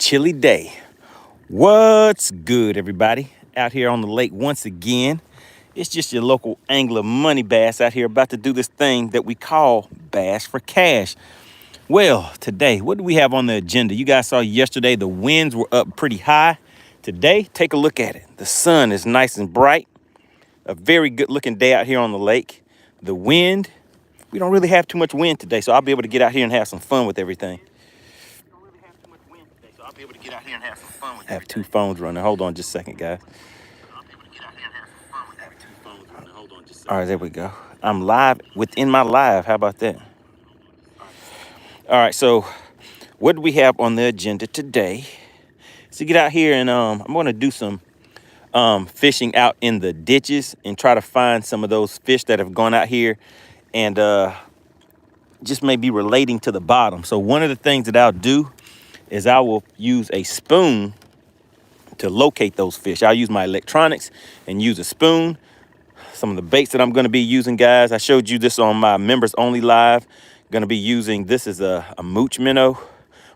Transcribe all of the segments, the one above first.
chilly day. What's good, everybody? Out here on the lake once again. It's just your local angler MoneyBass out here about to do this thing that we call Bass for Cash. Well, today, what do we have on the agenda? You guys saw yesterday the winds were up pretty high. Today, take a look at it. The sun is nice and bright. A very good looking day out here on the lake. The wind, we don't really have too much wind today, so I'll be able to get out here and have some fun with everything. I have two phones running. Hold on just a second, guys. All right, there we go. I'm live within my live. How about that? All right, so what do we have on the agenda today? So get out here and I'm going to do some fishing out in the ditches and try to find some of those fish that have gone out here and just maybe relating to the bottom. So one of the things that I'll do is I will use a spoon to locate those fish. I'll use my electronics and use a spoon. Some of the baits that I'm going to be using, guys, I showed you this on my members only live. Going to be using, this is a mooch minnow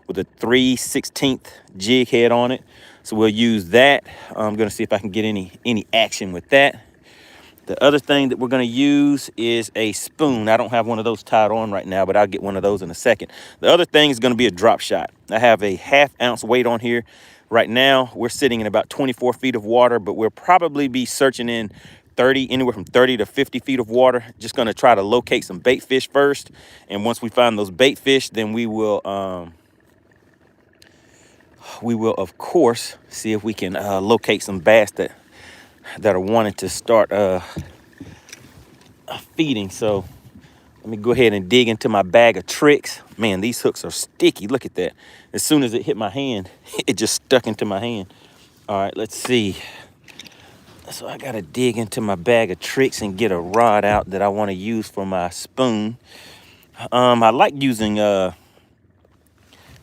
with a 3/16 jig head on it. So we'll use that. I'm going to see if I can get any action with that. The other thing that we're going to use is a spoon. I don't have one of those tied on right now, but I'll get one of those in a second. The other thing is going to be a drop shot. I have a 1/2 ounce weight on here. Right now, we're sitting in about 24 feet of water, but we'll probably be searching in anywhere from 30 to 50 feet of water. Just going to try to locate some bait fish first. And once we find those bait fish, then we will, of course, see if we can locate some bass that are wanting to start feeding. So let me go ahead and dig into my bag of tricks. Man, these hooks are sticky. Look at that. As soon as it hit my hand, it just stuck into my hand. All right, let's see. So I got to dig into my bag of tricks and get a rod out that I want to use for my spoon. I like using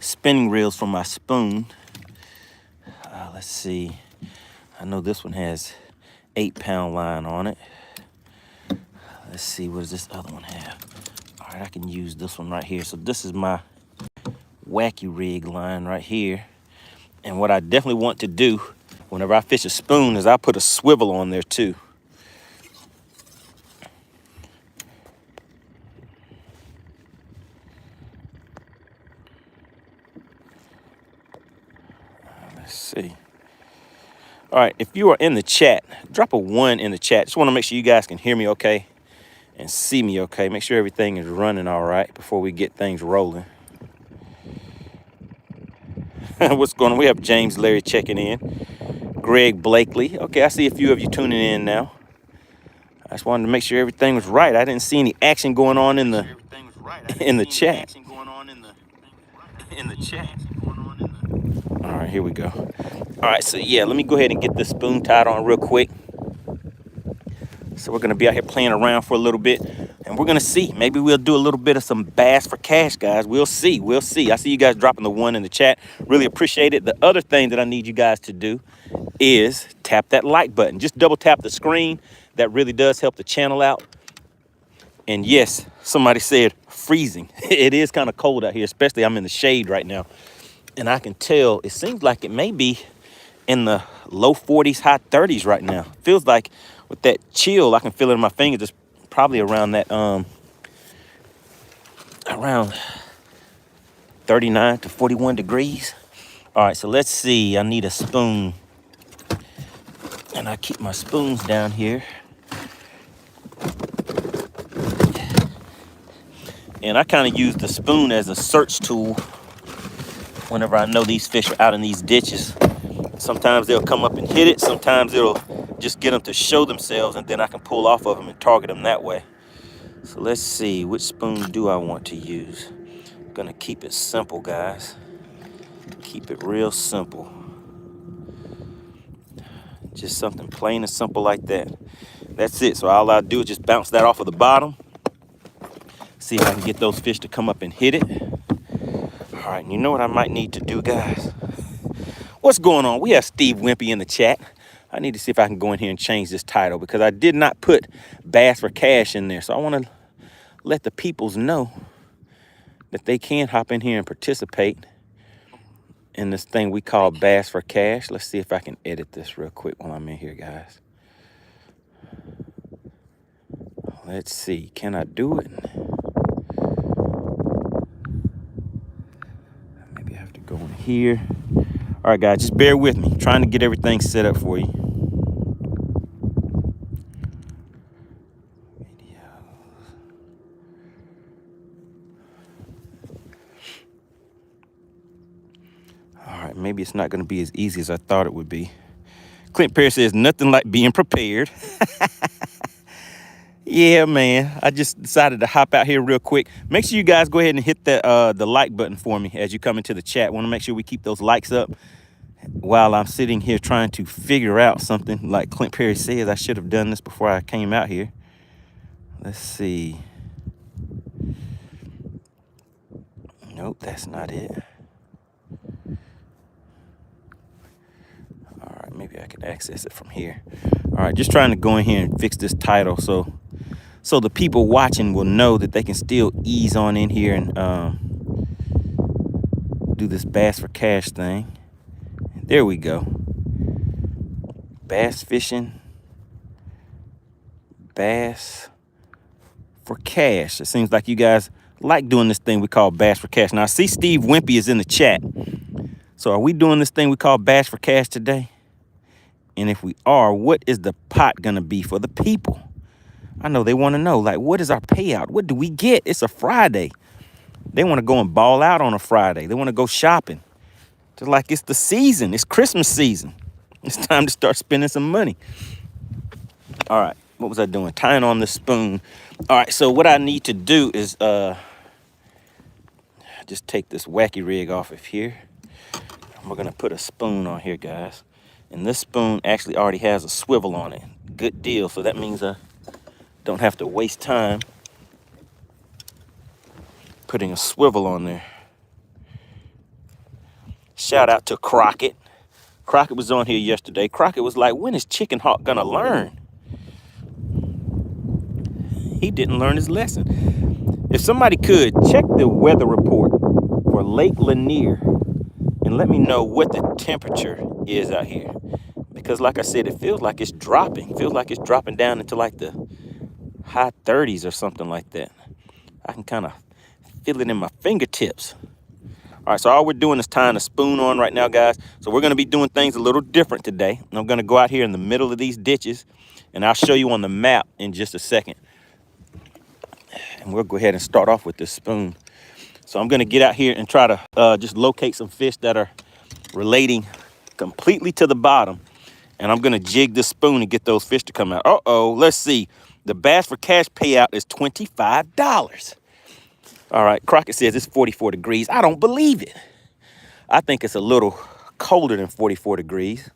spinning reels for my spoon. Let's see. I know this one has 8-pound line on it. Let's see, what does this other one have? All right, I can use this one right here. So this is my wacky rig line right here. And what I definitely want to do whenever I fish a spoon is I put a swivel on there too. Let's see. All right, if you are in the chat, drop a 1 in the chat. Just want to make sure you guys can hear me okay and see me okay. Make sure everything is running all right before we get things rolling. What's going on? We have James Larry checking in. Greg Blakely. Okay, I see a few of you tuning in now. I just wanted to make sure everything was right. I didn't see any action going on in the chat. All right, here we go. All right, so yeah, let me go ahead and get this spoon tied on real quick. So we're gonna be out here playing around for a little bit, and we're gonna see. Maybe we'll do a little bit of some bass for cash, guys. We'll see. I see you guys dropping the 1 in the chat. Really appreciate it. The other thing that I need you guys to do is tap that like button. Just double tap the screen. That really does help the channel out. And yes, somebody said freezing. It is kind of cold out here, especially I'm in the shade right now. And I can tell it seems like it may be in the low 40s, high 30s right now. Feels like with that chill, I can feel it in my fingers. It's probably around that, around 39 to 41 degrees. All right, so let's see. I need a spoon. And I keep my spoons down here. And I kind of use the spoon as a search tool whenever I know these fish are out in these ditches. Sometimes they'll come up and hit it. Sometimes it'll just get them to show themselves, and then I can pull off of them and target them that way. So let's see, which spoon do I want to use? I'm gonna keep it simple, guys. Keep it real simple. Just something plain and simple like that. That's it. So all I do is just bounce that off of the bottom. See if I can get those fish to come up and hit it. All right, and you know what I might need to do, guys? What's going on? We have Steve Wimpy in the chat. I need to see if I can go in here and change this title because I did not put Bass for Cash in there. So I want to let the peoples know that they can hop in here and participate in this thing we call Bass for Cash. Let's see if I can edit this real quick while I'm in here, guys. Let's see, can I do it? Maybe I have to go in here. All right, guys, just bear with me. I'm trying to get everything set up for you. All right, maybe it's not going to be as easy as I thought it would be. Clint Perry says, nothing like being prepared. Yeah, man. I just decided to hop out here real quick. Make sure you guys go ahead and hit that the like button for me as you come into the chat. Want to make sure we keep those likes up while I'm sitting here trying to figure out something. Like Clint Perry says, I should have done this before I came out here. Let's see. Nope, that's not it. All right, maybe I can access it from here. All right, just trying to go in here and fix this title so the people watching will know that they can still ease on in here and do this Bass for Cash thing. There we go. Bass fishing. Bass for Cash. It seems like you guys like doing this thing we call Bass for Cash. Now, I see Steve Wimpy is in the chat. So are we doing this thing we call Bass for Cash today? And if we are, what is the pot going to be for the people? I know they want to know, like, what is our payout? What do we get? It's a Friday. They want to go and ball out on a Friday. They want to go shopping. Just like it's the season. It's Christmas season. It's time to start spending some money. All right. What was I doing? Tying on the spoon. All right. So what I need to do is just take this wacky rig off of here. We're going to put a spoon on here, guys. And this spoon actually already has a swivel on it. Good deal. So that means I don't have to waste time putting a swivel on there. Shout out to Crockett. Crockett was on here yesterday. Crockett was like, when is Chicken Hawk gonna learn? He didn't learn his lesson. If somebody could, check the weather report for Lake Lanier and let me know what the temperature is out here. Because like I said, it feels like it's dropping. It feels like it's dropping down into like the high 30s or something like that. I can kind of feel it in my fingertips. All right, so all we're doing is tying a spoon on right now, guys. So we're going to be doing things a little different today. I'm going to go out here in the middle of these ditches, and I'll show you on the map in just a second. And we'll go ahead and start off with this spoon. So I'm going to get out here and try to just locate some fish that are relating completely to the bottom. And I'm going to jig this spoon and get those fish to come out. Uh-oh, let's see. The Bass for Cash payout is $25. All right, Crockett says it's 44 degrees. I don't believe it. I think it's a little colder than 44 degrees.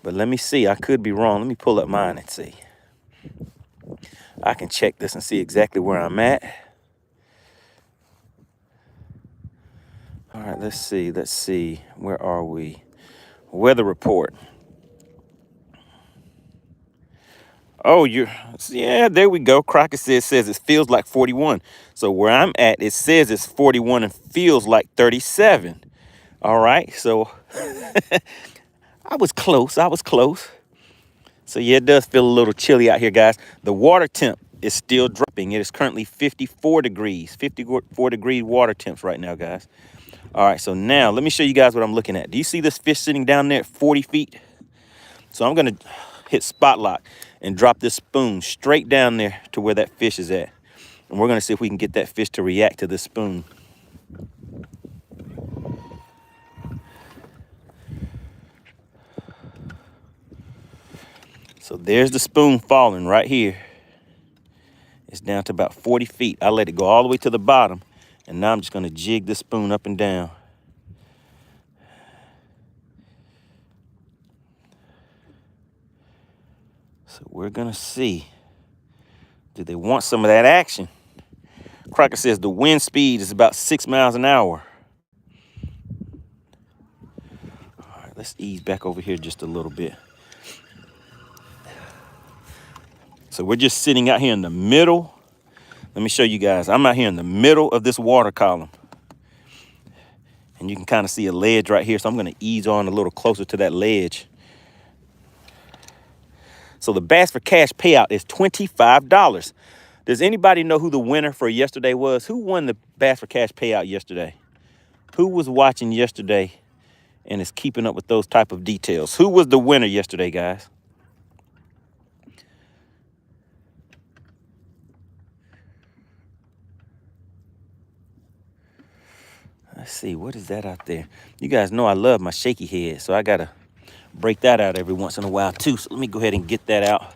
But let me see. I could be wrong. Let me pull up mine and see. I can check this and see exactly where I'm at. All right, let's see. Let's see. Where are we? Weather report. Oh, yeah, there we go. Crockett says it feels like 41. So where I'm at, it says it's 41 and feels like 37. All right, so I was close. So yeah, it does feel a little chilly out here, guys. The water temp is still dropping. It is currently 54 degrees, 54 degree water temps right now, guys. All right, so now let me show you guys what I'm looking at. Do you see this fish sitting down there at 40 feet? So I'm going to hit spot lock and drop this spoon straight down there to where that fish is at. And we're going to see if we can get that fish to react to this spoon. So there's the spoon falling right here. It's down to about 40 feet. I let it go all the way to the bottom. And now I'm just going to jig this spoon up and down. So we're going to see. Do they want some of that action? Crocker says the wind speed is about 6 miles an hour. All right, let's ease back over here just a little bit. So we're just sitting out here in the middle. Let me show you guys. I'm out here in the middle of this water column. And And you can kind of see a ledge right here. So I'm going to ease on a little closer to that ledge. So the Bass for Cash payout is $25. Does anybody know who the winner for yesterday was? Who won the Bass for Cash payout yesterday? Who was watching yesterday and is keeping up with those type of details? Who was the winner yesterday, guys? Let's see, what is that out there? You guys know I love my shaky head, so I gotta break that out every once in a while too. So let me go ahead and get that out.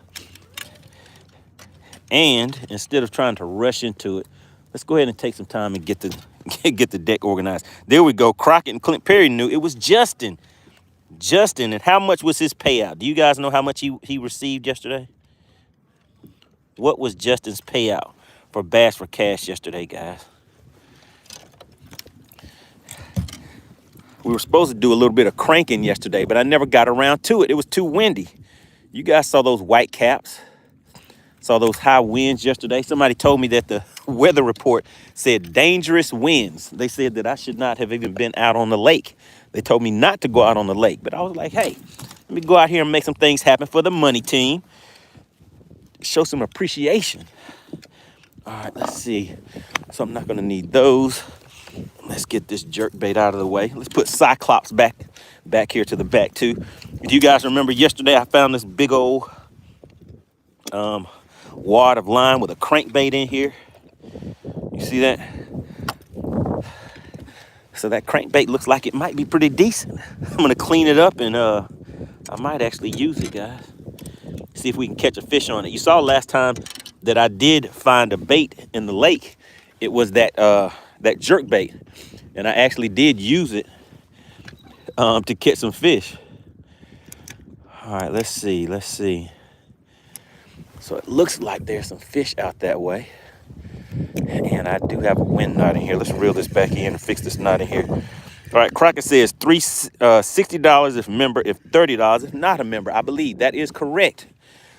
And instead of trying to rush into it, let's go ahead and take some time and get the deck organized. There we go. Crockett and Clint Perry knew it was Justin. Justin, and how much was his payout? Do you guys know how much he received yesterday? What was Justin's payout for Bass for Cash yesterday, guys? We were supposed to do a little bit of cranking yesterday, but I never got around to it. It was too windy. You guys saw those white caps, saw those high winds yesterday. Somebody told me that the weather report said dangerous winds. They said that I should not have even been out on the lake. They told me not to go out on the lake, but I was like, hey, let me go out here and make some things happen for the money team. Show some appreciation. All right, let's see. So I'm not gonna need those. Let's get this jerk bait out of the way. Let's put Cyclops back here to the back too. Do you guys remember yesterday I found this big old wad of line with a crankbait in here? You see that? So that crankbait looks like it might be pretty decent. I'm gonna clean it up and I might actually use it, guys. See if we can catch a fish on it. You saw last time that I did find a bait in the lake. It was that jerk bait, and I actually did use it to catch some fish. All right, let's see. So it looks like there's some fish out that way, and I do have a wind knot in here. Let's reel this back in and fix this knot in here. All right, Crockett says $60 if member, if $30 if not a member. I believe that is correct.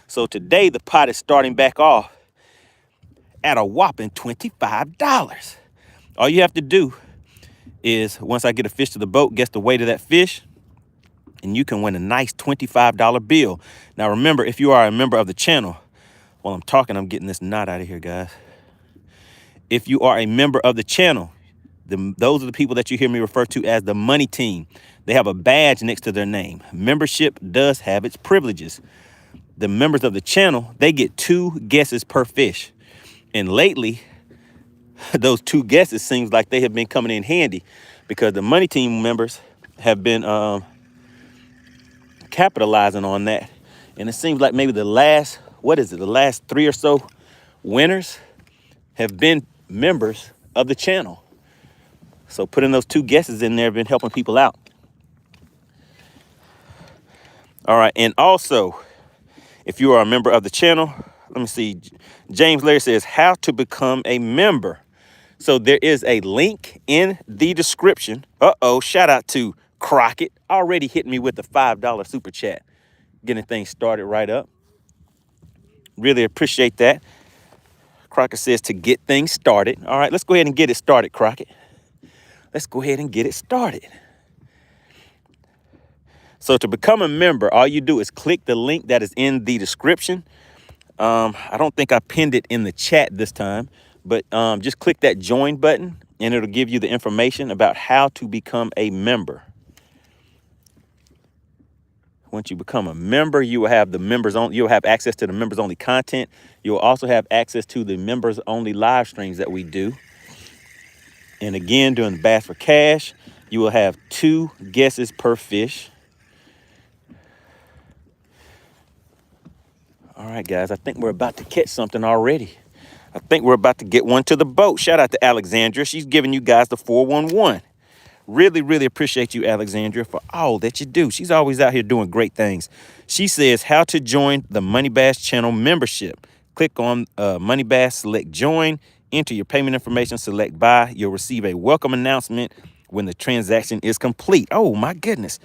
So today the pot is starting back off at a whopping $25. All you have to do is, once I get a fish to the boat, guess the weight of that fish, and you can win a nice $25 bill. Now remember, if you are a member of the channel, while I'm talking, I'm getting this knot out of here, guys. If you are a member of the channel, those are the people that you hear me refer to as the money team. They have a badge next to their name. Membership does have its privileges. The members of the channel, they get 2 guesses per fish. And lately, those 2 guesses seems like they have been coming in handy, because the money team members have been capitalizing on that. And it seems like maybe the last 3 or so winners have been members of the channel. So putting those 2 guesses in there have been helping people out. All right, and also, if you are a member of the channel, let me see. James Larry says how to become a member. So there is a link in the description. Shout out to Crockett. Already hit me with the $5 super chat. Getting things started right up. Really appreciate that. Crockett says to get things started. All right, let's go ahead and get it started, Crockett. Let's go ahead and get it started. So to become a member, all you do is click the link that is in the description. I don't think I pinned it in the chat this time, but just click that join button and it'll give you the information about how to become a member. Once you become a member, you will have you'll have access to the members only content. You'll also have access to the members only live streams that we do. And again, during the Bass for Cash, you will have 2 guesses per fish. All right, guys, I think we're about to catch something already. I think we're about to get one to the boat. Shout out to Alexandra. She's giving you guys the 411. Really, really appreciate you, Alexandra, for all that you do. She's always out here doing great things. She says how to join the MoneyBass channel membership. Click on MoneyBass, select join, enter your payment information, select buy. You'll receive a welcome announcement when the transaction is complete. Oh, my goodness.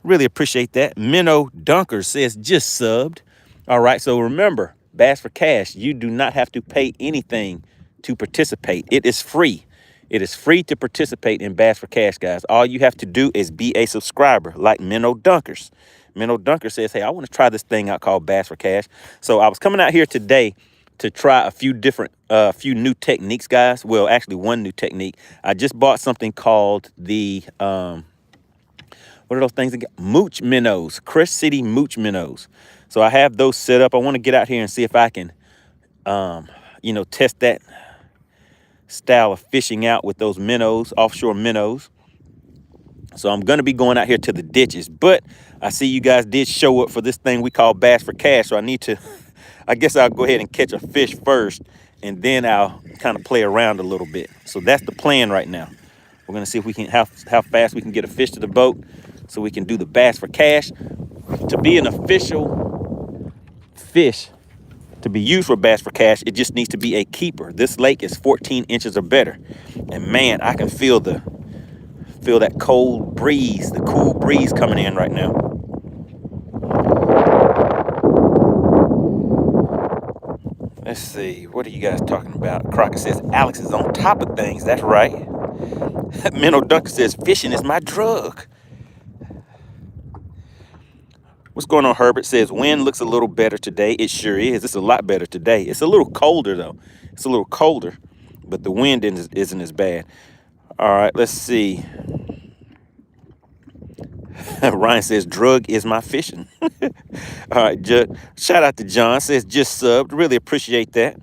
Really appreciate that. Minnow Dunker says just subbed. All right, so remember, Bass for Cash, you do not have to pay anything to participate. It is free. It is free to participate in Bass for Cash, guys. All you have to do is be a subscriber, like Minnow Dunkers. Minnow Dunker says, hey, I want to try this thing out called Bass for Cash. So I was coming out here today to try a few different, few new techniques, guys. Well, actually one new technique. I just bought something called the, what are those things again? Mooch minnows, Crest City mooch minnows. So I have those set up. I want to get out here and see if I can, you know, test that style of fishing out with those minnows, offshore minnows. So I'm going to be going out here to the ditches, but I see you guys did show up for this thing we call Bass for Cash. So I need to, I guess I'll go ahead and catch a fish first, and then I'll kind of play around a little bit. So that's the plan right now. We're going to see if we can, how fast we can get a fish to the boat so we can do the Bass for Cash. To be an official fish, to be used for Bass for Cash, it just needs to be a keeper. This lake is 14 inches or better. And man, I can feel that cold breeze, the cool breeze coming in right now. Let's see, what are you guys talking about? Crockett says, Alex is on top of things. That's right. Minnow Dunker says, fishing is my drug. What's going on? Herbert says, wind looks a little better today. It sure is. It's a lot better today. It's a little colder, though. It's a little colder, but the wind isn't as bad. All right, let's see. Ryan says, drug is my fishing. All right, shout out to John. Says, just subbed. Really appreciate that.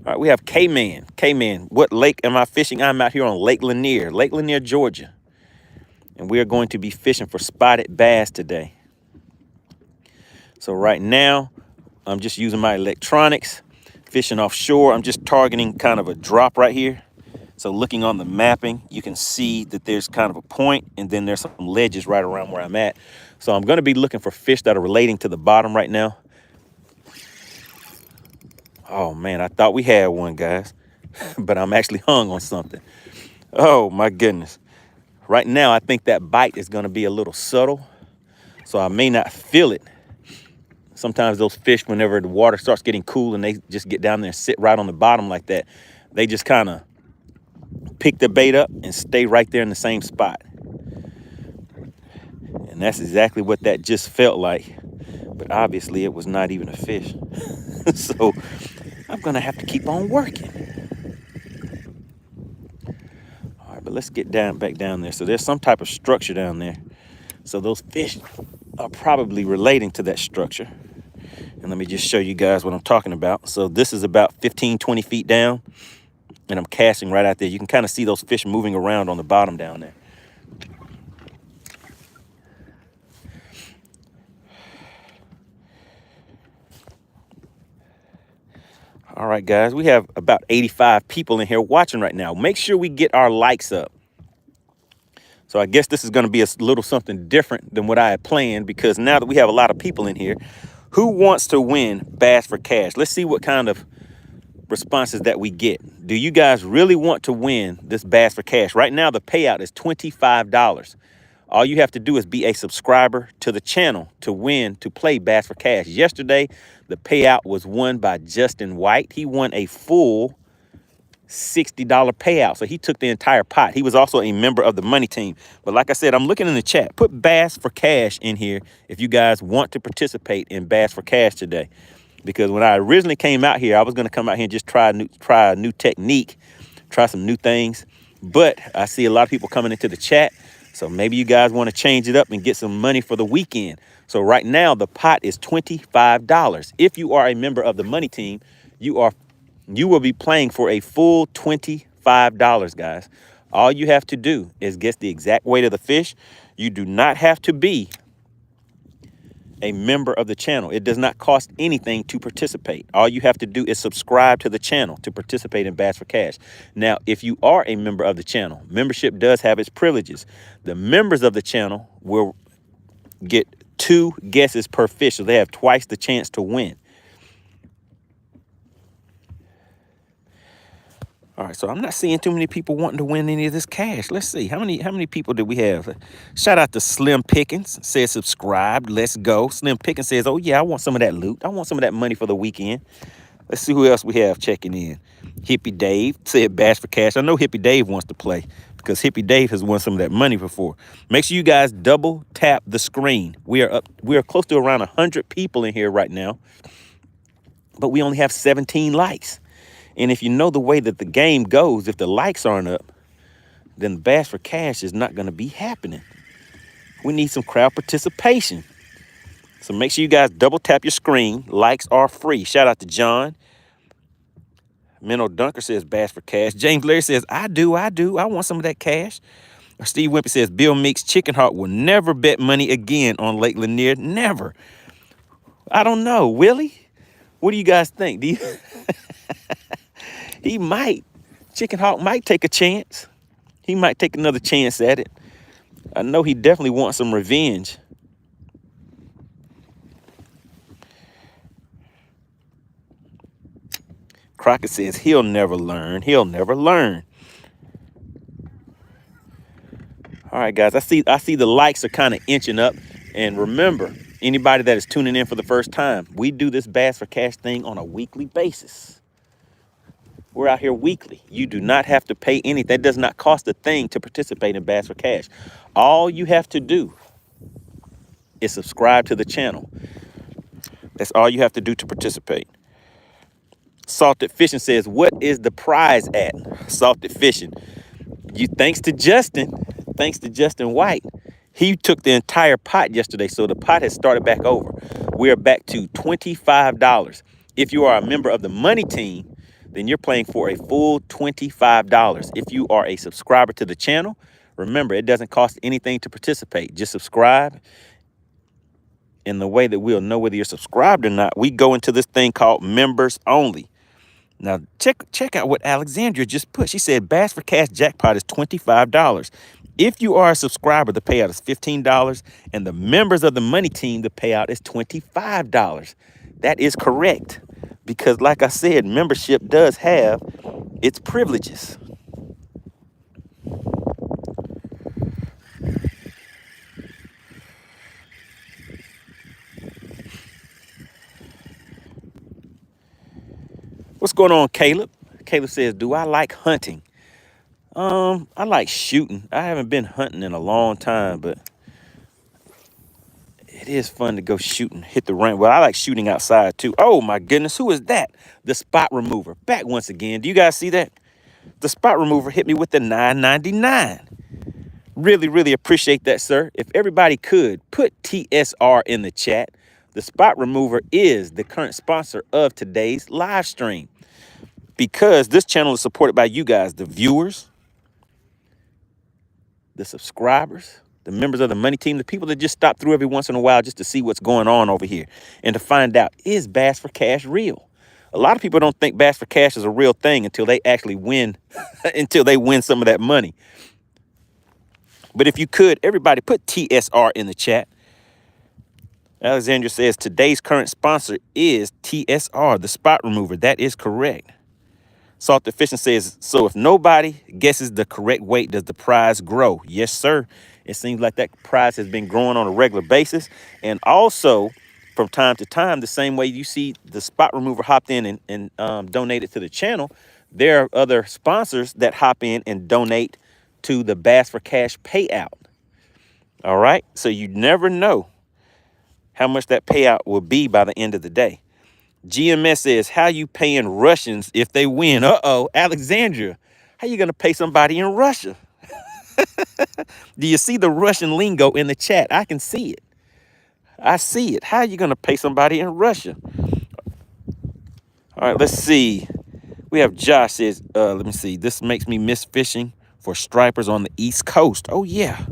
All right, we have K-Man. K-Man, what lake am I fishing? I'm out here on Lake Lanier, Georgia. And we are going to be fishing for spotted bass today. So right now, I'm just using my electronics, fishing offshore. I'm just targeting kind of a drop right here. So looking on the mapping, you can see that there's kind of a point, and then there's some ledges right around where I'm at. So I'm going to be looking for fish that are relating to the bottom right now. Oh man, I thought we had one, guys, but I'm actually hung on something. Oh my goodness. Right now, I think that bite is going to be a little subtle, so I may not feel it. Sometimes those fish, whenever the water starts getting cool and they just get down there and sit right on the bottom like that, they just kind of pick the bait up and stay right there in the same spot. And that's exactly what that just felt like. But obviously, it was not even a fish. So I'm going to have to keep on working. But let's get back down there. So there's some type of structure down there. So those fish are probably relating to that structure. And let me just show you guys what I'm talking about. So this is about 15, 20 feet down. And I'm casting right out there. You can kind of see those fish moving around on the bottom down there. All right, guys, we have about 85 people in here watching right now. Make sure we get our likes up. So I guess this is going to be a little something different than what I had planned, because now that we have a lot of people in here, who wants to win Bass for Cash? Let's see what kind of responses that we get. Do you guys really want to win this Bass for Cash? Right now, the payout is $25. All you have to do is be a subscriber to the channel to win, to play Bass for Cash. Yesterday, the payout was won by Justin White. He won a full $60 payout. So he took the entire pot. He was also a member of the MoneyTeam. But like I said, I'm looking in the chat. Put Bass for Cash in here if you guys want to participate in Bass for Cash today. Because when I originally came out here, I was going to come out here and just try a new technique, try some new things. But I see a lot of people coming into the chat. So maybe you guys want to change it up and get some money for the weekend. So right now, the pot is $25. If you are a member of the MoneyTeam, you will be playing for a full $25, guys. All you have to do is guess the exact weight of the fish. You do not have to be a member of the channel. It does not cost anything to participate. All you have to do is subscribe to the channel to participate in Bass for Cash. Now, if you are a member of the channel, membership does have its privileges. The members of the channel will get 2 guesses per fish, so they have twice the chance to win. All right, so I'm not seeing too many people wanting to win any of this cash. Let's see. How many people did we have? Shout out to Slim Pickens. Says subscribe. Let's go. Slim Pickens says, oh, yeah, I want some of that loot. I want some of that money for the weekend. Let's see who else we have checking in. Hippie Dave said Bass for Cash. I know Hippie Dave wants to play because Hippie Dave has won some of that money before. Make sure you guys double tap the screen. We are close to around 100 people in here right now, but we only have 17 likes. And if you know the way that the game goes, if the likes aren't up, then the Bass for Cash is not going to be happening. We need some crowd participation. So make sure you guys double tap your screen. Likes are free. Shout out to John. Minnow Dunker says Bass for Cash. James Larry says, I do. I want some of that cash. Steve Wimpy says Bill Meeks Chicken Heart will never bet money again on Lake Lanier. Never. I don't know. Willie? What do you guys think? He might. Chicken Hawk might take a chance. He might take another chance at it. I know he definitely wants some revenge. Crockett says he'll never learn. He'll never learn. All right, guys. I see the likes are kind of inching up. And remember, anybody that is tuning in for the first time, we do this Bass for Cash thing on a weekly basis. We're out here weekly. You do not have to pay anything. That does not cost a thing to participate in Bass for Cash. All you have to do is subscribe to the channel. That's all you have to do to participate. Salted Fishing says, what is the prize at? Salted Fishing. Thanks to Justin White. He took the entire pot yesterday, so the pot has started back over. We are back to $25. If you are a member of the Money Team, then you're playing for a full $25. If you are a subscriber to the channel, remember, it doesn't cost anything to participate. Just subscribe. In the way that we'll know whether you're subscribed or not, we go into this thing called members only. Now, check out what Alexandria just put. She said Bass for Cash jackpot is $25. If you are a subscriber, the payout is $15. And the members of the Money Team, the payout is $25. That is correct. Because like I said, membership does have its privileges. What's going on, Caleb? Caleb says, do I like hunting? I like shooting. I haven't been hunting in a long time, but it is fun to go shooting, hit the range. Well, I like shooting outside too. Oh my goodness, who is that? The spot remover. Back once again. Do you guys see that? The spot remover hit me with the $9.99. Really, really appreciate that, sir. If everybody could put TSR in the chat. The spot remover is the current sponsor of today's live stream because this channel is supported by you guys, the viewers, the subscribers, the members of the Money Team, the people that just stop through every once in a while just to see what's going on over here and to find out, is Bass for Cash real? A lot of people don't think Bass for Cash is a real thing until they actually win, until they win some of that money. But if you could, everybody put TSR in the chat. Alexandra says today's current sponsor is TSR, the spot remover. That is correct. Salted Fishing says, so if nobody guesses the correct weight, does the prize grow? Yes, sir. It seems like that prize has been growing on a regular basis. And also, from time to time, the same way you see the spot remover hopped in and donated to the channel, there are other sponsors that hop in and donate to the Bass for Cash payout. All right? So you never know how much that payout will be by the end of the day. GMS says, how you paying Russians if they win? Uh-oh, Alexandria, how you going to pay somebody in Russia? Do you see the Russian lingo in the chat? I can see it. I see it. How are you going to pay somebody in Russia? All right, let's see. We have Josh says, let me see. This makes me miss fishing for stripers on the East Coast. Oh, yeah.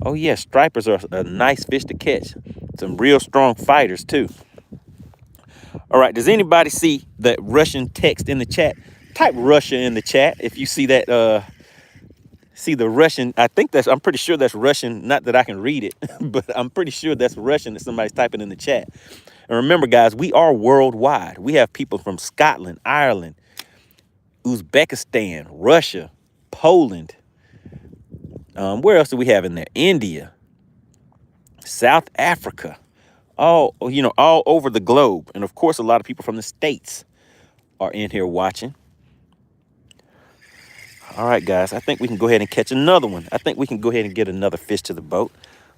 Oh, yeah. Stripers are a nice fish to catch. Some real strong fighters, too. All right. Does anybody see that Russian text in the chat? Type Russia in the chat if you see that. See the Russian. I'm pretty sure that's Russian. Not that I can read it, but I'm pretty sure that's Russian that somebody's typing in the chat. And remember, guys, we are worldwide. We have people from Scotland, Ireland, Uzbekistan, Russia, Poland. Where else do we have in there? India, South Africa, all over the globe. And of course, a lot of people from the States. are in here watching. All right, guys, I think we can go ahead and catch another one. I think we can go ahead and get another fish to the boat.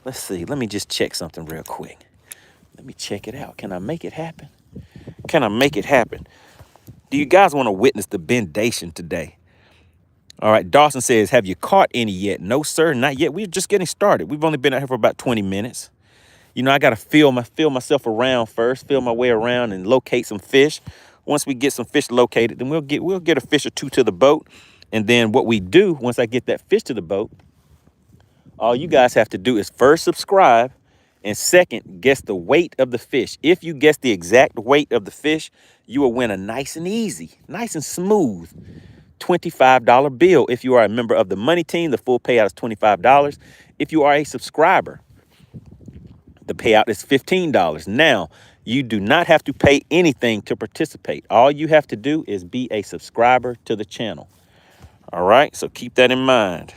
Let's see. Let me just check something real quick. Let me check it out. Can I make it happen? Can I make it happen? Do you guys want to witness the bendation today? All right, Dawson says, have you caught any yet? No, sir, not yet. We're just getting started. We've only been out here for about 20 minutes. You know, I got to feel myself around first, feel my way around and locate some fish. Once we get some fish located, then we'll get a fish or two to the boat. And then what we do, once I get that fish to the boat, all you guys have to do is first subscribe and second, guess the weight of the fish. If you guess the exact weight of the fish, you will win a nice and easy, nice and smooth $25 bill. If you are a member of the Money Team, the full payout is $25. If you are a subscriber, the payout is $15. Now, you do not have to pay anything to participate. All you have to do is be a subscriber to the channel. All right, so keep that in mind.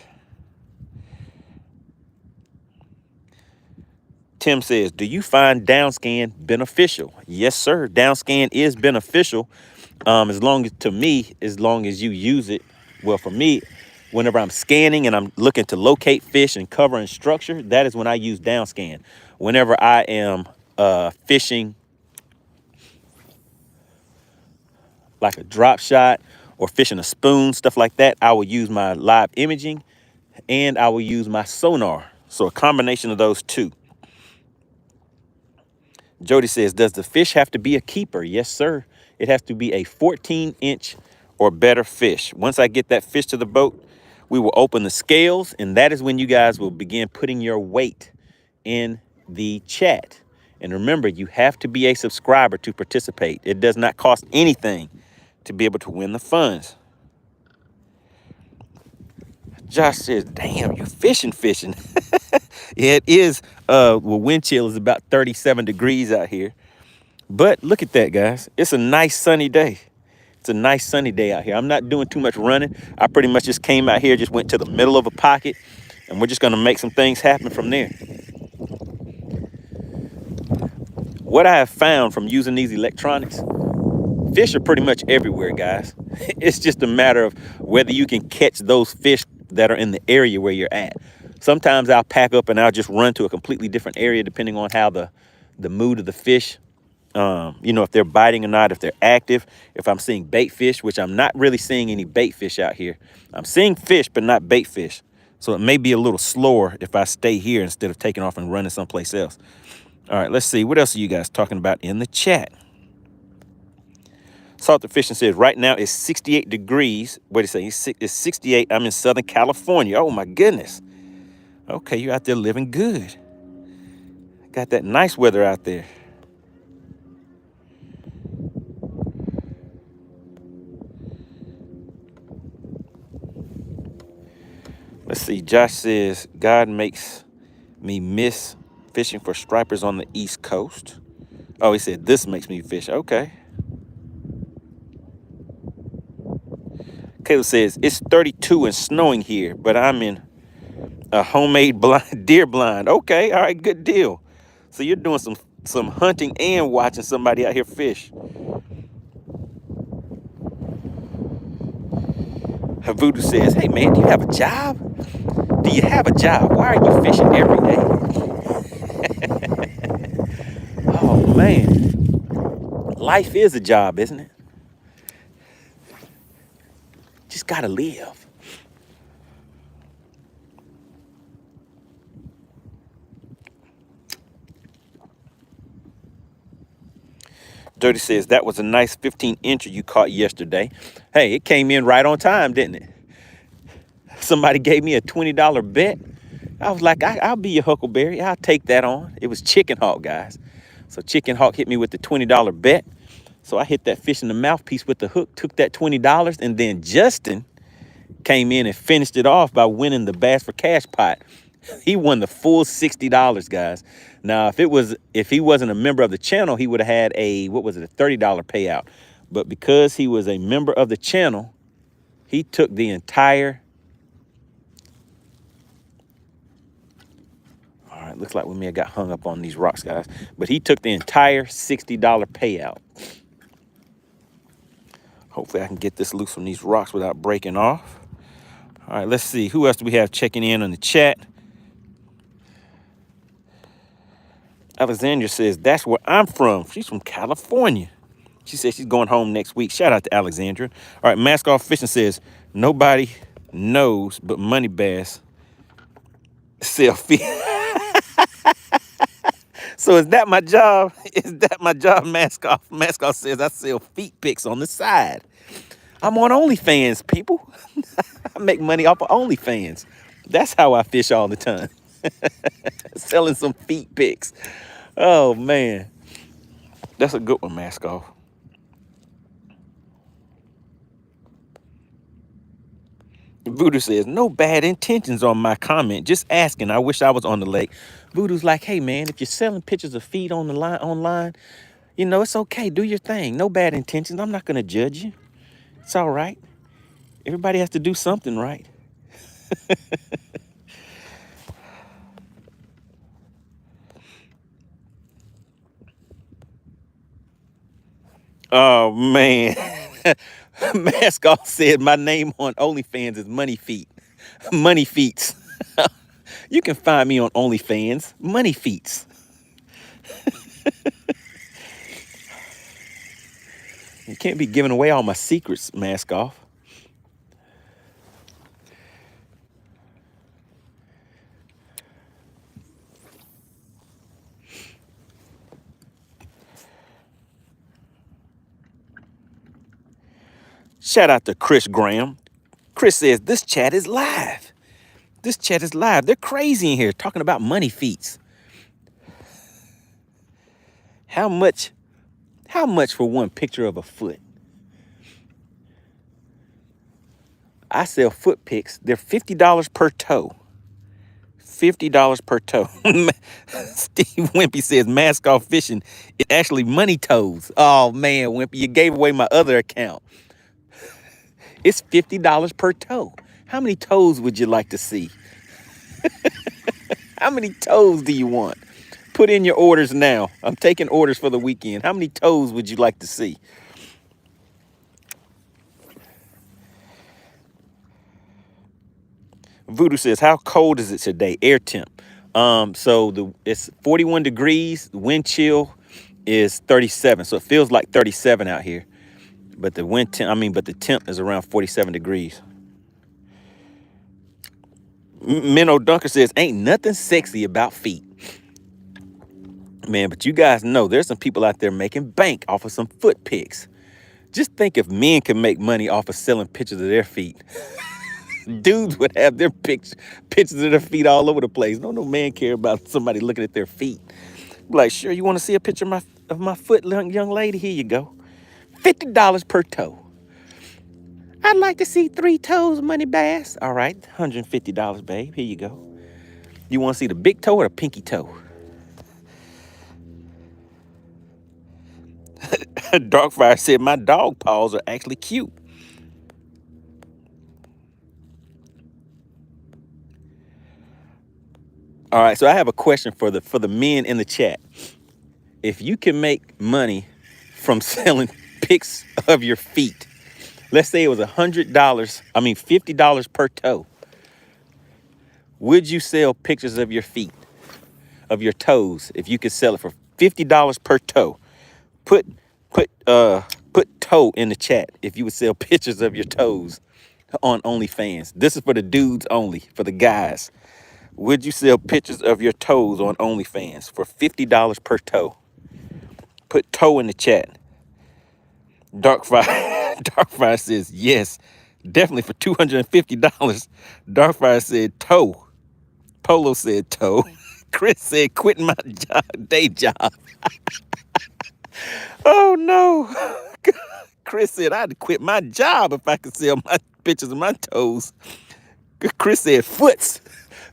Tim says, do you find downscan beneficial? Yes, sir. Downscan is beneficial. As long as you use it. Well, for me, whenever I'm scanning and I'm looking to locate fish and cover and structure, that is when I use downscan. Whenever I am fishing like a drop shot or fishing a spoon, stuff like that, I will use my live imaging and I will use my sonar. So a combination of those two. Jody says, does the fish have to be a keeper? Yes, sir. It has to be a 14-inch or better fish. Once I get that fish to the boat, we will open the scales, and that is when you guys will begin putting your weight in the chat. And remember, you have to be a subscriber to participate. It does not cost anything to be able to win the funds. Josh says, damn, you fishing. Yeah, it is. Well, wind chill is about 37 degrees out here. But look at that, guys. It's a nice sunny day. It's a nice sunny day out here. I'm not doing too much running. I pretty much just came out here, just went to the middle of a pocket, and we're just going to make some things happen from there. What I have found from using these electronics, fish are pretty much everywhere, guys. It's just a matter of whether you can catch those fish that are in the area where you're at. Sometimes I'll pack up and I'll just run to a completely different area depending on how the mood of the fish, you know, if they're biting or not, if they're active, if I'm seeing bait fish, which I'm not really seeing any bait fish out here. I'm seeing fish, but not bait fish. So it may be a little slower if I stay here instead of taking off and running someplace else. All right, let's see. What else are you guys talking about in the chat? Salted Fishing says, right now it's 68 degrees. What did he say? It's 68. I'm in Southern California. Oh, my goodness. Okay, you're out there living good. Got that nice weather out there. Let's see. Josh says, God makes me miss fishing for stripers on the East Coast. Oh, he said, this makes me fish. Okay. Caleb says, it's 32 and snowing here, but I'm in a homemade deer blind. Okay, all right, good deal. So you're doing some hunting and watching somebody out here fish. Voodoo says, hey, man, do you have a job? Do you have a job? Why are you fishing every day? Oh, man. Life is a job, isn't it? Just got to live. Dirty says, that was a nice 15-incher you caught yesterday. Hey, it came in right on time, didn't it? Somebody gave me a $20 bet. I was like, I'll be your Huckleberry. I'll take that on. It was Chicken Hawk, guys. So Chicken Hawk hit me with the $20 bet. So I hit that fish in the mouthpiece with the hook, took that $20, and then Justin came in and finished it off by winning the Bass for Cash pot. He won the full $60, guys. Now, if he wasn't a member of the channel, he would have had a $30 payout. But because he was a member of the channel, he took the entire. All right, looks like we may have got hung up on these rocks, guys. But he took the entire $60 payout. Hopefully I can get this loose from these rocks without breaking off. All right, let's see. Who else do we have checking in on the chat? Alexandra says, that's where I'm from. She's from California. She says she's going home next week. Shout out to Alexandra. All right, Mask Off Fishing says, nobody knows but MoneyBass sell fish. So is that my job? Is that my job, Mask Off? Mask Off says I sell feet pics on the side. I'm on OnlyFans, people. I make money off of OnlyFans. That's how I fish all the time. Selling some feet pics. Oh, man. That's a good one, Mask Off. Voodoo says, no bad intentions on my comment. Just asking. I wish I was on the lake. Voodoo's like, hey, man, if you're selling pictures of feet on the line online, you know, it's okay. Do your thing. No bad intentions. I'm not going to judge you. It's all right. Everybody has to do something right. Oh, man. Mask Off said my name on OnlyFans is Money Feet. Money Feets. You can find me on OnlyFans. Money Feets. You can't be giving away all my secrets, Mask Off. Shout out to Chris Graham. Chris says, this chat is live. This chat is live. They're crazy in here talking about money feats. How much for one picture of a foot? I sell foot pics. They're $50 per toe. $50 per toe. Steve Wimpy says Mask Off Fishing is actually money toes. Oh, man, Wimpy, you gave away my other account. It's $50 per toe. How many toes would you like to see? How many toes do you want? Put in your orders now. I'm taking orders for the weekend. How many toes would you like to see? Voodoo says, how cold is it today? Air temp. So it's 41 degrees. The wind chill is 37. So it feels like 37 out here. But the temp is around 47 degrees. Minnow Dunker says, ain't nothing sexy about feet. Man, but you guys know there's some people out there making bank off of some foot pics. Just think if men can make money off of selling pictures of their feet. Dudes would have their pictures of their feet all over the place. No man care about somebody looking at their feet. Like, sure, you want to see a picture of my foot, young lady? Here you go. $50 per toe. I'd like to see 3 toes, MoneyBass. All right, $150, babe. Here you go. You want to see the big toe or the pinky toe? Darkfire said my dog paws are actually cute. All right, so I have a question for the men in the chat. If you can make money from selling pics of your feet, let's say it was $50 per toe, would you sell pictures of your feet, of your toes, if you could sell it for $50 per toe? Put toe in the chat if you would sell pictures of your toes on OnlyFans. This is for the dudes only, for the guys. Would you sell pictures of your toes on OnlyFans for $50 per toe? Put toe in the chat. Darkfire says yes, definitely for $250. Darkfire said toe. Polo said toe. Chris said quitting my day job. Oh no. Chris said I'd quit my job if I could sell my pictures of my toes. Chris said foots.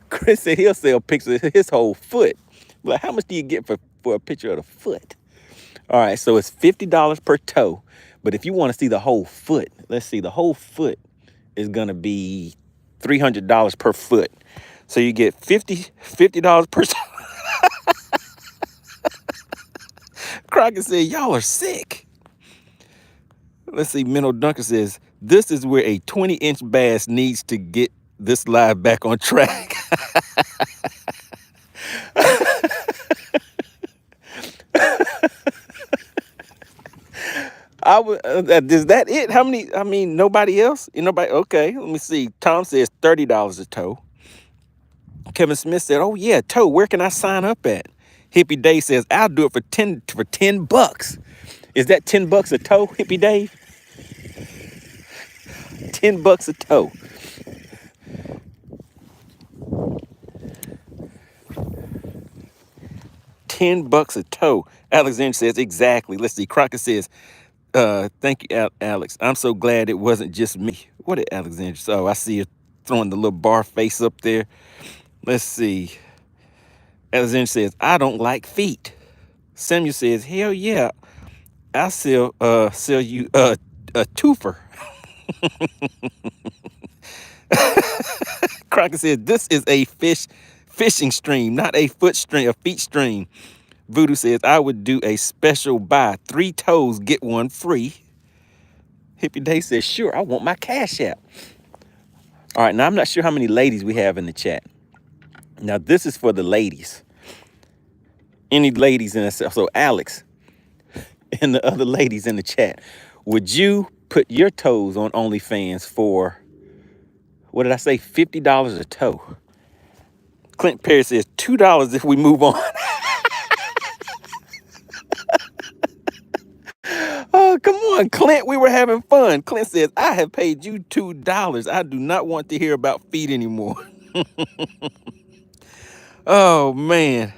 Chris said he'll sell pictures of his whole foot. Like, how much do you get for a picture of the foot? All right, so it's $50 per toe. But if you want to see the whole foot, let's see, the whole foot is going to be $300 per foot. So you get $50 per toe. Crockett said, y'all are sick. Let's see. Minnow Dunker says, this is where a 20-inch bass needs to get this live back on track. I would. Is that it? How many? I mean, nobody else. Nobody. Okay. Let me see. Tom says $30 a tow. Kevin Smith said, "Oh yeah, tow. Where can I sign up at?" Hippie Dave says, "I'll do it for $10. Is that $10 a tow, Hippie Dave? $10 a tow. $10 a tow. Alexander says, exactly. Let's see. Crockett says, thank you, Alex. I'm so glad it wasn't just me. What did Alexander say? Oh, I see her throwing the little bar face up there. Let's see. Alexander says, I don't like feet. Samuel says, hell yeah. I'll sell you a twofer. Crockett says, this is a fishing stream, not a feet stream. Voodoo says, I would do a special buy. 3 toes, get 1 free. Hippie Day says, sure, I want my cash app. All right, now I'm not sure how many ladies we have in the chat. Now, this is for the ladies. Any ladies in the chat? So, Alex and the other ladies in the chat, would you put your toes on OnlyFans for, what did I say, $50 a toe? Clint Perry says, $2 if we move on. Oh, come on, Clint. We were having fun. Clint says, I have paid you $2. I do not want to hear about feet anymore. Oh, man.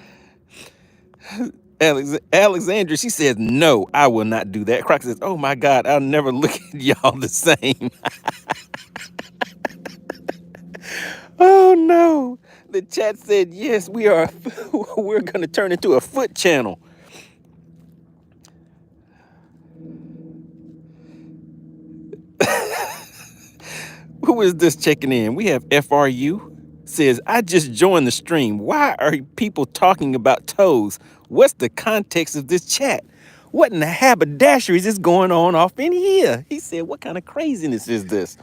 Alexandra, she says, no, I will not do that. Croc says, oh, my God, I'll never look at y'all the same. Oh, no. The chat said, yes, we're going to turn into a foot channel. Who is this checking in? We have FRU. Says, I just joined the stream. Why are people talking about toes? What's the context of this chat? What in the haberdasheries is going on off in here? He said, what kind of craziness is this?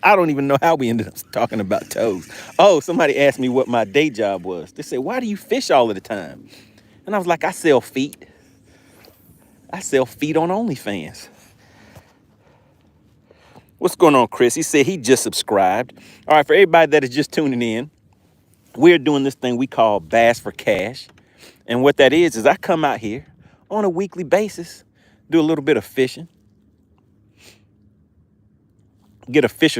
I don't even know how we ended up talking about toes. Oh, somebody asked me what my day job was. They said, why do you fish all of the time? And I was like, I sell feet. I sell feet on OnlyFans. What's going on, Chris? He said he just subscribed. All right, for everybody that is just tuning in, we're doing this thing we call Bass for Cash. And what that is I come out here on a weekly basis, do a little bit of fishing, get a fish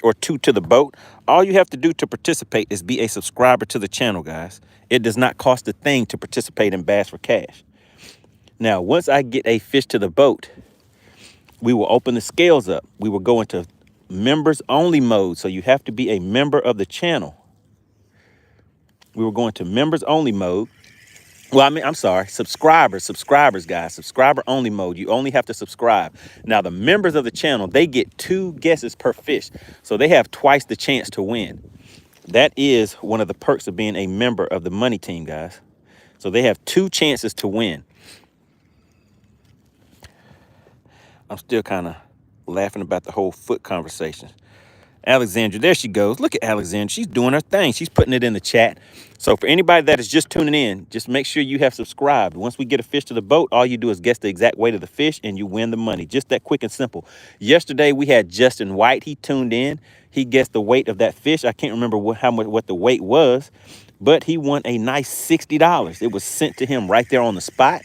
or two to the boat. All you have to do to participate is be a subscriber to the channel, guys. It does not cost a thing to participate in Bass for Cash. Now, once I get a fish to the boat, we will open the scales up. We will go into members only mode. So you have to be a member of the channel. We will go into members only mode. Well, I'm sorry, subscribers, guys, subscriber only mode. You only have to subscribe. Now, the members of the channel, they get 2 guesses per fish. So they have twice the chance to win. That is one of the perks of being a member of the Money Team, guys. So they have 2 chances to win. I'm still kind of laughing about the whole foot conversation. Alexandra, there she goes. Look at Alexandra. She's doing her thing. She's putting it in the chat. So for anybody that is just tuning in, just make sure you have subscribed. Once we get a fish to the boat, all you do is guess the exact weight of the fish and you win the money. Just that quick and simple. Yesterday, we had Justin White. He tuned in. He guessed the weight of that fish. I can't remember what the weight was, but he won a nice $60. It was sent to him right there on the spot.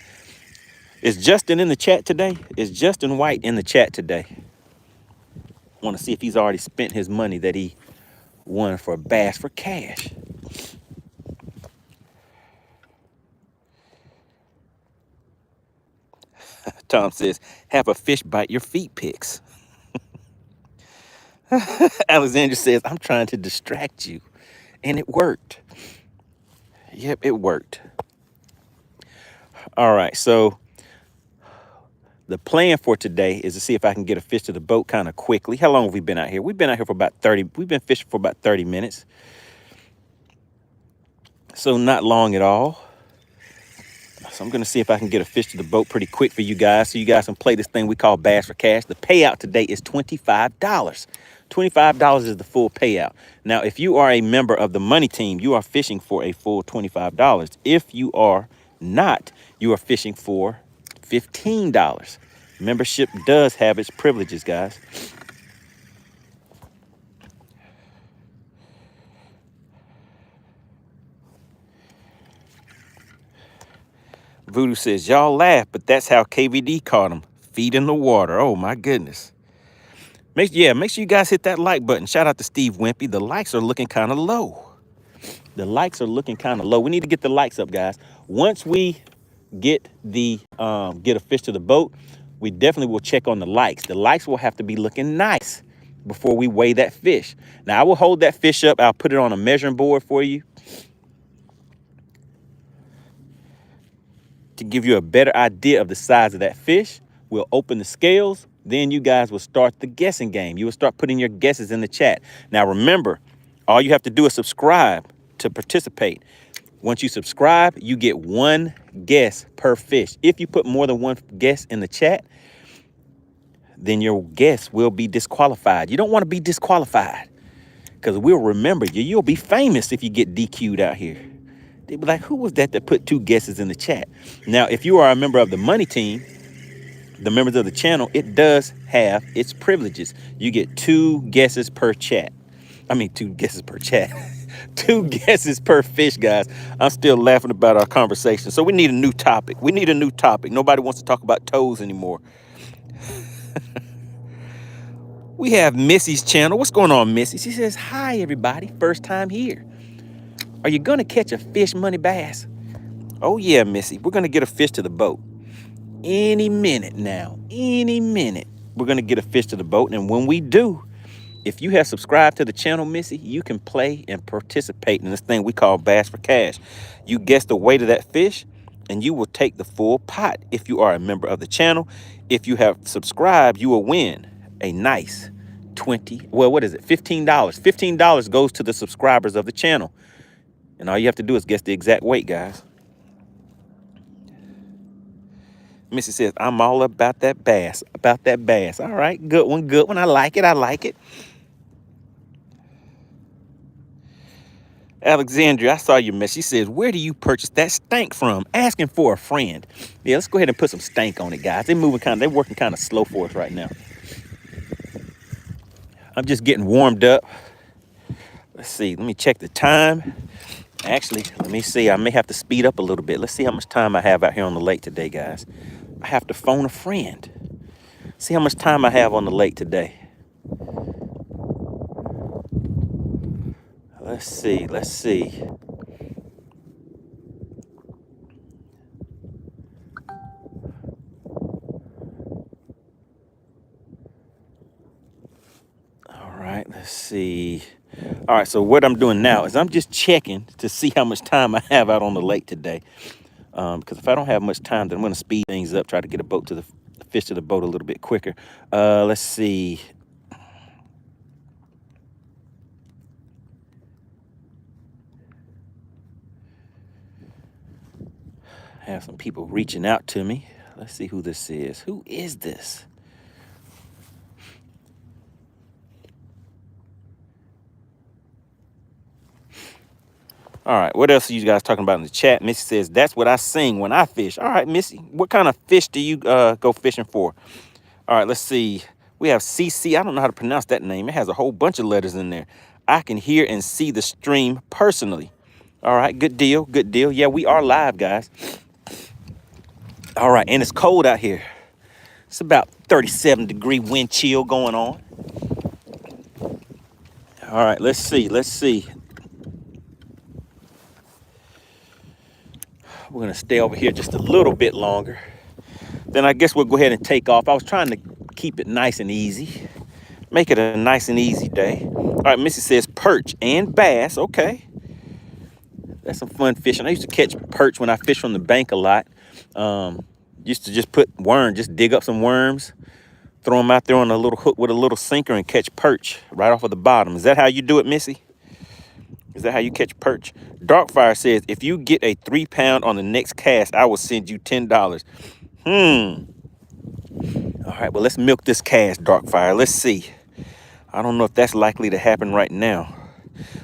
Is Justin in the chat today? Is Justin White in the chat today? I want to see if he's already spent his money that he won for Bass for Cash. Tom says, have a fish bite your feet pics. Alexander says, I'm trying to distract you. And it worked. Yep, it worked. All right, so the plan for today is to see if I can get a fish to the boat kind of quickly. How long have we been out here? We've been out here for about 30. We've been fishing for about 30 minutes. So not long at all. So I'm going to see if I can get a fish to the boat pretty quick for you guys so you guys can play this thing we call Bass for Cash. The payout today is $25. $25 is the full payout. Now, if you are a member of the Money Team, you are fishing for a full $25. If you are not, you are fishing for $15. Membership does have its privileges, guys. Voodoo says, y'all laugh, but that's how KVD caught him. Feet in the water. Oh, my goodness. Make sure you guys hit that like button. Shout out to Steve Wimpy. The likes are looking kind of low. The likes are looking kind of low. We need to get the likes up, guys. Once we get a fish to the boat, we definitely will check on the likes. The likes will have to be looking nice before we weigh that fish. Now, I will hold that fish up. I'll put it on a measuring board for you to give you a better idea of the size of that fish. We'll open the scales. Then you guys will start the guessing game. You will start putting your guesses in the chat. Now, remember, all you have to do is subscribe to participate. Once you subscribe, you get one guess per fish. If you put more than one guess in the chat, then your guess will be disqualified. You don't want to be disqualified because we'll remember you. You'll be famous if you get DQ'd out here. They'll be like, who was that put two guesses in the chat? Now, if you are a member of the Money Team, the members of the channel, it does have its privileges. You get two guesses per chat. I mean, two guesses per chat. Two guesses per fish, guys. I'm still laughing about our conversation. So we need a new topic. We need a new topic. Nobody wants to talk about toes anymore. We have Missy's channel. What's going on, Missy? She says, hi, everybody. First time here. Are you going to catch a fish, Money Bass? Oh, yeah, Missy. We're going to get a fish to the boat. Any minute now. Any minute. We're going to get a fish to the boat. And when we do, if you have subscribed to the channel, Missy, you can play and participate in this thing we call Bass for Cash. You guess the weight of that fish, and you will take the full pot if you are a member of the channel. If you have subscribed, you will win a nice $15. $15 goes to the subscribers of the channel. And all you have to do is guess the exact weight, guys. Missy says, I'm all about that bass. About that bass. All right, good one, good one. I like it, I like it. Alexandria, I saw your mess. She says, where do you purchase that stank from? Asking for a friend. Yeah, let's go ahead and put some stank on it, guys. They're working kind of slow for us right now. I'm just getting warmed up. Let's see, let me check the time. Actually, let me see. I may have to speed up a little bit. Let's see how much time I have out here on the lake today, guys. I have to phone a friend. See how much time I have on the lake today. Let's see. Let's see. All right, let's see. All right, so what I'm doing now is I'm just checking to see how much time I have out on the lake today. Because if I don't have much time, then I'm going to speed things up, try to get a boat to the fish to the boat a little bit quicker. Let's see. I have some people reaching out to me. Let's see who this is. Who is this? All right, what else are you guys talking about in the chat? Missy says, that's what I sing when I fish. All right, Missy, what kind of fish do you go fishing for? All right, let's see. We have CC. I don't know how to pronounce that name. It has a whole bunch of letters in there. I can hear and see the stream personally. All right, good deal, good deal. Yeah, we are live, guys. All right, and it's cold out here. It's about 37-degree wind chill going on. All right, let's see, let's see. We're going to stay over here just a little bit longer. Then I guess we'll go ahead and take off. I was trying to keep it nice and easy. Make it a nice and easy day. All right, Missy says perch and bass. Okay. That's some fun fishing. I used to catch perch when I fished from the bank a lot. Used to just put worms, just dig up some worms, throw them out there on a little hook with a little sinker and catch perch right off of the bottom. Is that how you do it, Missy? Is that how you catch perch? Darkfire says, if you get a 3-pound on the next cast, I will send you $10. All right, well, let's milk this cast, Darkfire. Let's see. I don't know if that's likely to happen right now.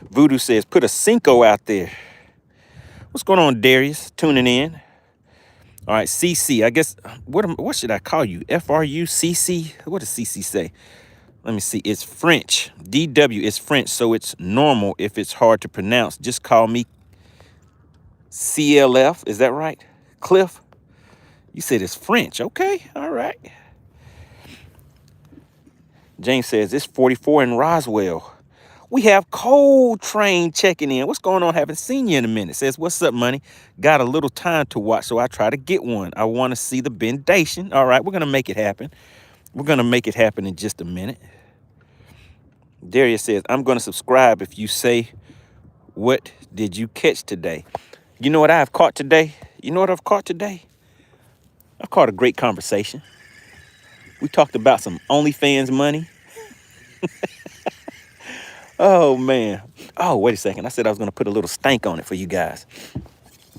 Voodoo says, put a Cinco out there. What's going on, Darius? Tuning in. All right, CC. I guess, what should I call you? FRUCC? What does CC say? Let me see. It's French. DW is French, so it's normal if it's hard to pronounce. Just call me CLF. Is that right? Cliff? You said it's French. Okay. All right. James says, it's 44 in Roswell. We have Cold Train checking in. What's going on? Haven't seen you in a minute. Says, what's up, money? Got a little time to watch, so I try to get one. I want to see the bendation. All right, we're going to make it happen. We're going to make it happen in just a minute. Darius says, I'm going to subscribe if you say, what did you catch today? You know what I've caught today? You know what I've caught today? I caught a great conversation. We talked about some OnlyFans money. Oh, man. Oh, wait a second. I said I was going to put a little stank on it for you guys.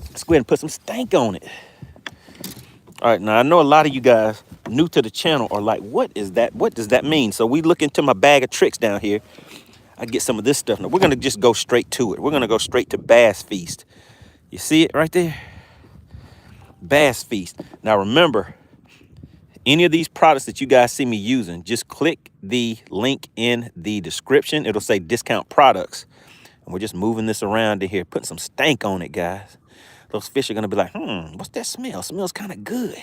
Let's go ahead and put some stank on it. All right, now I know a lot of you guys new to the channel are like, what is that? What does that mean? So we look into my bag of tricks down here. I get some of this stuff. Now we're going to just go straight to it. We're going to go straight to Bass Feast. You see it right there? Bass Feast. Now remember, any of these products that you guys see me using, just click the link in the description. It'll say discount products. And we're just moving this around in here, putting some stank on it, guys. Those fish are going to be like, what's that smell? Smells kind of good.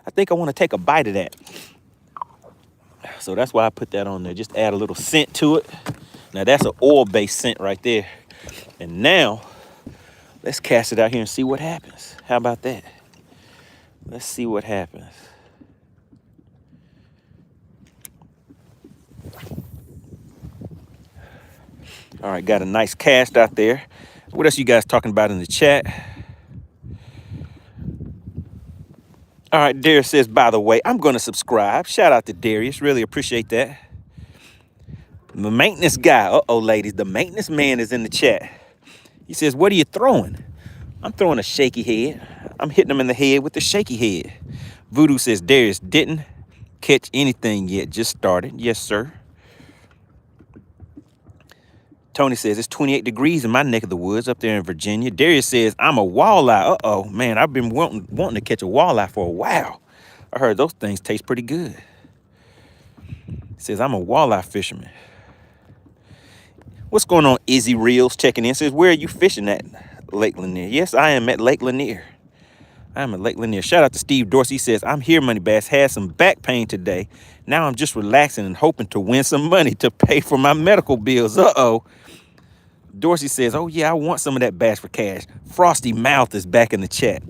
I think I want to take a bite of that. So that's why I put that on there. Just add a little scent to it. Now that's an oil-based scent right there. And now, let's cast it out here and see what happens. How about that? Let's see what happens. All right, got a nice cast out there. What else you guys talking about in the chat? All right, Darius says, by the way, I'm going to subscribe. Shout out to Darius. Really appreciate that. The maintenance guy. Uh-oh, ladies. The maintenance man is in the chat. He says, what are you throwing? I'm throwing a shaky head. I'm hitting him in the head with the shaky head. Voodoo says, Darius didn't catch anything yet. Just started. Yes, sir. Tony says, it's 28 degrees in my neck of the woods up there in Virginia. Darius says, I'm a walleye. Uh-oh, man, I've been wanting to catch a walleye for a while. I heard those things taste pretty good. He says, I'm a walleye fisherman. What's going on, Izzy Reels checking in? Says, where are you fishing at, Lake Lanier? Yes, I am at Lake Lanier. I am at Lake Lanier. Shout out to Steve Dorsey. He says, I'm here, MoneyBass. Had some back pain today. Now I'm just relaxing and hoping to win some money to pay for my medical bills. Uh-oh. Dorsey says, oh, yeah, I want some of that Bass for Cash. Frosty Mouth is back in the chat.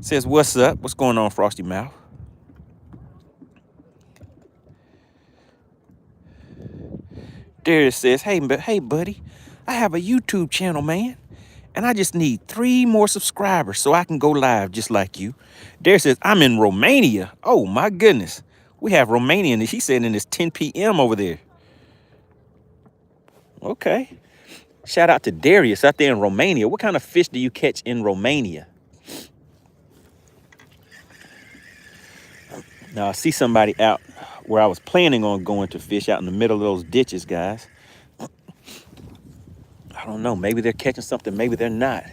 Says, what's up? What's going on, Frosty Mouth? Darius says, hey, buddy, I have a YouTube channel, man, and I just need 3 more subscribers so I can go live just like you. Darius says, I'm in Romania. Oh, my goodness. We have Romania. He said, and it's 10 p.m. over there. Okay. Shout out to Darius out there in Romania. What kind of fish do you catch in Romania? Now, I see somebody out where I was planning on going to fish out in the middle of those ditches, guys. I don't know. Maybe they're catching something. Maybe they're not.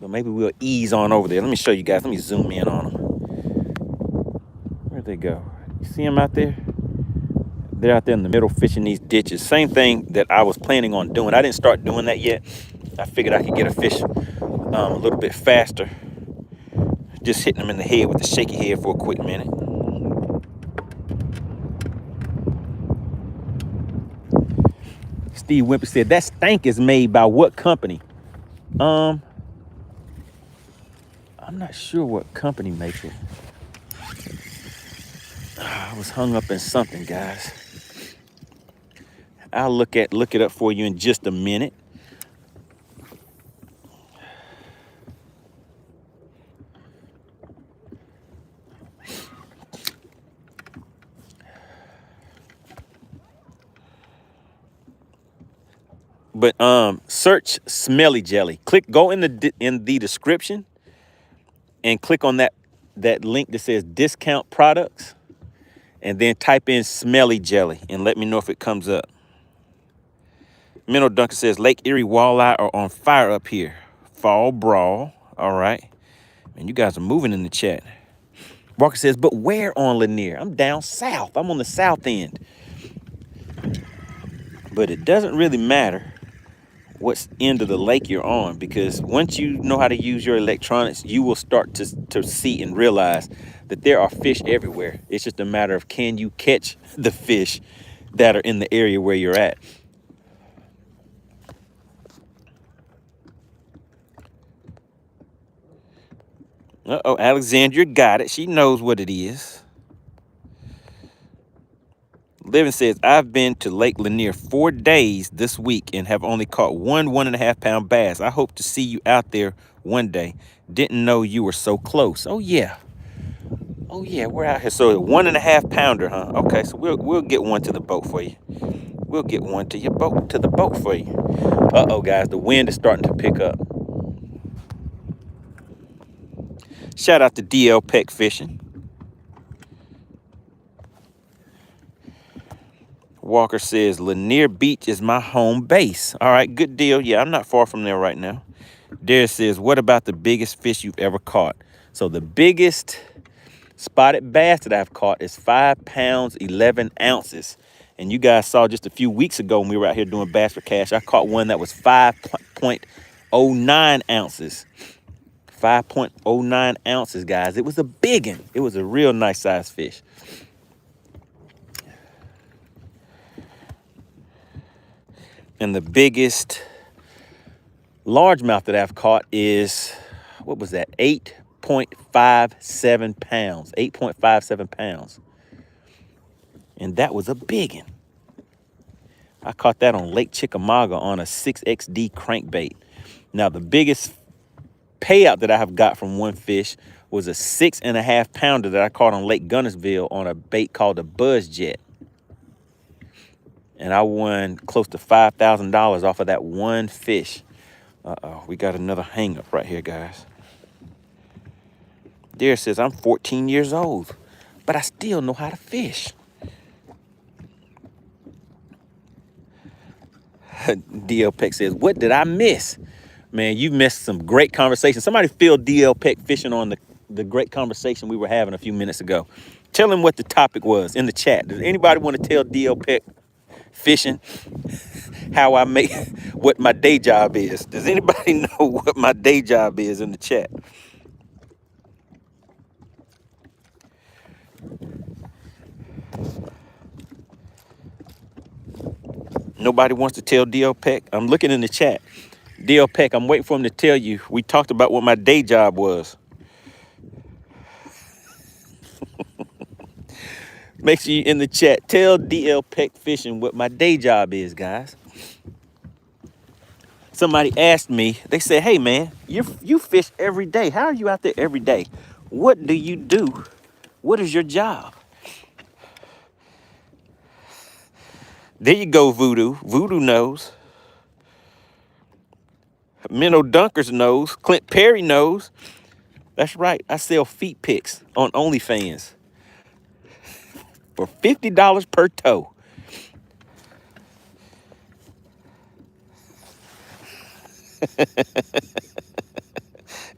But maybe we'll ease on over there. Let me show you guys. Let me zoom in on them. Where'd they go? You see them out there? They're out there in the middle fishing these ditches. Same thing that I was planning on doing. I didn't start doing that yet. I figured I could get a fish a little bit faster. Just hitting them in the head with the shaky head for a quick minute. Steve Wimpy said, that stank is made by what company? I'm not sure what company makes it. I was hung up in something, guys. I'll look it up for you in just a minute. But search smelly jelly. Go in the description and click on that link that says discount products, and then type in smelly jelly and let me know if it comes up. Minnow Duncan says Lake Erie walleye are on fire up here. Fall brawl. All right. And you guys are moving in the chat. Walker says, but where on Lanier? I'm down south. I'm on the south end. But it doesn't really matter what end of the lake you're on, because once you know how to use your electronics, you will start to see and realize that there are fish everywhere. It's just a matter of, can you catch the fish that are in the area where you're at? Uh-oh, Alexandria got it. She knows what it is. Living says, I've been to Lake Lanier 4 days this week and have only caught 1.5 pound bass. I hope to see you out there one day. Didn't know you were so close. Oh, yeah. Oh, yeah, we're out here. So 1.5 pounder, huh? Okay, so we'll get one to the boat for you. We'll get one to the boat for you. Uh-oh, guys, the wind is starting to pick up. Shout out to DL Peck Fishing. Walker says, Lanier Beach is my home base. All right, good deal. Yeah, I'm not far from there right now. Darius says, what about the biggest fish you've ever caught? So the biggest spotted bass that I've caught is 5 pounds, 11 ounces. And you guys saw just a few weeks ago when we were out here doing Bass for Cash, I caught one that was 5.09 ounces. 5.09 ounces, guys. It was a big one. It was a real nice size fish. And the biggest largemouth that I've caught is, what was that? 8.57 pounds. 8.57 pounds. And that was a big one. I caught that on Lake Chickamauga on a 6XD crankbait. Now, the biggest payout that I have got from one fish was a 6.5 pounder that I caught on Lake Gunnersville on a bait called a Buzz Jet. And I won close to $5,000 off of that one fish. Uh-oh, we got another hang up right here, guys. Dare says, I'm 14 years old, but I still know how to fish. DL Peck says, what did I miss? Man, you missed some great conversation. Somebody filled DL Peck fishing on the great conversation we were having a few minutes ago. Tell him what the topic was in the chat. Does anybody want to tell DL Peck fishing how I make what my day job is? Does anybody know what my day job is in the chat? Nobody wants to tell DL Peck? I'm looking in the chat. DL Peck, I'm waiting for him to tell you. We talked about what my day job was. Make sure you in the chat. Tell DL Peck Fishing what my day job is, guys. Somebody asked me, they said, hey, man, you fish every day. How are you out there every day? What do you do? What is your job? There you go, Voodoo. Voodoo knows. Minnow Dunkers knows. Clint Perry knows. That's right. I sell feet pics on OnlyFans for $50 per toe.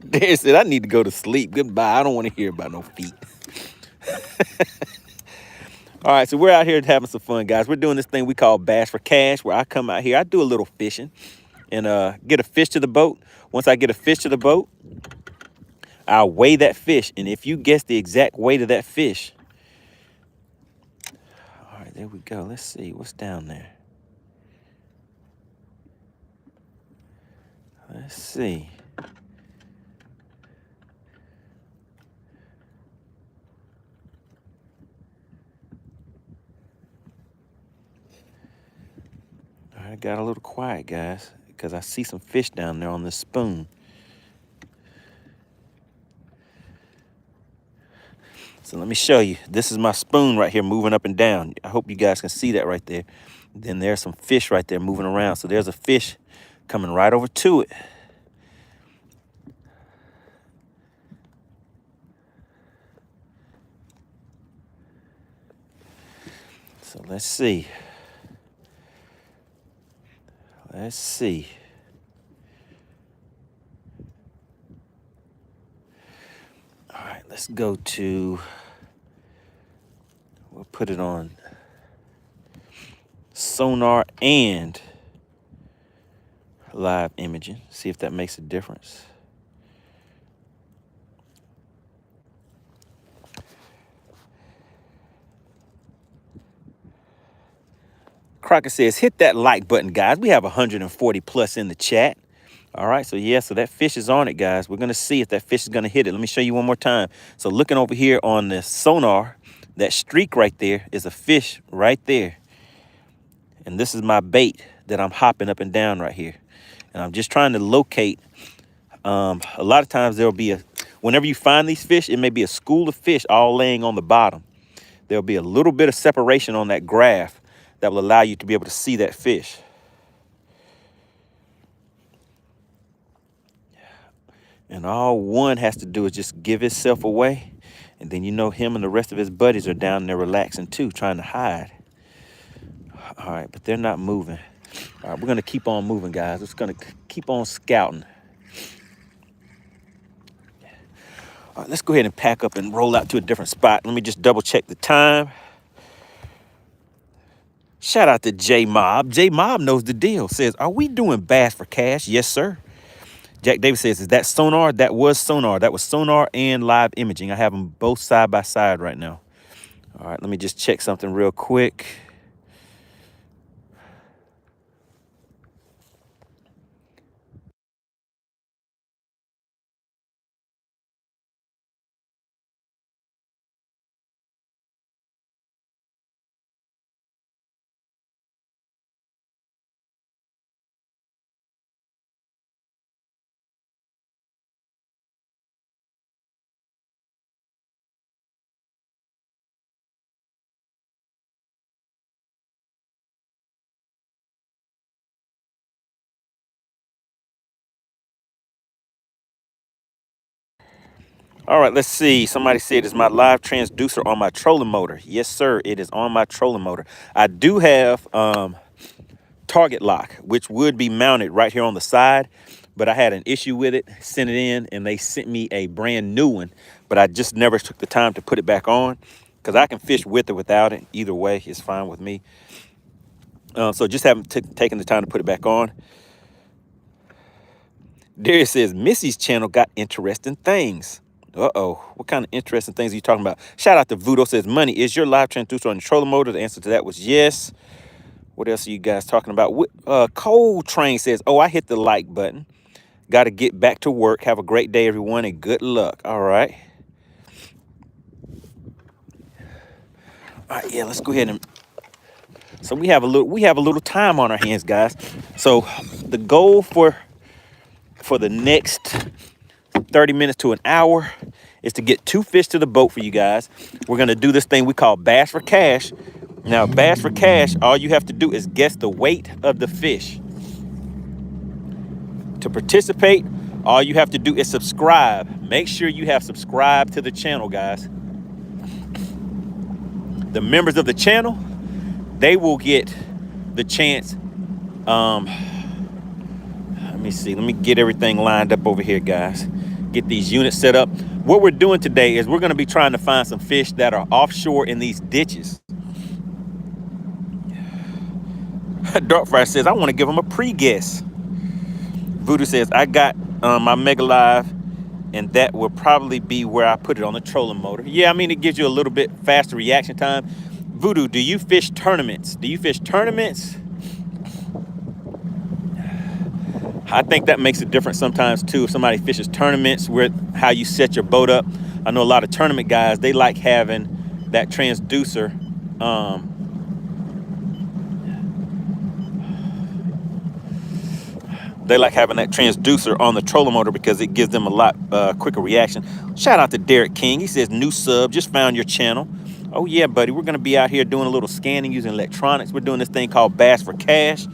Darren said, I need to go to sleep. Goodbye. I don't want to hear about no feet. All right, so we're out here having some fun, guys. We're doing this thing we call Bass for Cash, where I come out here, I do a little fishing and get a fish to the boat. Once I get a fish to the boat, I'll weigh that fish. And if you guess the exact weight of that fish, all right, there we go. Let's see what's down there. Let's see. I got a little quiet, guys, because I see some fish down there on this spoon. So let me show you. This is my spoon right here moving up and down. I hope you guys can see that right there. Then there's some fish right there moving around. So there's a fish coming right over to it. So let's see. Let's see. All right, let's go to, we'll put it on sonar and live imaging. See if that makes a difference. Crockett says, hit that like button, guys. We have 140 plus in the chat. All right, so yeah, so that fish is on it, guys. We're going to see if that fish is going to hit it. Let me show you one more time. So looking over here on the sonar, that streak right there is a fish right there. And this is my bait that I'm hopping up and down right here. And I'm just trying to locate. A lot of times there'll be whenever you find these fish, it may be a school of fish all laying on the bottom. There'll be a little bit of separation on that graph that will allow you to be able to see that fish. And all one has to do is just give himself away. And then you know him and the rest of his buddies are down there relaxing too, trying to hide. All right, but they're not moving. All right, we're going to keep on moving, guys. We're going to keep on scouting. All right, let's go ahead and pack up and roll out to a different spot. Let me just double check the time. Shout out to J Mob. J Mob knows the deal. Says, are we doing bass for cash? Yes, sir. Jack Davis says, is that sonar? That was sonar. That was sonar and live imaging. I have them both side by side right now. All right, let me just check something real quick. All right, let's see. Somebody said, is my live transducer on my trolling motor? Yes, sir. It is on my trolling motor. I do have target lock, which would be mounted right here on the side, but I had an issue with it, sent it in, and they sent me a brand new one, but I just never took the time to put it back on because I can fish with or without it. Either way, it's fine with me. So just haven't taken the time to put it back on. Darius says, Missy's channel got interesting things. Uh-oh, what kind of interesting things are you talking about? Shout out to Voodoo, says, Money, is your live transducer on the trolling motor? The answer to that was yes. What else are you guys talking about? Cold Train says, oh, I hit the like button. Got to get back to work. Have a great day, everyone, and good luck. All right. All right, yeah, let's go ahead and. So we have a little time on our hands, guys. So the goal for the next 30 minutes to an hour is to get 2 fish to the boat for you guys. We're going to do this thing we call Bass for Cash. Now, Bass for Cash, all you have to do is guess the weight of the fish. To participate, all you have to do is subscribe. Make sure you have subscribed to the channel, guys. The members of the channel, they will get the chance. Let me see. Let me get everything lined up over here, guys. Get these units set up. What we're doing today is we're going to be trying to find some fish that are offshore in these ditches. Darkfire says, I want to give them a pre-guess. Voodoo says, I got my Mega Live, and that will probably be where I put it on the trolling motor. Yeah, I mean, it gives you a little bit faster reaction time. Voodoo, do you fish tournaments? Do you fish tournaments? I think that makes a difference sometimes too. If somebody fishes tournaments, where how you set your boat up. I know a lot of tournament guys, they like having that transducer. They like having that transducer on the trolling motor because it gives them a lot quicker reaction. Shout out to Derek King. He says, new sub, just found your channel. Oh yeah, buddy. We're gonna be out here doing a little scanning using electronics. We're doing this thing called Bass for Cash.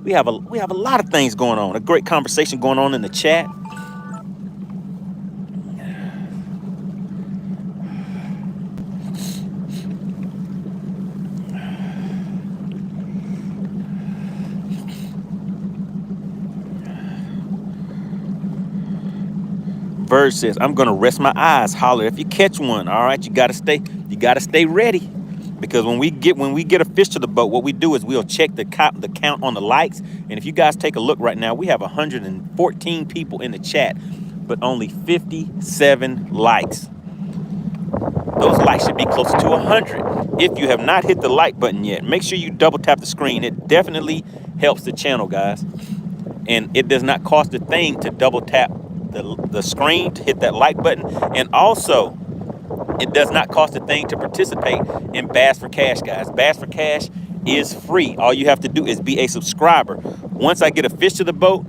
We have a lot of things going on. A great conversation going on in the chat. Verge says, I'm gonna rest my eyes. Holler if you catch one. All right, you gotta stay ready. Because when we get a fish to the boat, what we do is we'll check the count on the likes. And if you guys take a look right now, we have 114 people in the chat, but only 57 likes. Those likes should be closer to 100. If you have not hit the like button yet, make sure you double tap the screen. It definitely helps the channel, guys. And it does not cost a thing to double tap the screen to hit that like button. And also, it does not cost a thing to participate in Bass for Cash, guys. Bass for Cash is free. All you have to do is be a subscriber. Once I get a fish to the boat,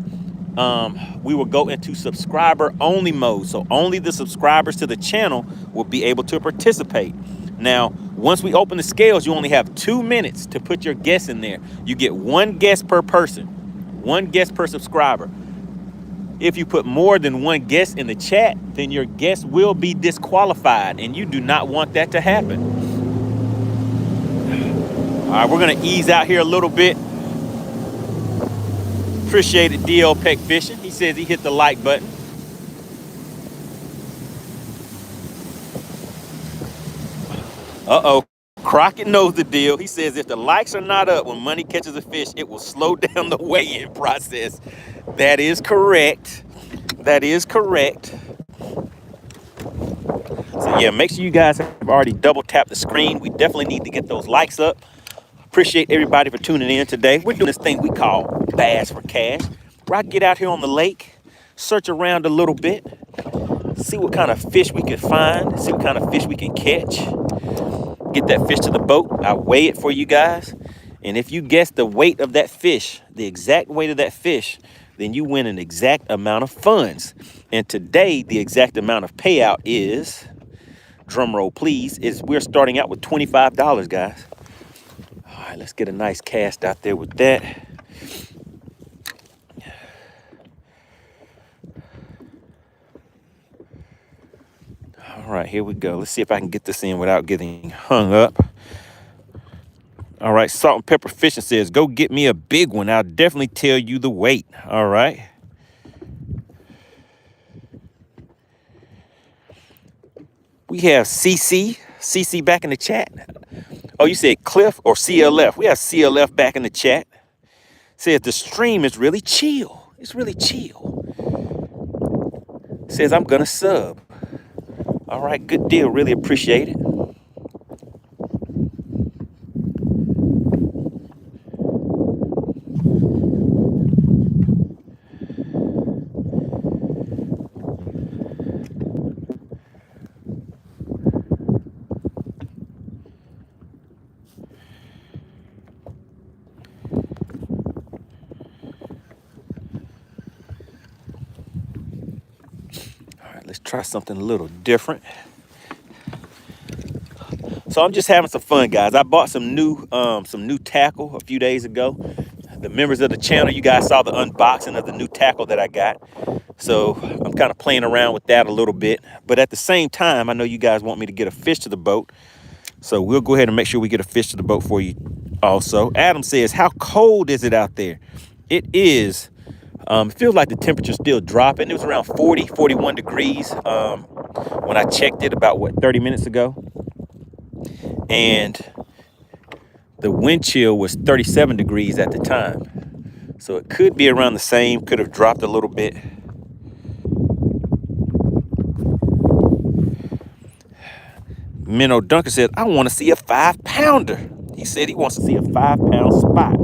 we will go into subscriber only mode. So only the subscribers to the channel will be able to participate. Now, once we open the scales, you only have 2 minutes to put your guess in there. You get one guess per person, one guess per subscriber. If you put more than one guess in the chat, then your guess will be disqualified, and you do not want that to happen. All right, we're gonna ease out here a little bit. Appreciate it, DL Peck Fishing. He says he hit the like button. Uh-oh, Crockett knows the deal. He says if the likes are not up when Money catches a fish, it will slow down the weigh-in process. That is correct. That is correct. So yeah, make sure you guys have already double tapped the screen. We definitely need to get those likes up. Appreciate everybody for tuning in today. We're doing this thing we call Bass for Cash, where I get out here on the lake, search around a little bit, see what kind of fish we can find, see what kind of fish we can catch, get that fish to the boat. I weigh it for you guys. And if you guess the weight of that fish, the exact weight of that fish, then you win an exact amount of funds. And today, the exact amount of payout is, drum roll please, is we're starting out with $25, guys. All right, let's get a nice cast out there with that. All right, here we go. Let's see if I can get this in without getting hung up. All right, Salt and Pepper Fishing says, go get me a big one. I'll definitely tell you the weight. All right. We have CC back in the chat. Oh, you said Cliff or CLF. We have CLF back in the chat. Says the stream is really chill. It's really chill. Says I'm gonna sub. All right, good deal. Really appreciate it. Let's try something a little different. So I'm just having some fun, guys. I bought some new tackle a few days ago. The members of the channel, you guys saw the unboxing of the new tackle that I got. So I'm kind of playing around with that a little bit. But at the same time, I know you guys want me to get a fish to the boat. So we'll go ahead and make sure we get a fish to the boat for you also. Adam says, how cold is it out there? It is. It feels like the temperature's still dropping. It was around 40, 41 degrees when I checked it about, 30 minutes ago. And the wind chill was 37 degrees at the time. So it could be around the same, could have dropped a little bit. Minnow Duncan said, I want to see a 5-pounder. He said he wants to see a 5-pound spot.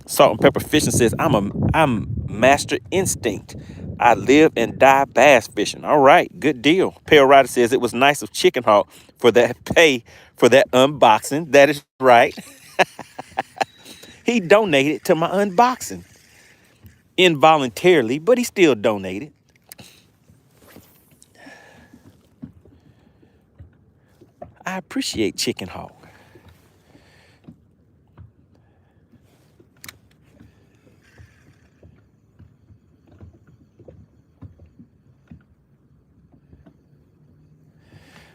Salt and Pepper Fishing says, I'm Master Instinct. I live and die bass fishing. All right, good deal. Pale Rider says it was nice of Chicken Hawk for that unboxing. That is right. He donated to my unboxing involuntarily, but he still donated. I appreciate Chicken Hawk.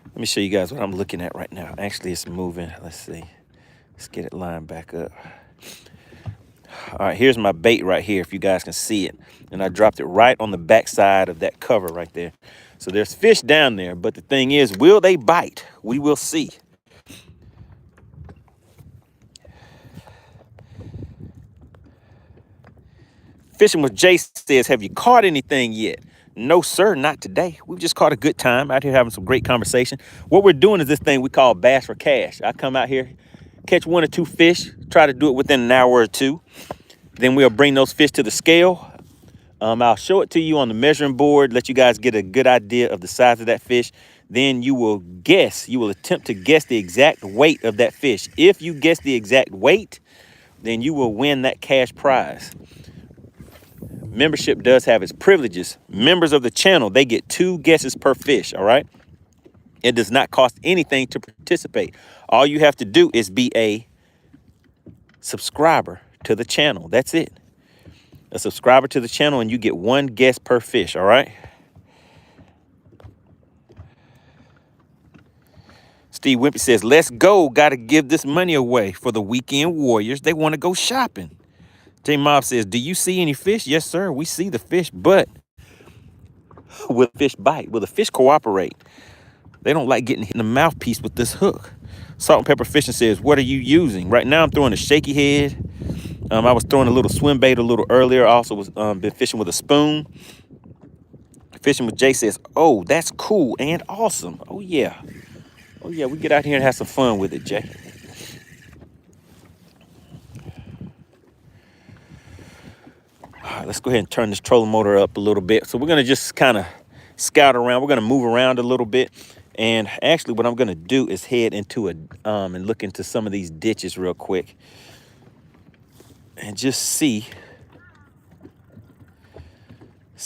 Let me show you guys what I'm looking at right now. Actually, it's moving. Let's see. Let's get it lined back up. All right, here's my bait right here, if you guys can see it. And I dropped it right on the back side of that cover right there. So there's fish down there, but the thing is, will they bite? We will see. Fishing with Jay says, have you caught anything yet? No, sir, not today. We've just caught a good time out here having some great conversation. What we're doing is this thing we call Bass for Cash. I come out here, catch 1 or 2 fish, try to do it within an hour or 2. Then we'll bring those fish to the scale. I'll show it to you on the measuring board, let you guys get a good idea of the size of that fish. Then you will attempt to guess the exact weight of that fish. If you guess the exact weight, then you will win that cash prize. Membership does have its privileges. Members of the channel, they get 2 guesses per fish, all right? It does not cost anything to participate. All you have to do is be a subscriber to the channel. That's it. A subscriber to the channel, and you get 1 guess per fish, all right? Steve Wimpy says, let's go. Got to give this money away for the weekend warriors. They want to go shopping. J Mob says, do you see any fish? Yes, sir. We see the fish, but will the fish bite? Will the fish cooperate? They don't like getting hit in the mouthpiece with this hook. Salt and Pepper Fishing says, what are you using? Right now, I'm throwing a shaky head. I was throwing a little swim bait a little earlier. I also was been fishing with a spoon. Fishing with Jay says, oh, that's cool and awesome. Oh, yeah. Oh, yeah, we get out here and have some fun with it, Jay. All right, let's go ahead and turn this trolling motor up a little bit. So we're going to just kind of scout around. We're going to move around a little bit. And actually what I'm going to do is head into and look into some of these ditches real quick. And just see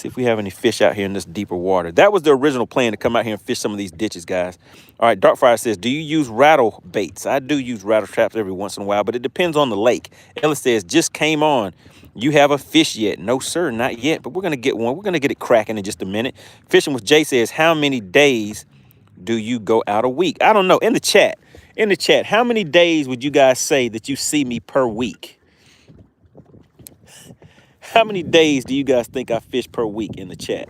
if we have any fish out here in this deeper water. That was the original plan, to come out here and fish some of these ditches, guys. All right, Darkfire says, do you use rattle baits? I do use rattle traps every once in a while, but it depends on the lake. Ellis says, just came on. You have a fish yet? No, sir, not yet, but we're going to get one. We're going to get it cracking in just a minute. Fishing with Jay says, how many days do you go out a week? I don't know. In the chat, how many days would you guys say that you see me per week? How many days do you guys think I fish per week in the chat?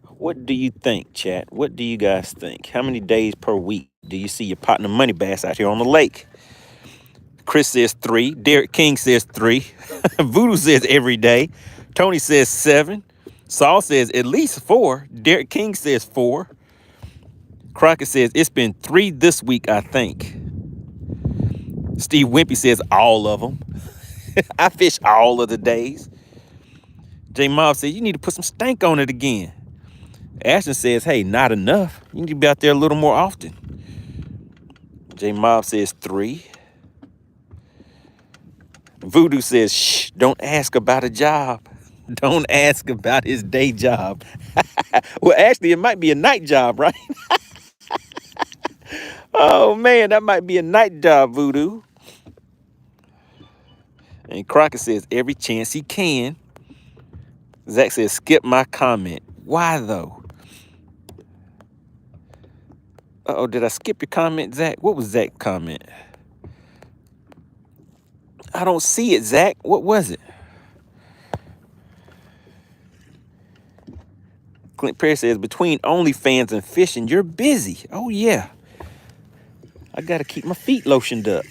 What do you think, chat? What do you guys think? How many days per week do you see your partner MoneyBass out here on the lake? Chris says 3. Derek King says 3. Voodoo says every day. Tony says 7. Saul says at least 4. Derek King says 4. Crockett says it's been 3 this week, I think. Steve Wimpy says all of them. I fish all of the days. J Mob says you need to put some stank on it again. Ashton says, hey, not enough. You need to be out there a little more often. J Mob says 3. Voodoo says, shh, don't ask about a job. Don't ask about his day job. Well, actually, it might be a night job, right? Oh, man, that might be a night job, Voodoo. And Crockett says, every chance he can. Zach says, skip my comment. Why, though? Uh-oh, did I skip your comment, Zach? What was Zach's comment? I don't see it, Zach. What was it? Clint Perry says, between OnlyFans and fishing, you're busy. Oh, yeah. I got to keep my feet lotioned up.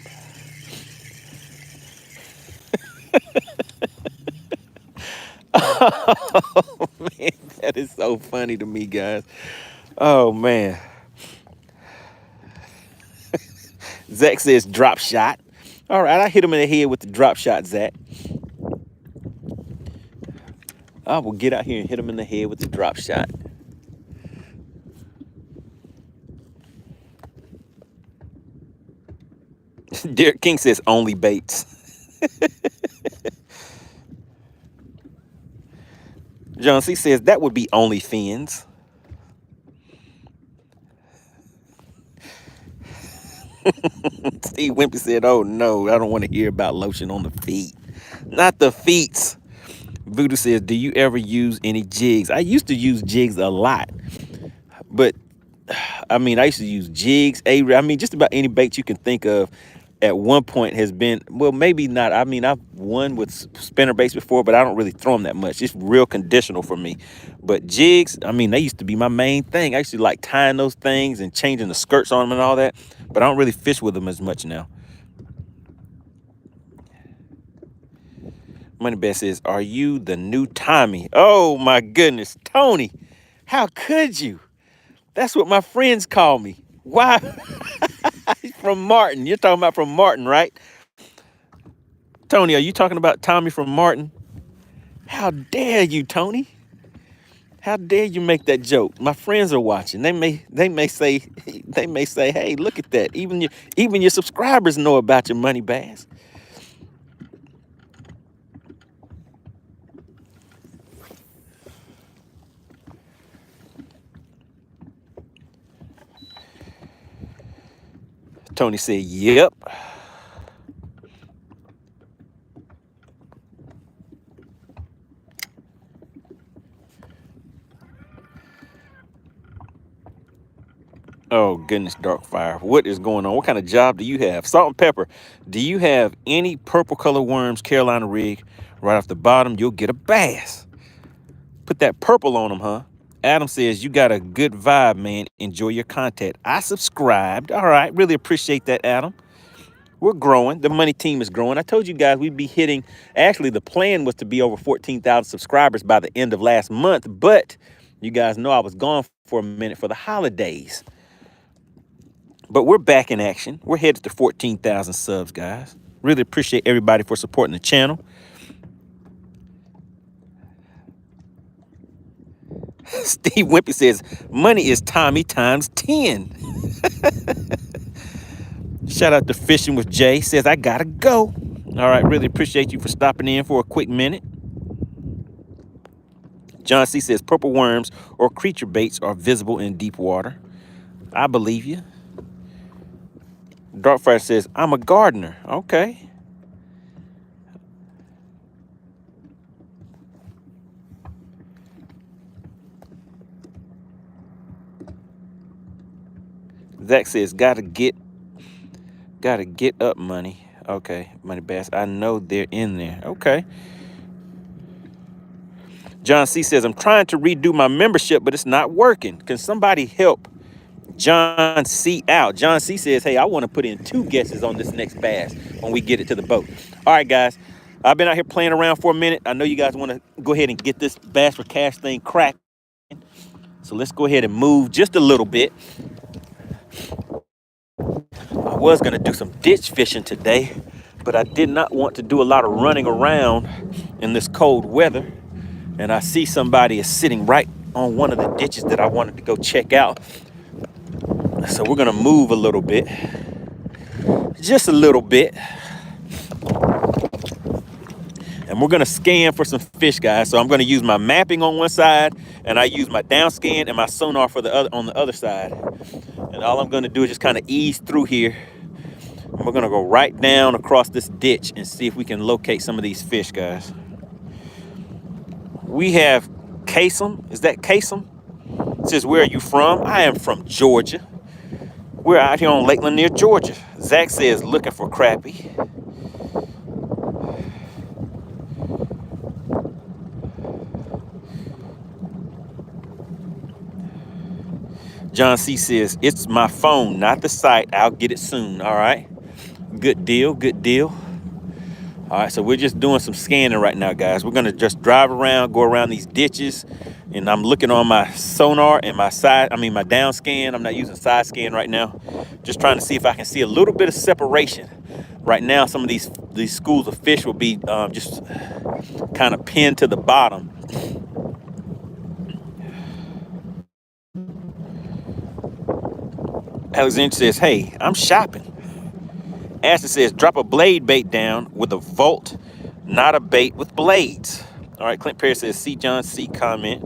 Oh, man, that is so funny to me, guys. Oh, man. Zach says drop shot. All right, I hit him in the head with the drop shot, Zach. I will get out here and hit him in the head with the drop shot. Derek King says only baits. John C says that would be OnlyFans. Steve Wimpy said, "Oh no, I don't want to hear about lotion on the feet, not the feet." Voodoo says, "Do you ever use any jigs?" I used to use jigs a lot, but I mean, I used to use jigs. I mean, just about any bait you can think of. At one point has been, well, maybe not. I mean, I've won with spinner baits before, but I don't really throw them that much. It's real conditional for me. But jigs, I mean, they used to be my main thing. I used to like tying those things and changing the skirts on them and all that. But I don't really fish with them as much now. MoneyBass says, "Are you the new Tommy?" Oh my goodness, Tony, how could you? That's what my friends call me. Why? From Martin. You're talking about from Martin, right? Tony, are you talking about Tommy from Martin? How dare you, Tony? How dare you make that joke? My friends are watching. They may say, "Hey, look at that. Even your subscribers know about your MoneyBass." Tony said, "Yep." Oh, goodness, Darkfire. What is going on? What kind of job do you have? Salt and Pepper, do you have any purple color worms, Carolina rig? Right off the bottom, you'll get a bass. Put that purple on them, huh? Adam says, "You got a good vibe, man. Enjoy your content." I subscribed. All right. Really appreciate that, Adam. We're growing. The money team is growing. I told you guys we'd be hitting, actually, the plan was to be over 14,000 subscribers by the end of last month, but you guys know I was gone for a minute for the holidays. But we're back in action. We're headed to 14,000 subs, guys. Really appreciate everybody for supporting the channel. Steve Wimpy says, "Money is Tommy times 10. Shout out to Fishing with Jay. Says, "I gotta go." All right, really appreciate you for stopping in for a quick minute. John C says, "Purple worms or creature baits are visible in deep water." I believe you. Darkfire says, "I'm a gardener." Okay. Zach says, gotta get up money. Okay, MoneyBass. I know they're in there. Okay. John C says, "I'm trying to redo my membership, but it's not working. Can somebody help John C out?" John C says, "Hey, I want to put in 2 guesses on this next bass when we get it to the boat." All right, guys. I've been out here playing around for a minute. I know you guys want to go ahead and get this bass for cash thing cracked. So let's go ahead and move just a little bit. I was going to do some ditch fishing today, but I did not want to do a lot of running around in this cold weather. And I see somebody is sitting right on one of the ditches that I wanted to go check out. So we're going to move a little bit, just a little bit. And we're going to scan for some fish, guys. So I'm going to use my mapping on one side, and I use my down scan and my sonar for the other on the other side. And all I'm going to do is just kind of ease through here. And we're going to go right down across this ditch and see if we can locate some of these fish, guys. We have Kasem. Is that Kasem? It says, "Where are you from?" I am from Georgia. We're out here on Lake Lanier, Georgia. Zach says, "Looking for crappie." John C says, "It's my phone, not the site. I'll get it soon." All right. Good deal. Good deal. All right. So we're just doing some scanning right now, guys. We're going to just drive around, go around these ditches. And I'm looking on my sonar and my down scan. I'm not using side scan right now. Just trying to see if I can see a little bit of separation. Right now, some of these schools of fish will be just kind of pinned to the bottom. Alexander says, "Hey, I'm shopping." Ashley says, "Drop a blade bait down with a Volt, not a bait with blades." All right, Clint Perry says, see John C comment.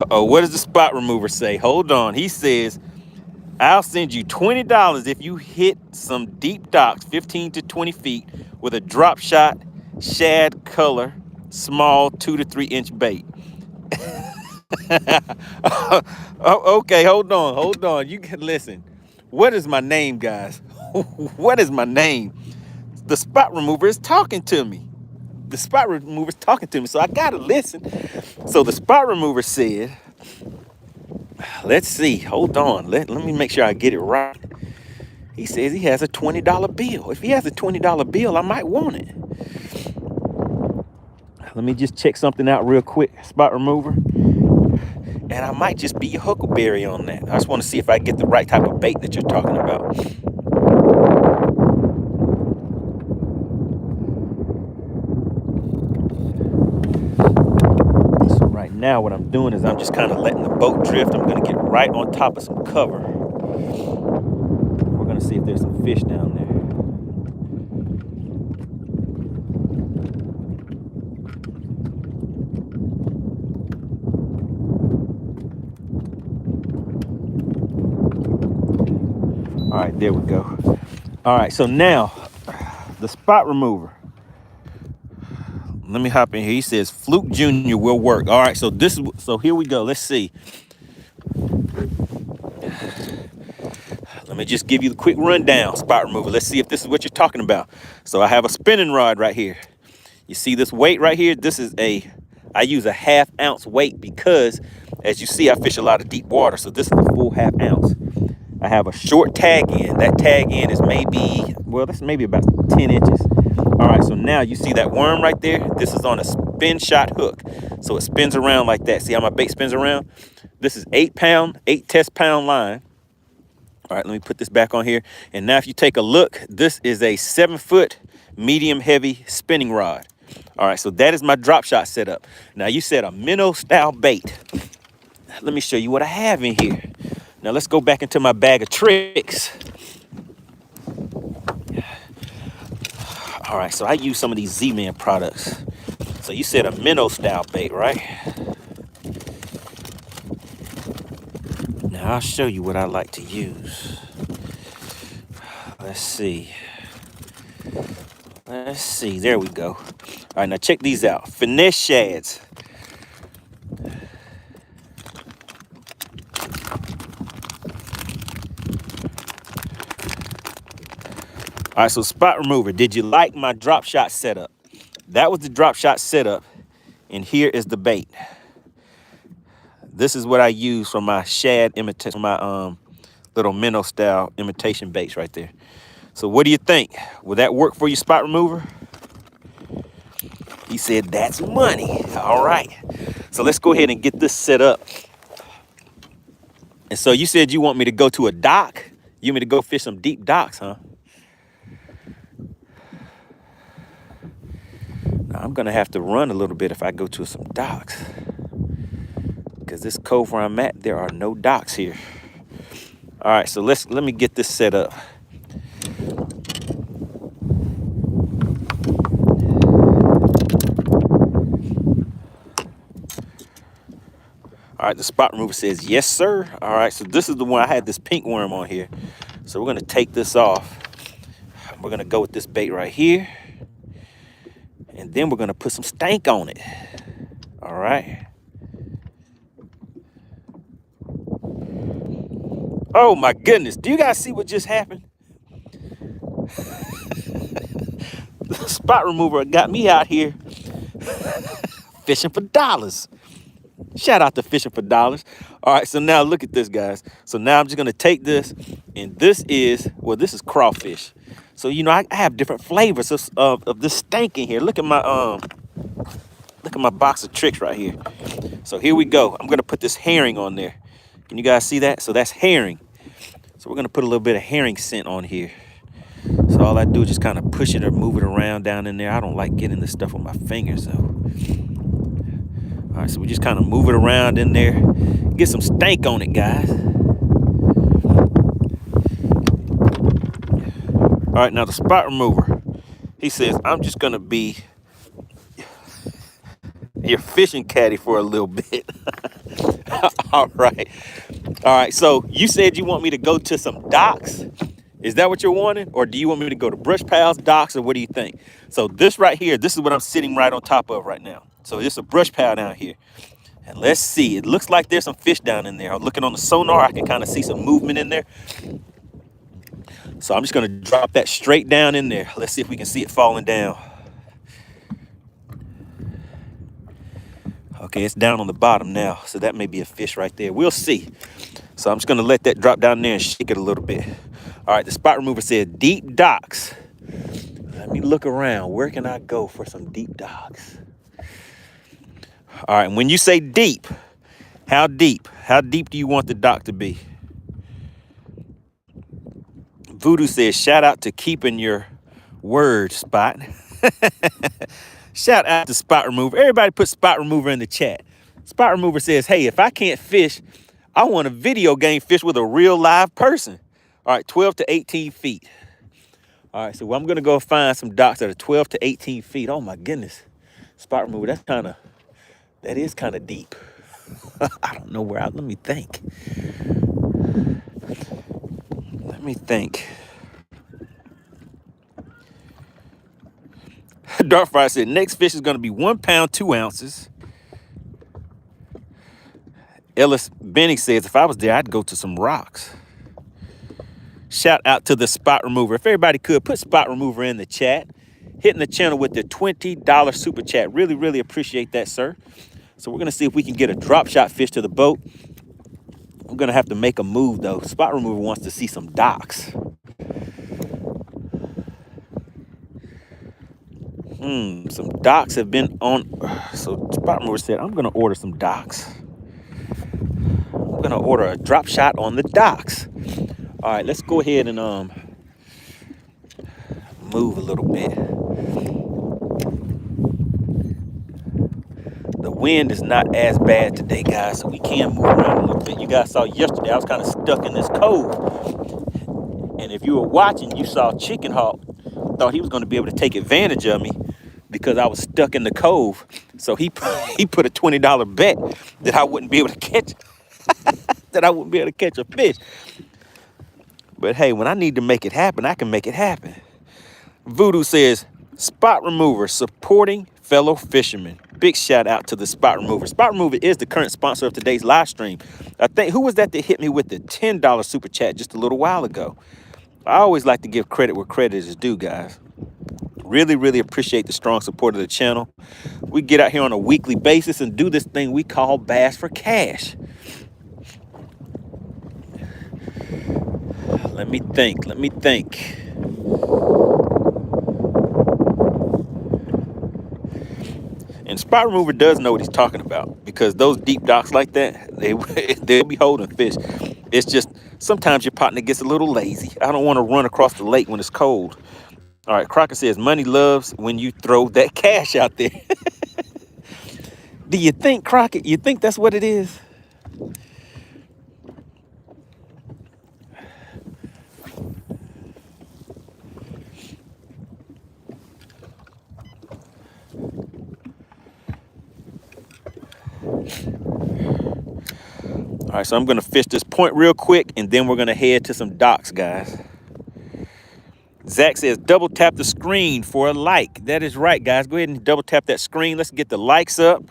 Oh, what does the spot remover say? Hold on. He says, I'll send you $20 if you hit some deep docks, 15 to 20 feet, with a drop shot, shad color, small 2 to 3 inch bait. Oh, okay, hold on. You can listen. What is my name, guys? What is my name? The spot remover is talking to me. The spot remover is talking to me, so I gotta listen. So the spot remover said, let's see, hold on. Let me make sure I get it right. He says he has a $20 bill. If he has a $20 bill, I might want it. Let me just check something out real quick, spot remover. And I might just be your huckleberry on that. I just want to see if I get the right type of bait that you're talking about. So right now what I'm doing is I'm just kind of letting the boat drift. I'm going to get right on top of some cover. We're going to see if there's some fish down there. All right, there we go. All right, so now the spot remover. Let me hop in here. He says Fluke Jr. will work. All right, so here we go. Let's see. Let me just give you the quick rundown, spot remover. Let's see if this is what you're talking about. So I have a spinning rod right here. You see this weight right here? I use a 1/2 ounce weight because, as you see, I fish a lot of deep water. So this is a full 1/2 ounce. I have a short tag end. That tag end is that's maybe about 10 inches. All right, so now you see that worm right there? This is on a spin shot hook. So it spins around like that. See how my bait spins around? This is 8 test pound line. All right, let me put this back on here. And now if you take a look, this is a 7-foot medium heavy spinning rod. All right, so that is my drop shot setup. Now you said a minnow style bait. Let me show you what I have in here. Now let's go back into my bag of tricks. All right, so I use some of these Z-Man products. So you said a minnow style bait, right? Now I'll show you what I like to use. Let's see. There we go. All right, now check these out. Finesse shads. All right, so spot remover, did you like my drop shot setup? That was the drop shot setup, and here is the bait. This is what I use for my shad imitation, my little minnow style imitation baits right there. So what do you think? Will that work for you, spot remover? He said, that's money. All right, so let's go ahead and get this set up. And so you said you want me to go to a dock? You want me to go fish some deep docks, huh? Now, I'm gonna have to run a little bit if I go to some docks, because this cove where I'm at, there are no docks here. All right, so let me get this set up. All right, the spot remover says, yes, sir. All right, so this is the one. I had this pink worm on here. So we're going to take this off. We're going to go with this bait right here. And then we're going to put some stank on it. All right. Oh, my goodness. Do you guys see what just happened? The spot remover got me out here fishing for dollars. Shout out to Fishing for Dollars. All right, so now look at this, guys. So now I'm just going to take this, and this is crawfish. So, you know, I have different flavors of this stank in here. Look at my box of tricks right here. So here we go. I'm going to put this herring on there. Can you guys see that? So that's herring. So we're going to put a little bit of herring scent on here. So all I do is just kind of push it or move it around down in there. I don't like getting this stuff on my fingers, though. All right, so we just kind of move it around in there. Get some stank on it, guys. All right, now the spot remover. He says, I'm just gonna be your fishing caddy for a little bit. All right. All right. So you said you want me to go to some docks. Is that what you're wanting? Or do you want me to go to Brush Pals, docks, or what do you think? So this right here, this is what I'm sitting right on top of right now. So there's a brush pile down here. And let's see, it looks like there's some fish down in there. I'm looking on the sonar, I can kind of see some movement in there. So I'm just gonna drop that straight down in there. Let's see if we can see it falling down. Okay, it's down on the bottom now. So that may be a fish right there. We'll see. So I'm just gonna let that drop down there and shake it a little bit. All right, the spot remover says deep docks. Let me look around. Where can I go for some deep docks? All right, when you say deep, how deep? How deep do you want the dock to be? Voodoo says, shout out to keeping your word, Spot. Shout out to Spot Remover. Everybody put Spot Remover in the chat. Spot Remover says, hey, if I can't fish, I want a video game fish with a real live person. All right, 12 to 18 feet. All right, so I'm going to go find some docks that are 12 to 18 feet. Oh, my goodness. Spot Remover, that is kind of deep. I don't know where let me think. Let me think. Darkfire said, next fish is going to be 1 pound, 2 ounces. Ellis Benny says, if I was there, I'd go to some rocks. Shout out to the Spot Remover. If everybody could, put Spot Remover in the chat. Hitting the channel with the $20 super chat. Really, really appreciate that, sir. So we're going to see if we can get a drop shot fish to the boat. I'm going to have to make a move, though. Spot Remover wants to see some docks. Some docks have been on. So Spot Remover said, I'm going to order some docks. I'm going to order a drop shot on the docks. All right, let's go ahead and move a little bit. The wind is not as bad today, guys, so we can move around a little bit. You guys saw yesterday, I was kind of stuck in this cove. And if you were watching, you saw Chicken Hawk thought he was going to be able to take advantage of me because I was stuck in the cove. So he put a $20 bet that I wouldn't be able to catch a fish. But hey, when I need to make it happen, I can make it happen. Voodoo says, Spot Remover supporting fellow fishermen. Big shout out to the Spot Remover. Spot Remover is the current sponsor of today's live stream. I think, who was that hit me with the $10 super chat just a little while ago? I always like to give credit where credit is due, guys. Really, really appreciate the strong support of the channel. We get out here on a weekly basis and do this thing we call Bass for Cash. Let me think. And Spot Remover does know what he's talking about because those deep docks like that, they'll be holding fish. It's just sometimes your partner gets a little lazy. I don't want to run across the lake when it's cold. All right, Crocker says, money loves when you throw that cash out there. Do you think, Crockett, you think that's what it is? All right, so I'm going to fish this point real quick, and then we're going to head to some docks, guys. Zach says, double tap the screen for a like. That is right, guys. Go ahead and double tap that screen. Let's get the likes up.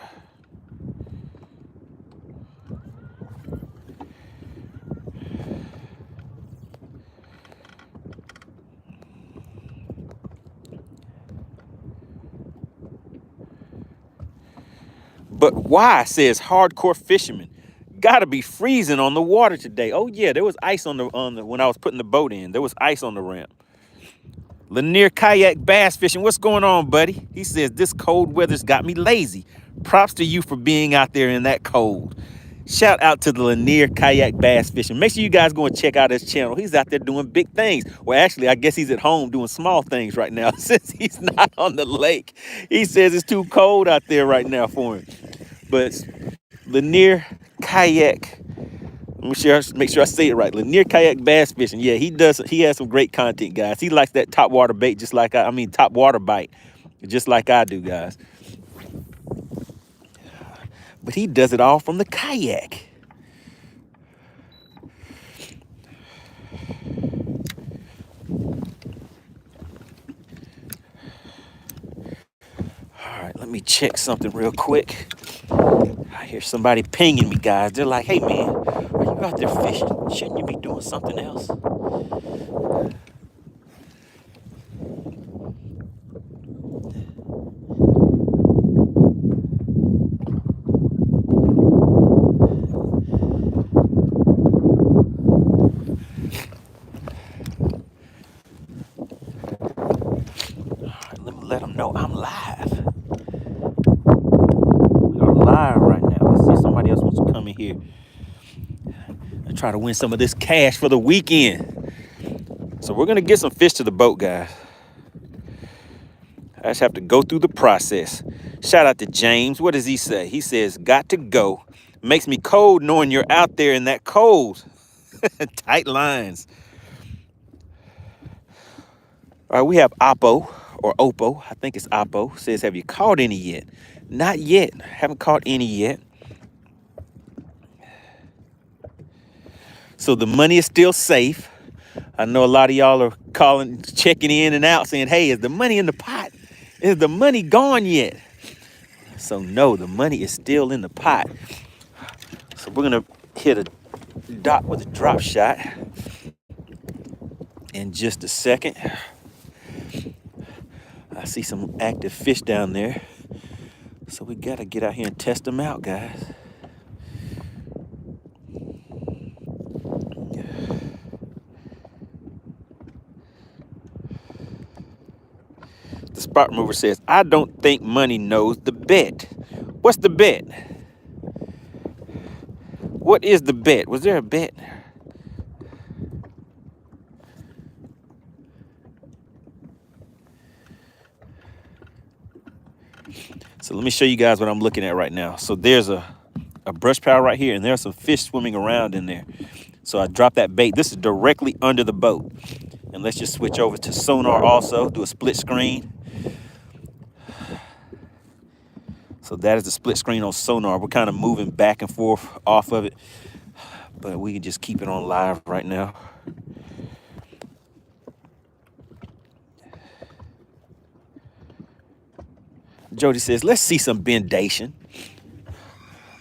But why, says Hardcore Fisherman. Gotta be freezing on the water today. Oh yeah, there was ice on the when I was putting the boat in. There was ice on the ramp. Lanier Kayak Bass Fishing. What's going on, buddy? He says, this cold weather's got me lazy. Props to you for being out there in that cold. Shout out to the Lanier Kayak Bass Fishing. Make sure you guys go and check out his channel. He's out there doing big things. Well, actually, I guess he's at home doing small things right now since he's not on the lake. He says it's too cold out there right now for him. But Lanier Kayak, Make sure I say it right. Lanier Kayak Bass Fishing. Yeah, he does. He has some great content, guys. He likes that top water bait, just like I mean, top water bite, just like I do, guys. But he does it all from the kayak. All right, let me check something real quick. I hear somebody pinging me, guys. They're like, "Hey, man, are you out there fishing? Shouldn't you be doing something else?" All right, let me let them know I'm live. We are live right now. Let's see if somebody else wants to come in here and try to win some of this cash for the weekend. So we're gonna get some fish to the boat, guys. I just have to go through the process. Shout out to James. What does he say? He says, "Got to go. Makes me cold knowing you're out there in that cold." Tight lines. All right, we have Oppo or Oppo. I think it's Oppo. Says, "Have you caught any yet?" Not yet. Haven't caught any yet. So the money is still safe. I know a lot of y'all are calling, checking in and out, saying, "Hey, is the money in the pot? Is the money gone yet?" So no, the money is still in the pot. So we're gonna hit a dot with a drop shot in just a second. I see some active fish down there. So we gotta get out here and test them out, guys. The spot remover says, "I don't think money knows the bet." What's the bet? What is the bet? Was there a bet? So let me show you guys what I'm looking at right now. So there's a brush pile right here, and there's some fish swimming around in there. So I dropped that bait. This is directly under the boat. And let's just switch over to sonar also, do a split screen. So that is the split screen on sonar. We're kind of moving back and forth off of it, but we can just keep it on live right now. Jody says, "Let's see some bendation."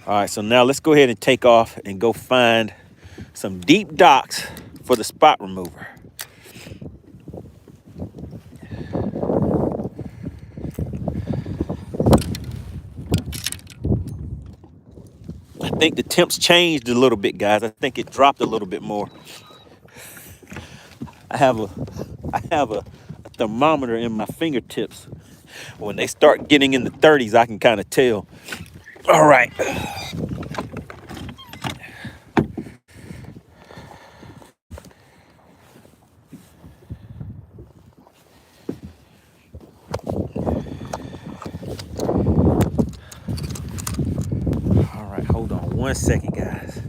All right, so now let's go ahead and take off and go find some deep docks for the spot remover. I think the temps changed a little bit, guys. I think it dropped a little bit more. I have a thermometer in my fingertips. When they start getting in the 30s, I can kind of tell. All right. All right, hold on 1 second, guys.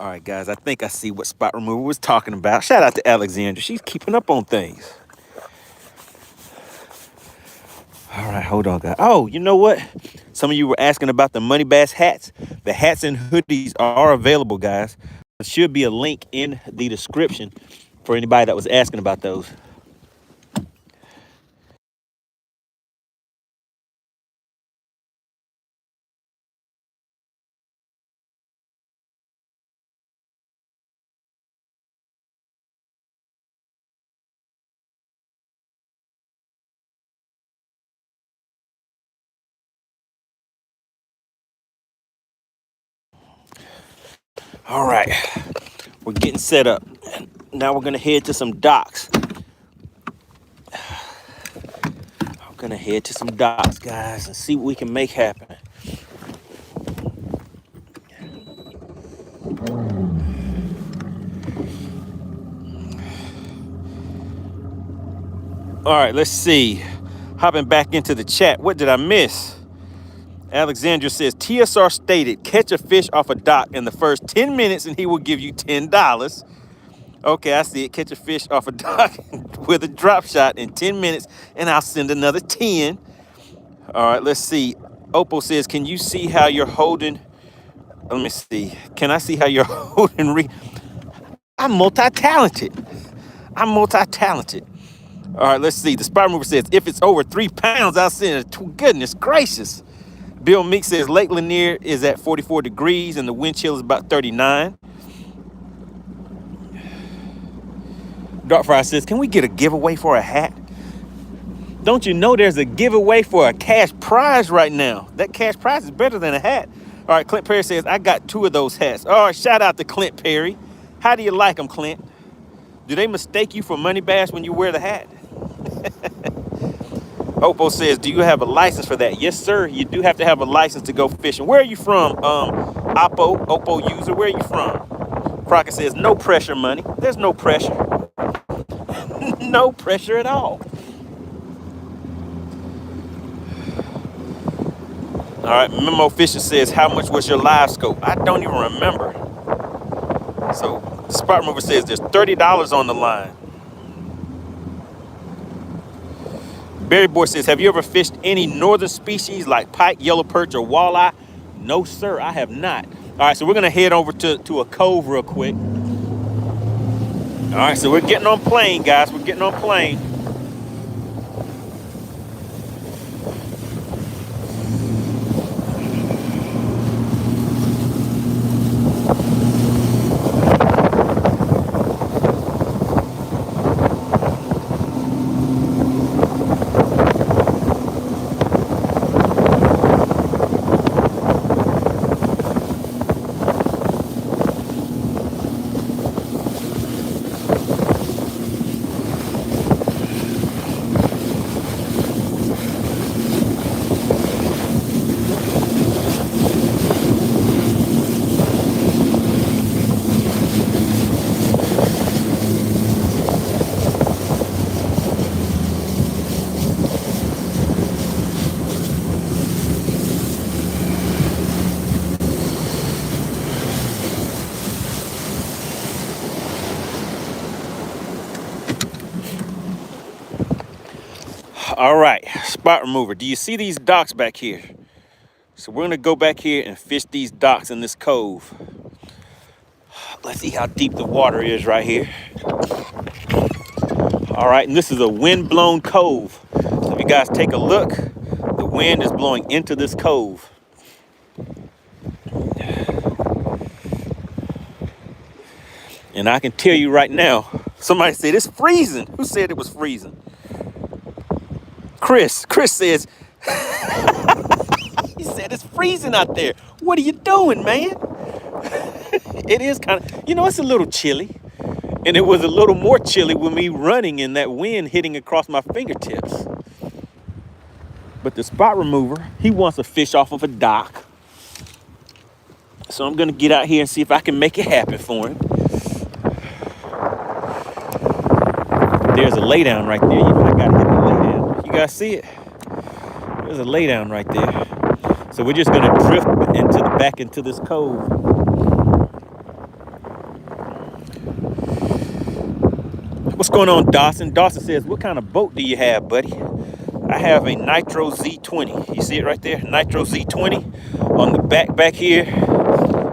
All right, guys, I think I see what spot remover was talking about. Shout out to Alexandra. She's keeping up on things. All right, hold on, guys. Oh, you know what? Some of you were asking about the MoneyBass hats. The hats and hoodies are available, guys. There should be a link in the description for anybody that was asking about those. All right, we're getting set up. Now we're gonna head to some docks. I'm gonna head to some docks, guys, and see what we can make happen. All right, let's see. Hopping back into the chat. What did I miss? Alexandra says, TSR stated, catch a fish off a dock in the first 10 minutes and he will give you $10. Okay, I see it. Catch a fish off a dock with a drop shot in 10 minutes and I'll send another 10. All right, let's see. Oppo says, can you see how you're holding? Let me see. Can I see how you're holding? I'm multi-talented. I'm multi-talented. All right, let's see. The Spot Mover says, if it's over 3 pounds, I'll send it. Goodness gracious. Bill Meek says Lake Lanier is at 44 degrees and the wind chill is about 39. Darkfire says, can we get a giveaway for a hat? Don't you know there's a giveaway for a cash prize right now? That cash prize is better than a hat. All right, Clint Perry says, I got 2 of those hats. All right, shout out to Clint Perry. How do you like them, Clint? Do they mistake you for MoneyBass when you wear the hat? Oppo says, do you have a license for that? Yes, sir. You do have to have a license to go fishing. Where are you from, Oppo user? Where are you from? Crockett says, no pressure, money. There's no pressure. No pressure at all. All right, Memo Fisher says, how much was your live scope? I don't even remember. So, Spot Mover says, there's $30 on the line. Barry Boy says, have you ever fished any northern species like pike, yellow perch, or walleye? No, sir, I have not. All right, so we're going to head over to a cove real quick. All right, so we're getting on plane, guys. We're getting on plane. All right, spot remover. Do you see these docks back here? So we're gonna go back here and fish these docks in this cove. Let's see how deep the water is right here. All right, and this is a wind-blown cove. So if you guys take a look, the wind is blowing into this cove. And I can tell you right now, somebody said it's freezing. Who said it was freezing? Chris says, he said it's freezing out there. What are you doing, man? It is kind of, it's a little chilly. And it was a little more chilly with me running and that wind hitting across my fingertips. But the spot remover, he wants to fish off of a dock. So I'm going to get out here and see if I can make it happen for him. There's a laydown right there. I got to hit the laydown. You guys see it? There's a laydown right there. So we're just going to drift back into this cove. What's going on, Dawson? Dawson says, what kind of boat do you have, buddy? I have a Nitro Z20. You see it right there? Nitro Z20. On the back here,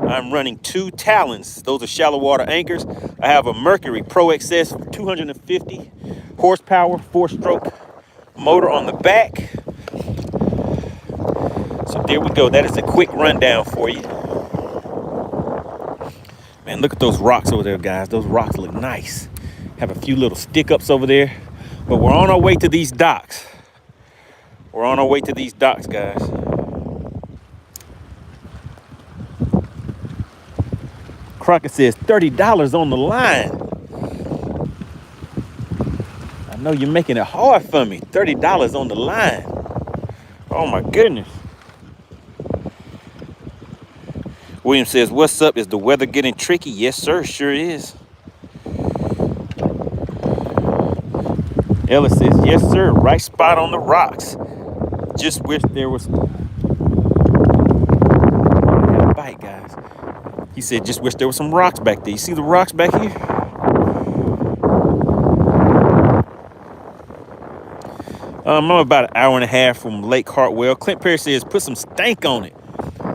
I'm running 2 Talons. Those are shallow water anchors. I have a Mercury Pro XS 250 horsepower, 4-stroke motor on the back. So there we go. That is a quick rundown for you. Man, look at those rocks over there, guys. Those rocks look nice. Have a few little stick-ups over there. But we're on our way to these docks. We're on our way to these docks, guys. Crockett says $30 on the line. I know you're making it hard for me. $30 on the line. Oh my goodness. William says, what's up? Is the weather getting tricky? Yes, sir. Sure is. Ella says, yes, sir. Right spot on the rocks. Just wish there was... I had a bite, guys. He said, just wish there was some rocks back there. You see the rocks back here? I'm about an hour and a half from Lake Hartwell. Clint Perry says, put some stank on it.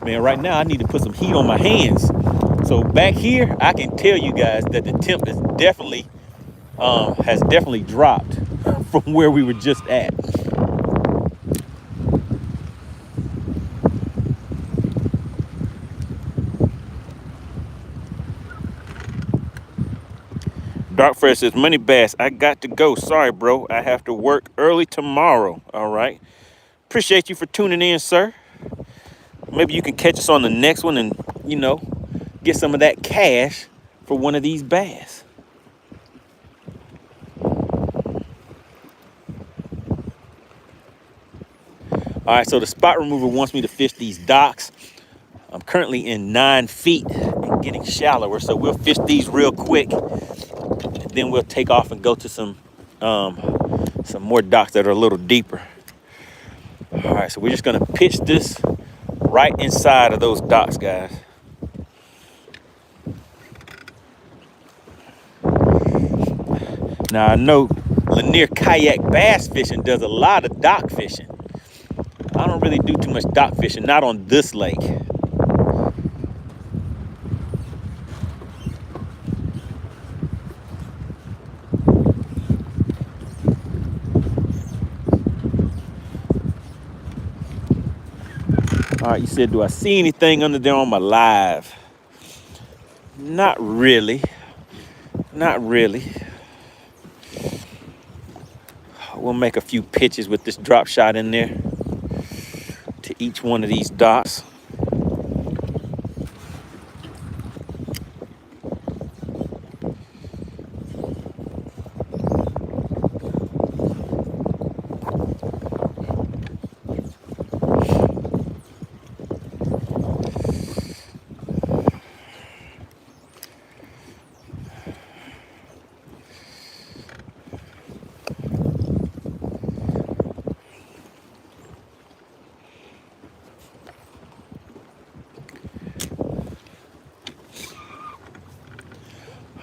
Man, right now I need to put some heat on my hands. So back here, I can tell you guys that the temp is definitely, has definitely dropped from where we were just at. Dark Fresh says, MoneyBass, I got to go. Sorry, bro. I have to work early tomorrow. All right. Appreciate you for tuning in, sir. Maybe you can catch us on the next one and, you know, get some of that cash for one of these bass. All right, so the spot remover wants me to fish these docks. I'm currently in 9 feet and getting shallower, so we'll fish these real quick. And then we'll take off and go to some more docks that are a little deeper. All right, so we're just gonna pitch this right inside of those docks, guys. Now I know Lanier kayak bass fishing does a lot of dock fishing. I don't really do too much dock fishing, not on this lake. All right, you said, do I see anything under there on my live? Not really. Not really. We'll make a few pitches with this drop shot in there to each one of these dots.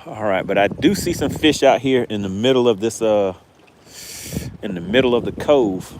All right, but I do see some fish out here in the middle of this, in the middle of the cove.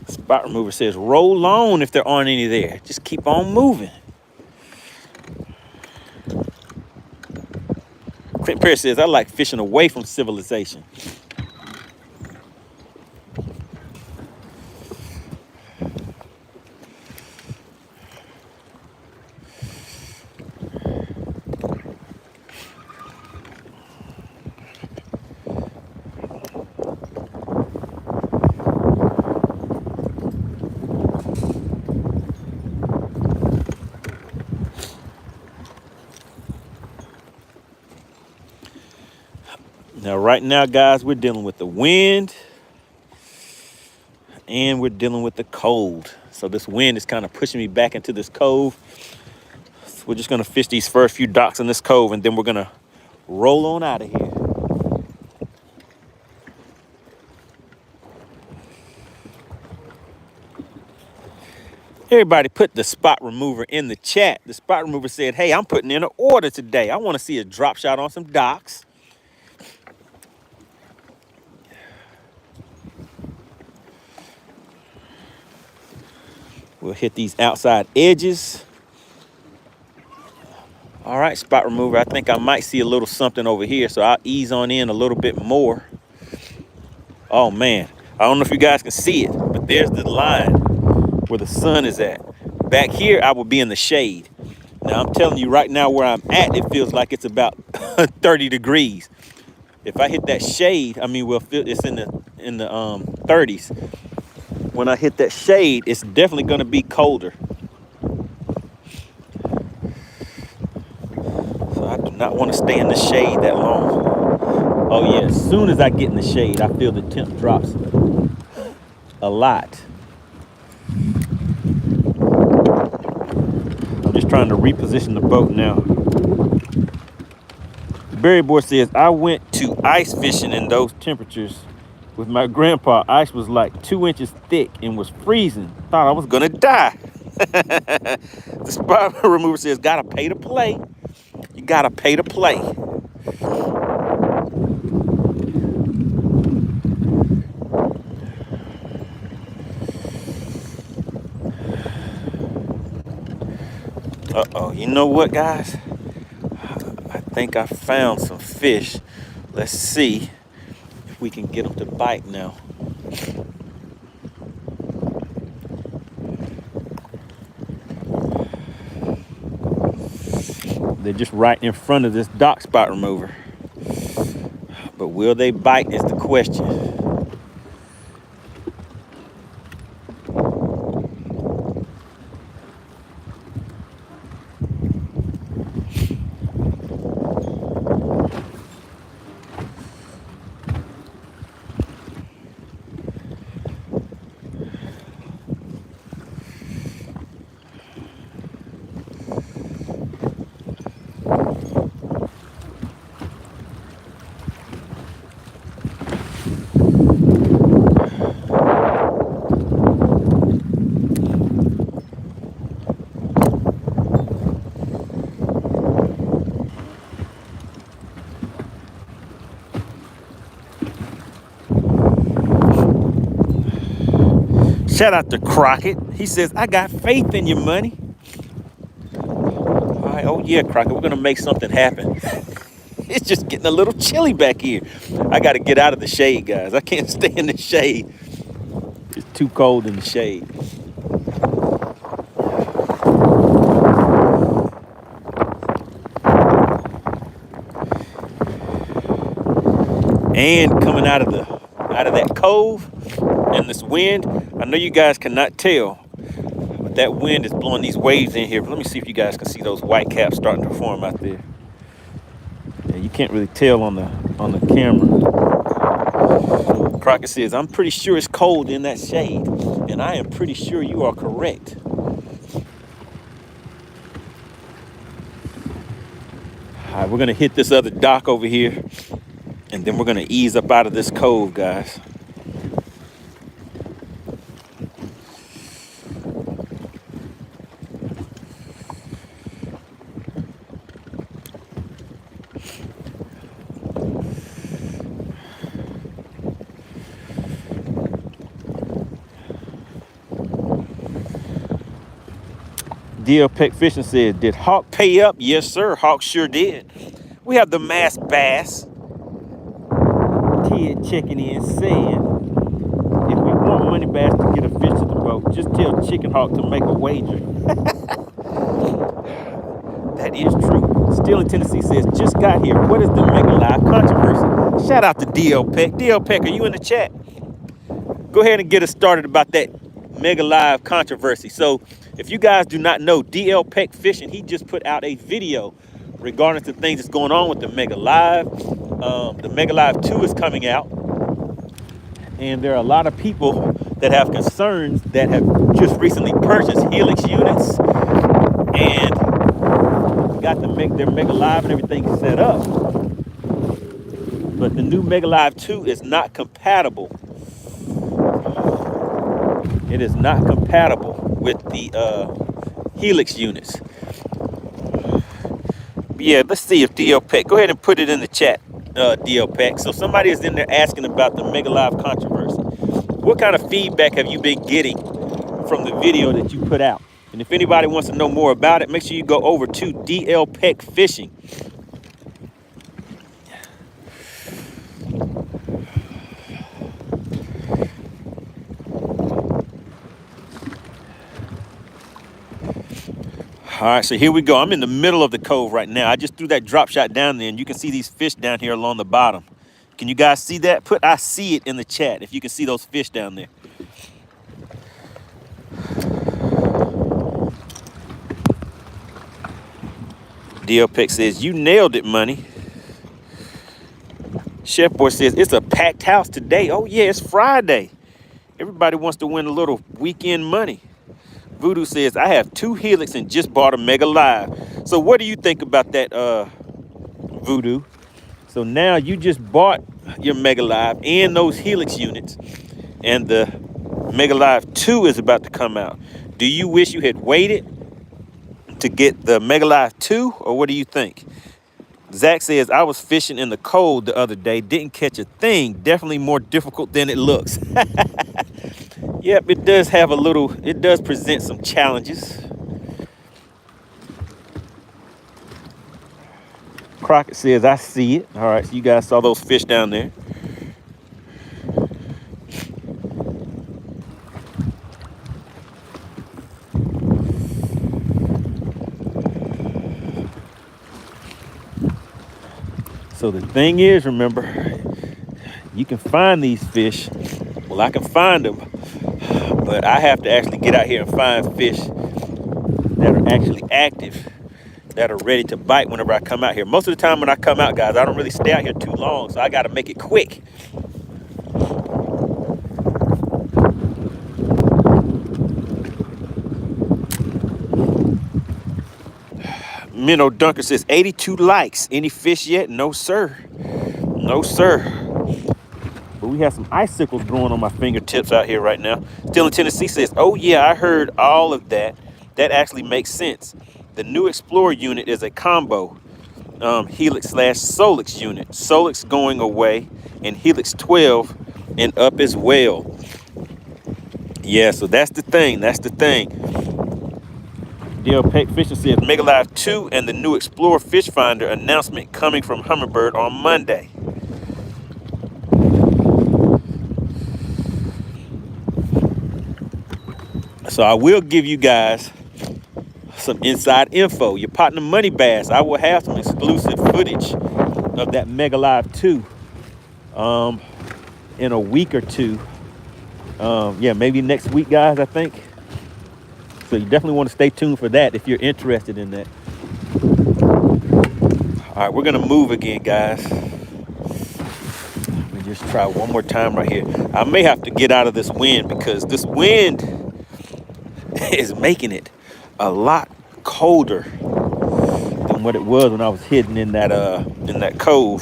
Spot remover says, roll on if there aren't any there. Just keep on moving. Clint Perry says, I like fishing away from civilization. Now, right now, guys, we're dealing with the wind and we're dealing with the cold. So this wind is kind of pushing me back into this cove. So we're just gonna fish these first few docks in this cove and then we're gonna roll on out of here. Everybody put the spot remover in the chat. The spot remover said, hey, I'm putting in an order today. I want to see a drop shot on some docks. We'll hit these outside edges. All right, spot remover. I think I might see a little something over here, so I'll ease on in a little bit more. Oh, man. I don't know if you guys can see it, but there's the line where the sun is at. Back here, I will be in the shade. Now, I'm telling you right now where I'm at, it feels like it's about 30 degrees. If I hit that shade, I mean, well, it's in the 30s. When I hit that shade, it's definitely going to be colder. So I do not want to stay in the shade that long. Oh, yeah, as soon as I get in the shade, I feel the temp drops a lot. I'm just trying to reposition the boat now. Barry Boy says, I went to ice fishing in those temperatures with my grandpa. Ice was like 2 inches thick and was freezing. Thought I was gonna die. The spot remover says, gotta pay to play. You gotta pay to play. Uh-oh, you know what, guys? I think I found some fish. Let's see if we can get them to bite now. They're just right in front of this dock spot remover. But will they bite is the question. Shout out to Crockett. He says, I got faith in you, money. All right, oh yeah, Crockett, we're gonna make something happen. It's just getting a little chilly back here. I gotta get out of the shade, guys. I can't stay in the shade. It's too cold in the shade. And coming out of that cove and this wind, I know you guys cannot tell, but that wind is blowing these waves in here. But let me see if you guys can see those white caps starting to form out there. Yeah, you can't really tell on the camera. Crockett says, I'm pretty sure it's cold in that shade, and I am pretty sure you are correct. All right, we're gonna hit this other dock over here, and then we're gonna ease up out of this cove, guys. DL Peck Fishing says, did Hawk pay up? Yes, sir. Hawk sure did. We have the mass bass. Ted checking in saying, if we want MoneyBass to get a fish to the boat, just tell Chicken Hawk to make a wager. That is true. Still in Tennessee says, just got here. What is the Mega Live controversy? Shout out to DL Peck. DL Peck, are you in the chat? Go ahead and get us started about that Mega Live controversy. So if you guys do not know, DL Peck Fishing, he just put out a video regarding the things that's going on with the Mega Live. The Mega Live 2 is coming out, and there are a lot of people that have concerns that have just recently purchased Helix units and got their Mega Live and everything set up. But the new Mega Live 2 is not compatible. It is not compatible with the Helix units. Yeah, let's see if DL Peck, go ahead and put it in the chat, DL Peck. So somebody is in there asking about the Mega Live controversy. What kind of feedback have you been getting from the video that you put out? And if anybody wants to know more about it, make sure you go over to DL Peck Fishing. All right, so here we go. I'm in the middle of the cove right now. I just threw that drop shot down there, and you can see these fish down here along the bottom. Can you guys see that? Put I see it in the chat if you can see those fish down there. DL Peck says, you nailed it, Money. Chef Boy says, it's a packed house today. Oh, yeah, it's Friday. Everybody wants to win a little weekend money. Voodoo says, I have 2 Helix and just bought a Mega Live. So what do you think about that, Voodoo? So now you just bought your Mega Live and those Helix units, and the Mega Live 2 is about to come out. Do you wish you had waited to get the Mega Live 2, or what do you think? Zach says, I was fishing in the cold the other day, didn't catch a thing. Definitely more difficult than it looks. Yep, it does have it does present some challenges. Crockett says, I see it. All right, so you guys saw those fish down there. So the thing is, remember, you can find these fish. Well, I can find them, but I have to actually get out here and find fish that are actually active, that are ready to bite whenever I come out here. Most of the time when I come out, guys, I don't really stay out here too long, so I got to make it quick. Minnow Dunker says, 82 likes. Any fish yet? No, sir. No, sir. But we have some icicles growing on my fingertips out here right now. Still in Tennessee says, oh yeah, I heard all of that. That actually makes sense. The new Explorer unit is a combo Helix / Solix unit. Solix going away and Helix 12 and up as well. Yeah, so that's the thing. That's the thing. DL Peck Fishing says Mega Live 2 and the new Explorer Fish Finder announcement coming from Humminbird on Monday. So I will give you guys some inside info. Your partner MoneyBass, I will have some exclusive footage of that Mega Live 2 in a week or two. Yeah, maybe next week, guys, I think. So you definitely want to stay tuned for that if you're interested in that. All right, we're gonna move again, guys. Let me just try one more time right here. I may have to get out of this wind because this wind is making it a lot colder than what it was when I was hidden in that cove.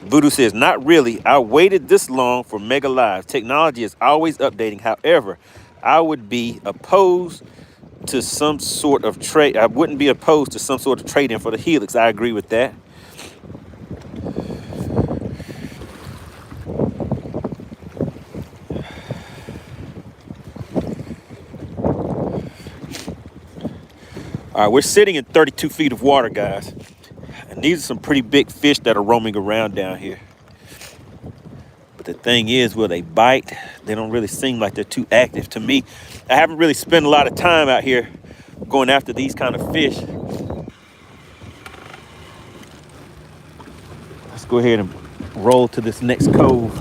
Voodoo says, not really. I waited this long for Mega Live. Technology is always updating. However, I would be opposed to some sort of trade. I wouldn't be opposed to some sort of trade-in for the Helix. I agree with that. All right, we're sitting in 32 feet of water, guys. And these are some pretty big fish that are roaming around down here. But the thing is, will they bite? They don't really seem like they're too active to me. I haven't really spent a lot of time out here going after these kind of fish. Let's go ahead and roll to this next cove.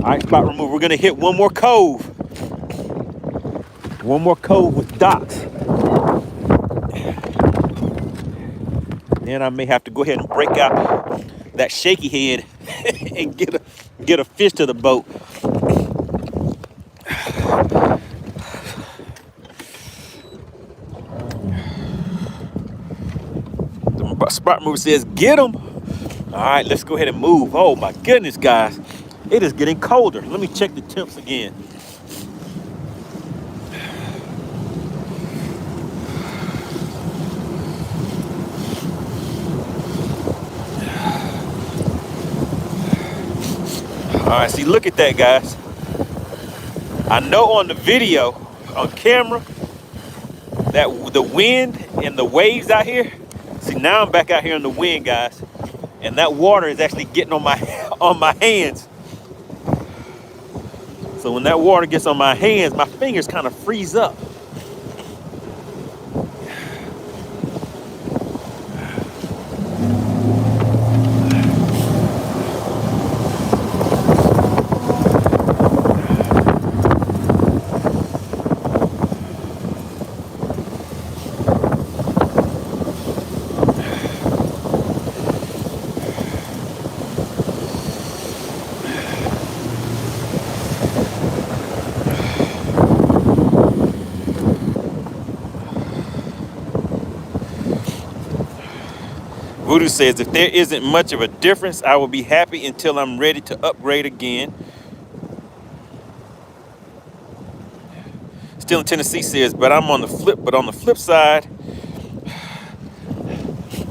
All right, spot remover. We're gonna hit one more cove. One more cove with docks. Then I may have to go ahead and break out that shaky head and get a fish to the boat. The spot mover says, get them. All right, let's go ahead and move. Oh my goodness, guys. It is getting colder. Let me check the temps again. All right, see, look at that, guys. I know on the video, on camera, that the wind and the waves out here. See, now I'm back out here in the wind, guys, and that water is actually getting on my hands. So when that water gets on my hands, my fingers kind of freeze up. Voodoo says, if there isn't much of a difference, I will be happy until I'm ready to upgrade again. Still in Tennessee says, but on the flip side.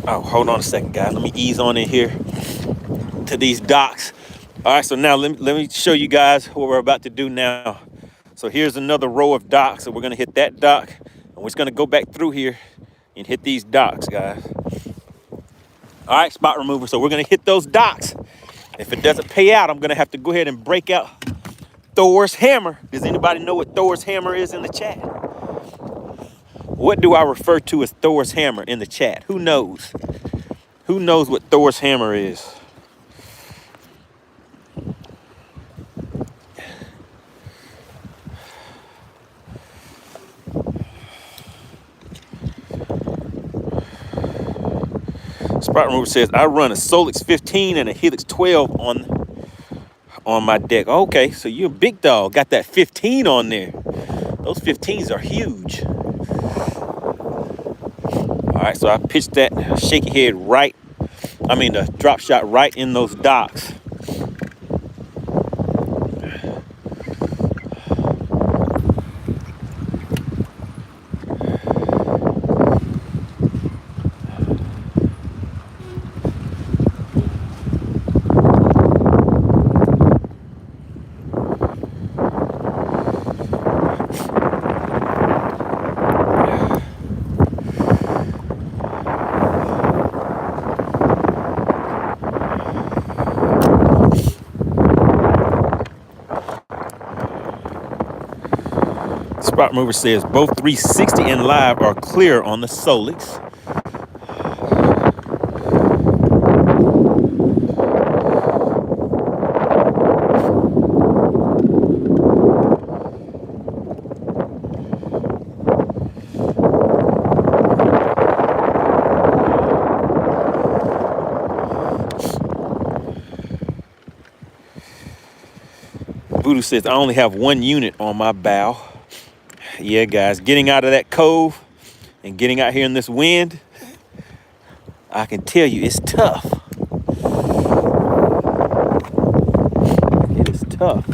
Oh, hold on a second, guys. Let me ease on in here to these docks. All right, so now let me show you guys what we're about to do now. So here's another row of docks. So we're gonna hit that dock, and we're just gonna go back through here and hit these docks, guys. All right, spot remover. So we're gonna hit those docks. If it doesn't pay out, I'm gonna have to go ahead and break out Thor's hammer. Does anybody know what Thor's hammer is in the chat? What do I refer to as Thor's hammer in the chat? Who knows? Who knows what Thor's hammer is? Spot remover says, I run a Solix 15 and a Helix 12 on my deck. Okay, so you're a big dog. Got that 15 on there. Those 15s are huge. All right, so I pitched that shaky head the drop shot right in those docks. Spot mover says both 360 and live are clear on the Solix. Voodoo says I only have one unit on my bow. Yeah, guys, getting out of that cove and getting out here in this wind, I can tell you it's tough. It is tough.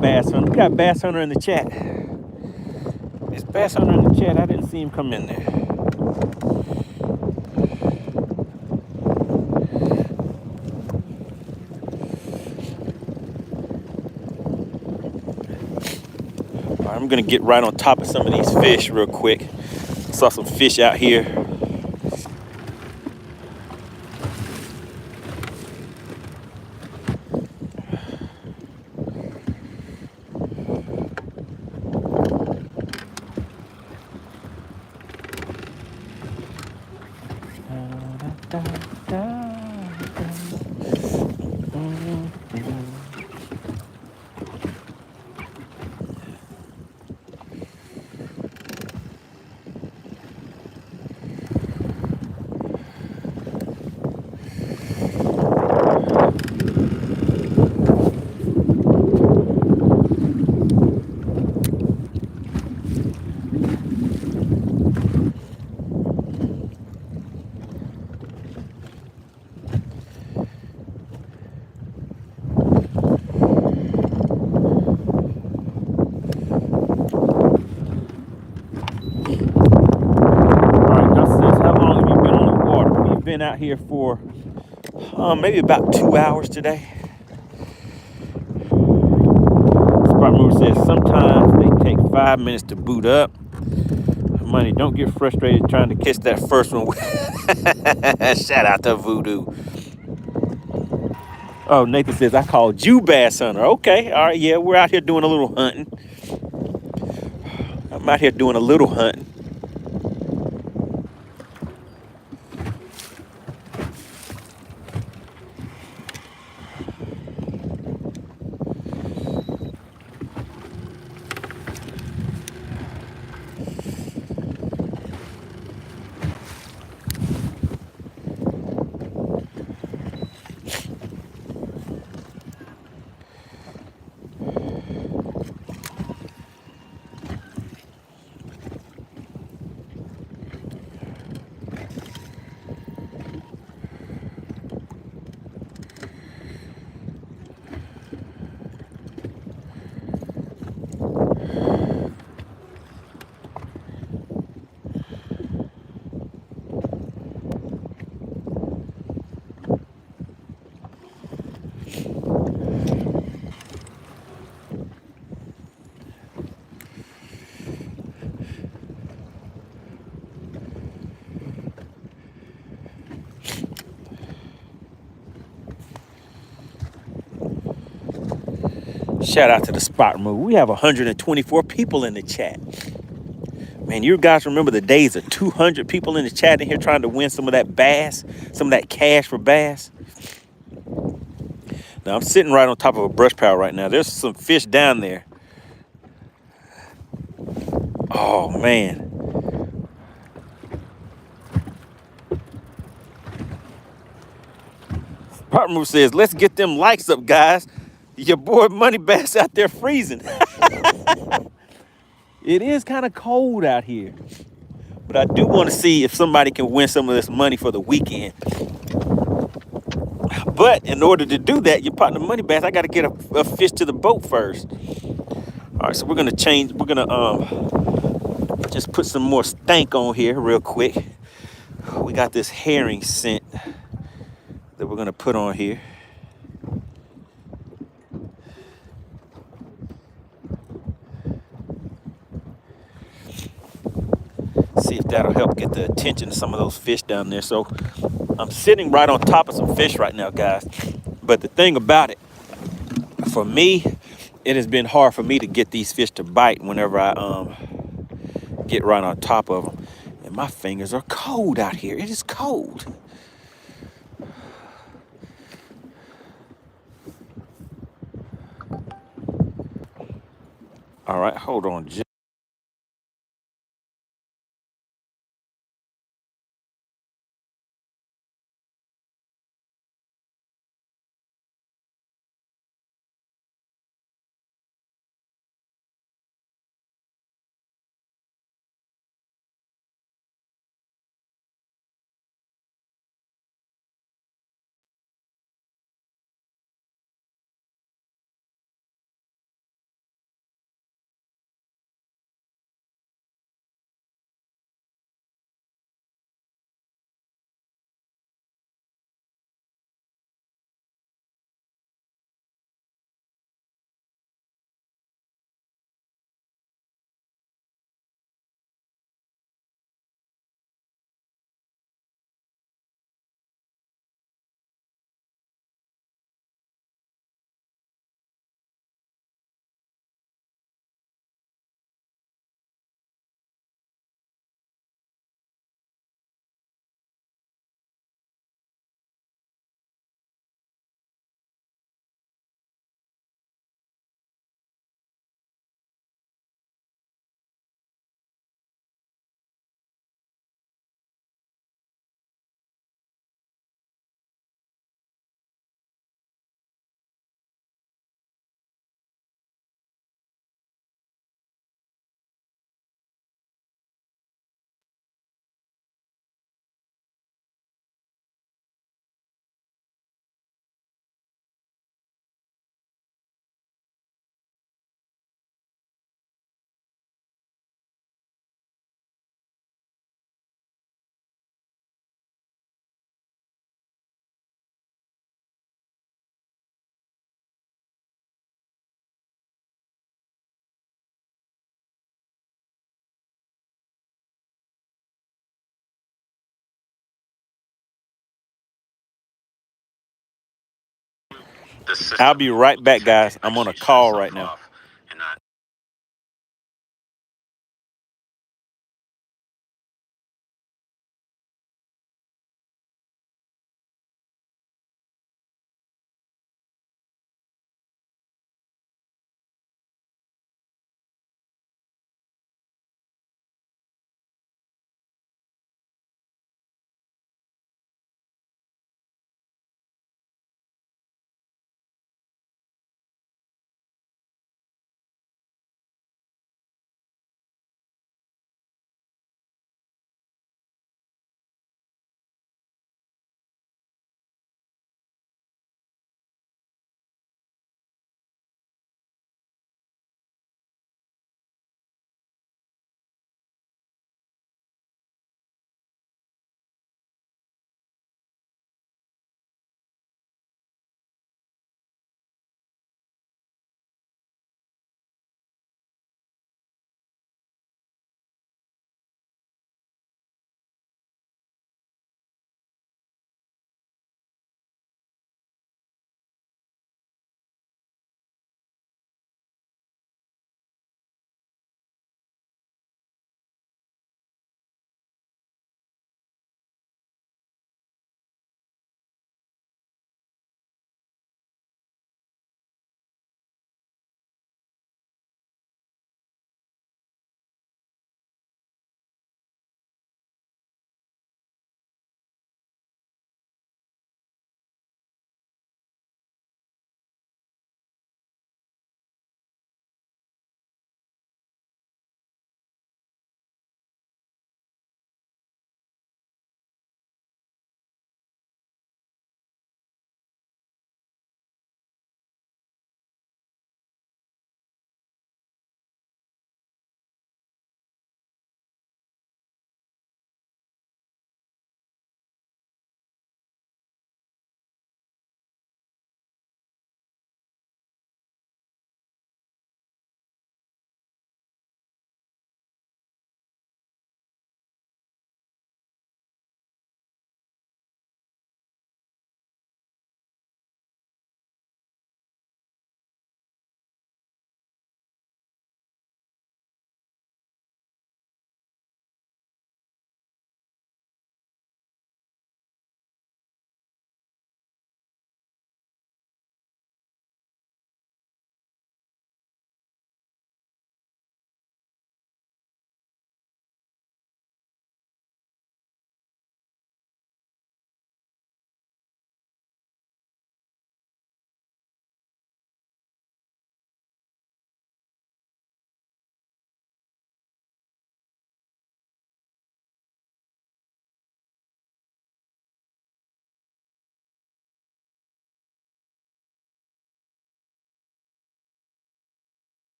Bass Hunter. We got Bass Hunter in the chat. Is Bass Hunter in the chat? I didn't see him come in there. All right, I'm gonna get right on top of some of these fish real quick. Saw some fish out here. Been out here for maybe about 2 hours today. Spot Mover says sometimes they take 5 minutes to boot up. Money, don't get frustrated trying to catch that first one. Shout out to Voodoo. Oh, Nathan says I called you Bass Hunter. Okay, all right, yeah, we're out here doing a little hunting. I'm out here doing a little hunting. Shout out to the Spot Move. We have 124 people in the chat. Man, you guys remember the days of 200 people in the chat in here trying to win some of that bass, some of that cash for bass? Now, I'm sitting right on top of a brush pile right now. There's some fish down there. Oh, man. Spot Move says, let's get them likes up, guys. Your boy MoneyBass out there freezing. It is kind of cold out here. But I do want to see if somebody can win some of this money for the weekend. But in order to do that, your partner MoneyBass, I got to get a fish to the boat first. All right, so we're gonna change. We're gonna just put some more stank on here real quick. We got this herring scent that we're gonna put on here. See if that'll help get the attention of some of those fish down there. So I'm sitting right on top of some fish right now, guys. But the thing about it, for me, it has been hard for me to get these fish to bite whenever I get right on top of them. And my fingers are cold out here. It is cold. All right, hold on. I'll be right back, guys. I'm on a call right now.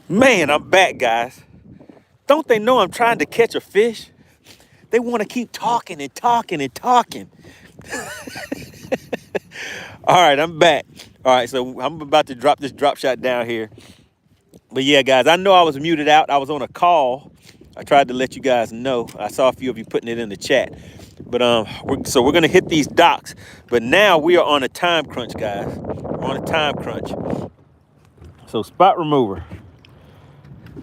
Man, I'm back, guys. Don't they know I'm trying to catch a fish? They want to keep talking and talking and talking. All right, I'm back. All right, so I'm about to drop this drop shot down here. But yeah, guys, I know I was muted out. I was on a call. I tried to let you guys know. I saw a few of you putting it in the chat. But so we're gonna hit these docks. But now we are on a time crunch, guys. We're on a time crunch. So spot remover,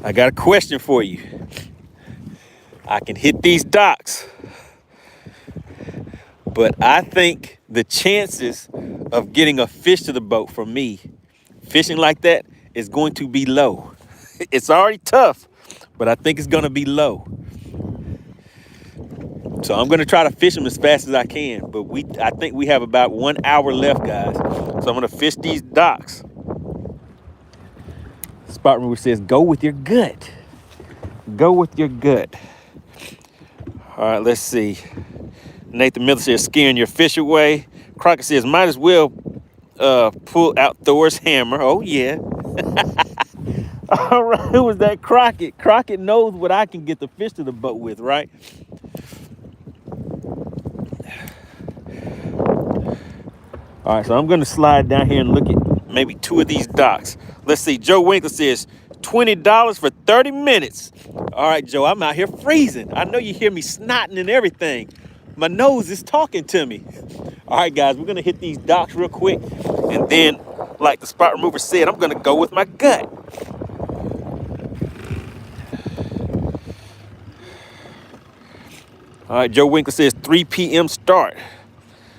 I got a question for you. I can hit these docks, but I think the chances of getting a fish to the boat from me fishing like that is going to be low. It's already tough, but I think it's gonna be low. So I'm gonna try to fish them as fast as I can, but I think we have about 1 hour left, guys. So I'm gonna fish these docks. Spot remover says, go with your gut. Go with your gut. All right, let's see. Nathan Miller says, scaring your fish away. Crockett says, might as well pull out Thor's hammer. Oh, yeah. All right, who was that? Crockett. Crockett knows what I can get the fish to the boat with, right? All right, so I'm going to slide down here and look at maybe 2 of these docks. Let's see. Joe Winkler says, $20 for 30 minutes. All right, Joe, I'm out here freezing. I know you hear me snotting and everything. My nose is talking to me. All right, guys, we're going to hit these docks real quick. And then, like the spot remover said, I'm going to go with my gut. All right, Joe Winkler says 3 p.m. start.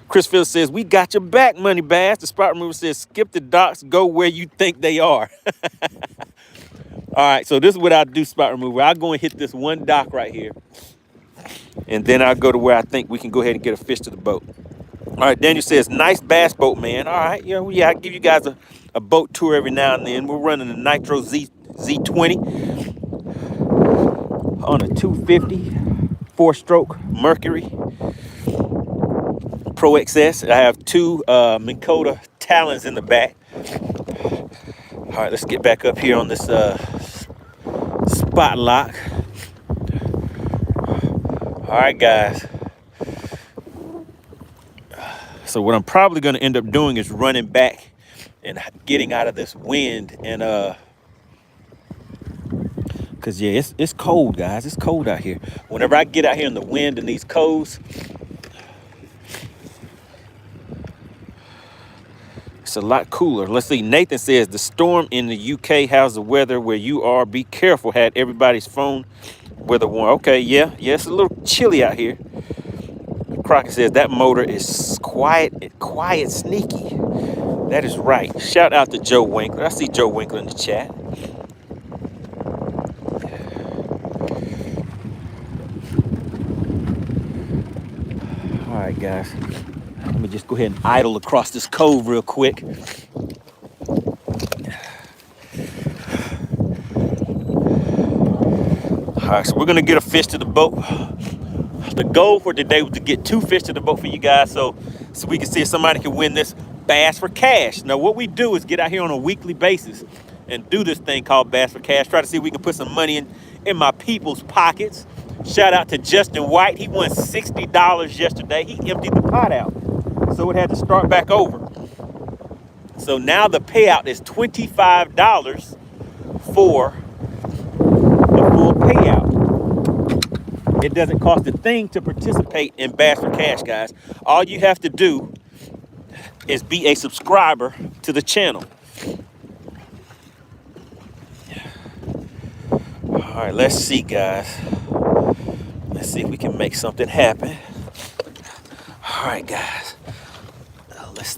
Chris Phillips says, we got your back, MoneyBass. The spot remover says, skip the docks, go where you think they are. All right, so this is what I'll do, spot remover. I'll go and hit this one dock right here. And then I'll go to where I think we can go ahead and get a fish to the boat. All right, Daniel says, nice bass boat, man. All right, yeah, I give you guys a boat tour every now and then. We're running a Nitro Z20 on a 250 4-stroke Mercury Pro XS. I have 2 Minn Kota Talons in the back. All right, let's get back up here on this spot lock. All right, guys. So what I'm probably going to end up doing is running back and getting out of this wind, and because yeah, it's cold, guys. It's cold out here. Whenever I get out here in the wind and these coves, it's a lot cooler. Let's see. Nathan says the storm in the UK. How's the weather where you are? Be careful. Had everybody's phone weather warning. Okay, yeah, it's a little chilly out here. Crockett says that motor is quiet, sneaky. That is right. Shout out to Joe Winkler. I see Joe Winkler in the chat. All right, guys. Let me just go ahead and idle across this cove real quick. All right, so we're gonna get a fish to the boat. The goal for today was to get 2 fish to the boat for you guys, so we can see if somebody can win this Bass for Cash. Now, what we do is get out here on a weekly basis and do this thing called Bass for Cash. Try to see if we can put some money in my people's pockets. Shout out to Justin White. He won $60 yesterday. He emptied the pot out, so it had to start back over. So now the payout is $25 for the full payout. It doesn't cost a thing to participate in Bass for Cash, guys. All you have to do is be a subscriber to the channel. All right, let's see, guys. Let's see if we can make something happen. All right, guys. Let's...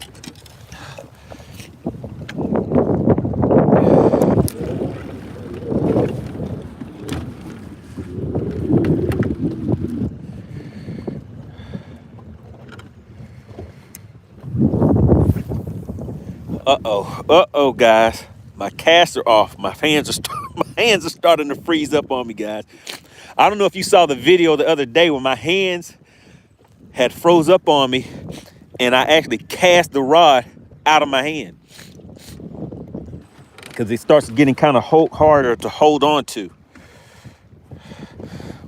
Uh-oh, guys. My casts are off. My hands are starting to freeze up on me, guys. I don't know if you saw the video the other day when my hands had froze up on me and I actually cast the rod out of my hand because it starts getting kind of harder to hold on to.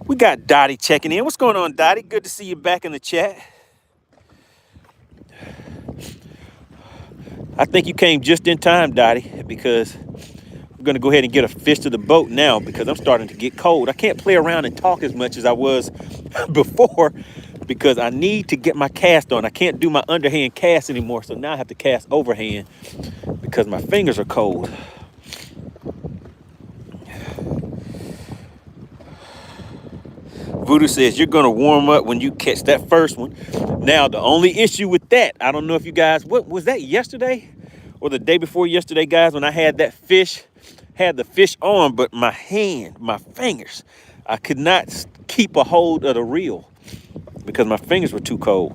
We got Dottie checking in. What's going on, Dottie? Good to see you back in the chat. I think you came just in time, Dottie, because I'm going to go ahead and get a fish to the boat now because I'm starting to get cold. I can't play around and talk as much as I was before because I need to get my cast on. I can't do my underhand cast anymore, so now I have to cast overhand because my fingers are cold. Voodoo says you're going to warm up when you catch that first one. Now, the only issue with that, I don't know if you guys, what was that, yesterday or the day before yesterday, guys, when I had that fish, had the fish on, but my hand, my fingers, I could not keep a hold of the reel. because my fingers were too cold.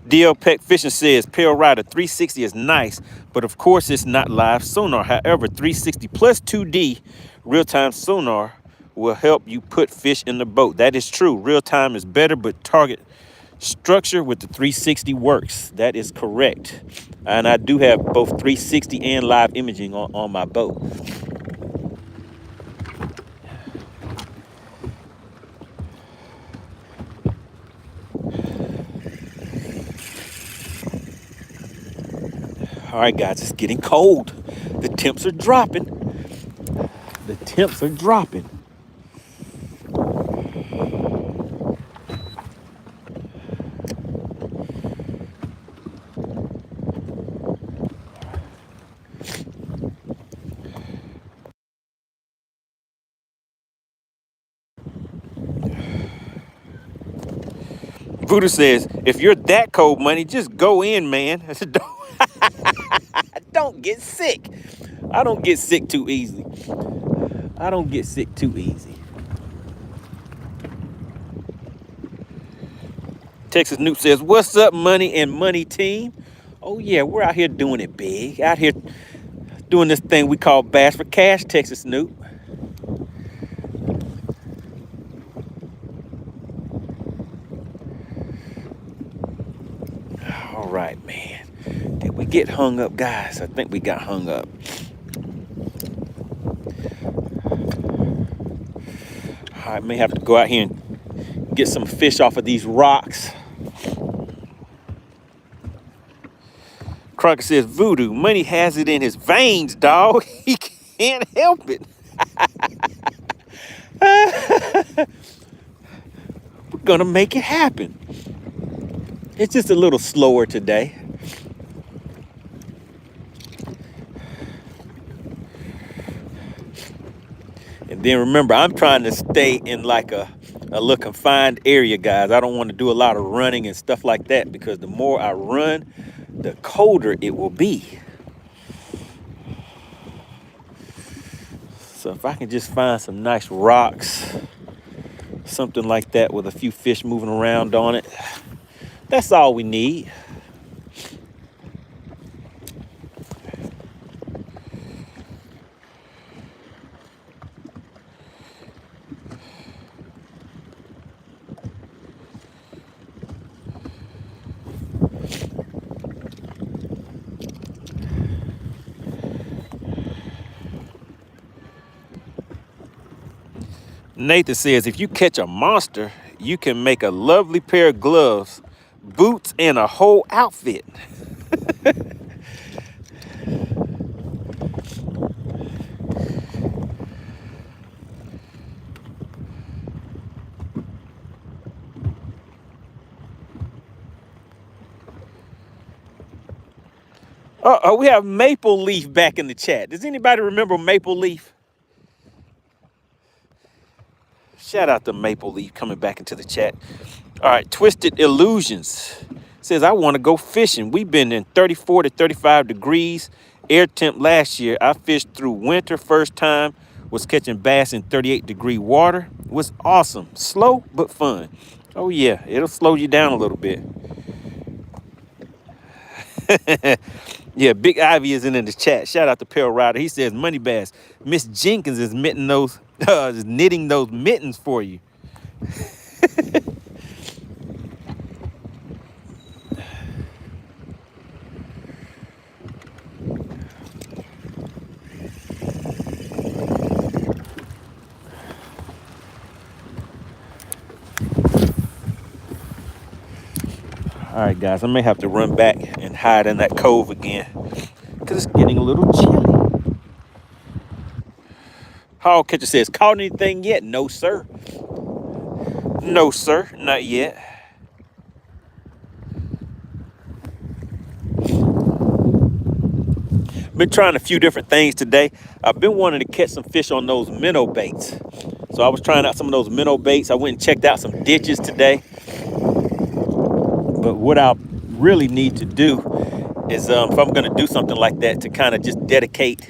DL Peck Fishing says, Pale Rider 360 is nice, but of course it's not live sonar. However, 360 plus 2D real-time sonar will help you put fish in the boat. That is true. Real-time is better, but target structure with the 360 works. That is correct. And I do have both 360 and live imaging on my boat. All right, guys, it's getting cold. The temps are dropping. The temps are dropping. Voodoo says, if you're that cold, Money, just go in, man. I said, don't get sick. I don't get sick too easily. I don't get sick too easy. Texas Newt says, what's up, Money and Money Team? Oh, yeah, we're out here doing it big. Out here doing this thing we call Bass for Cash, Texas Newt. All right, man. Did we get hung up, guys? I think we got hung up. I may have to go out here and get some fish off of these rocks. Crocker says, Voodoo, Money has it in his veins, dog. He can't help it. We're gonna make it happen. It's just a little slower today. And then remember, I'm trying to stay in like a little confined area, guys. I don't want to do a lot of running and stuff like that, because the more I run, the colder it will be. So if I can just find some nice rocks, something like that with a few fish moving around on it, that's all we need. Nathan says, if you catch a monster, you can make a lovely pair of gloves, boots, and a whole outfit. Uh-oh, we have Maple Leaf back in the chat. Does anybody remember Maple Leaf? Shout out to Maple Leaf coming back into the chat. All right, Twisted Illusions says, I want to go fishing. We've been in 34 to 35 degrees air temp last year. I fished through winter first time, was catching bass in 38-degree water. It was awesome. Slow, but fun. Oh, yeah, it'll slow you down a little bit. Yeah, Big Ivy is in the chat. Shout out to Pale Rider. He says, MoneyBass, Miss Jenkins is knitting those mittens for you. All right, guys, I may have to run back and hide in that cove again because it's getting a little chilly. Hog Catcher says, caught anything yet? No, sir. No, sir, not yet. Been trying a few different things today. I've been wanting to catch some fish on those minnow baits. So I was trying out some of those minnow baits. I went and checked out some ditches today. But what I really need to do is, if I'm going to do something like that, to kind of just dedicate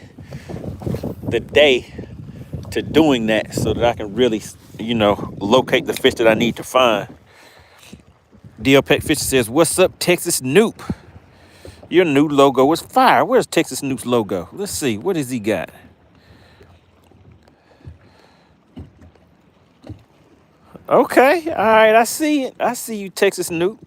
the day to doing that so that I can really, locate the fish that I need to find. DL Peck Fisher says, what's up, Texas Noop? Your new logo is fire. Where's Texas Noop's logo? Let's see. What has he got? Okay. All right. I see it. I see you, Texas Noop.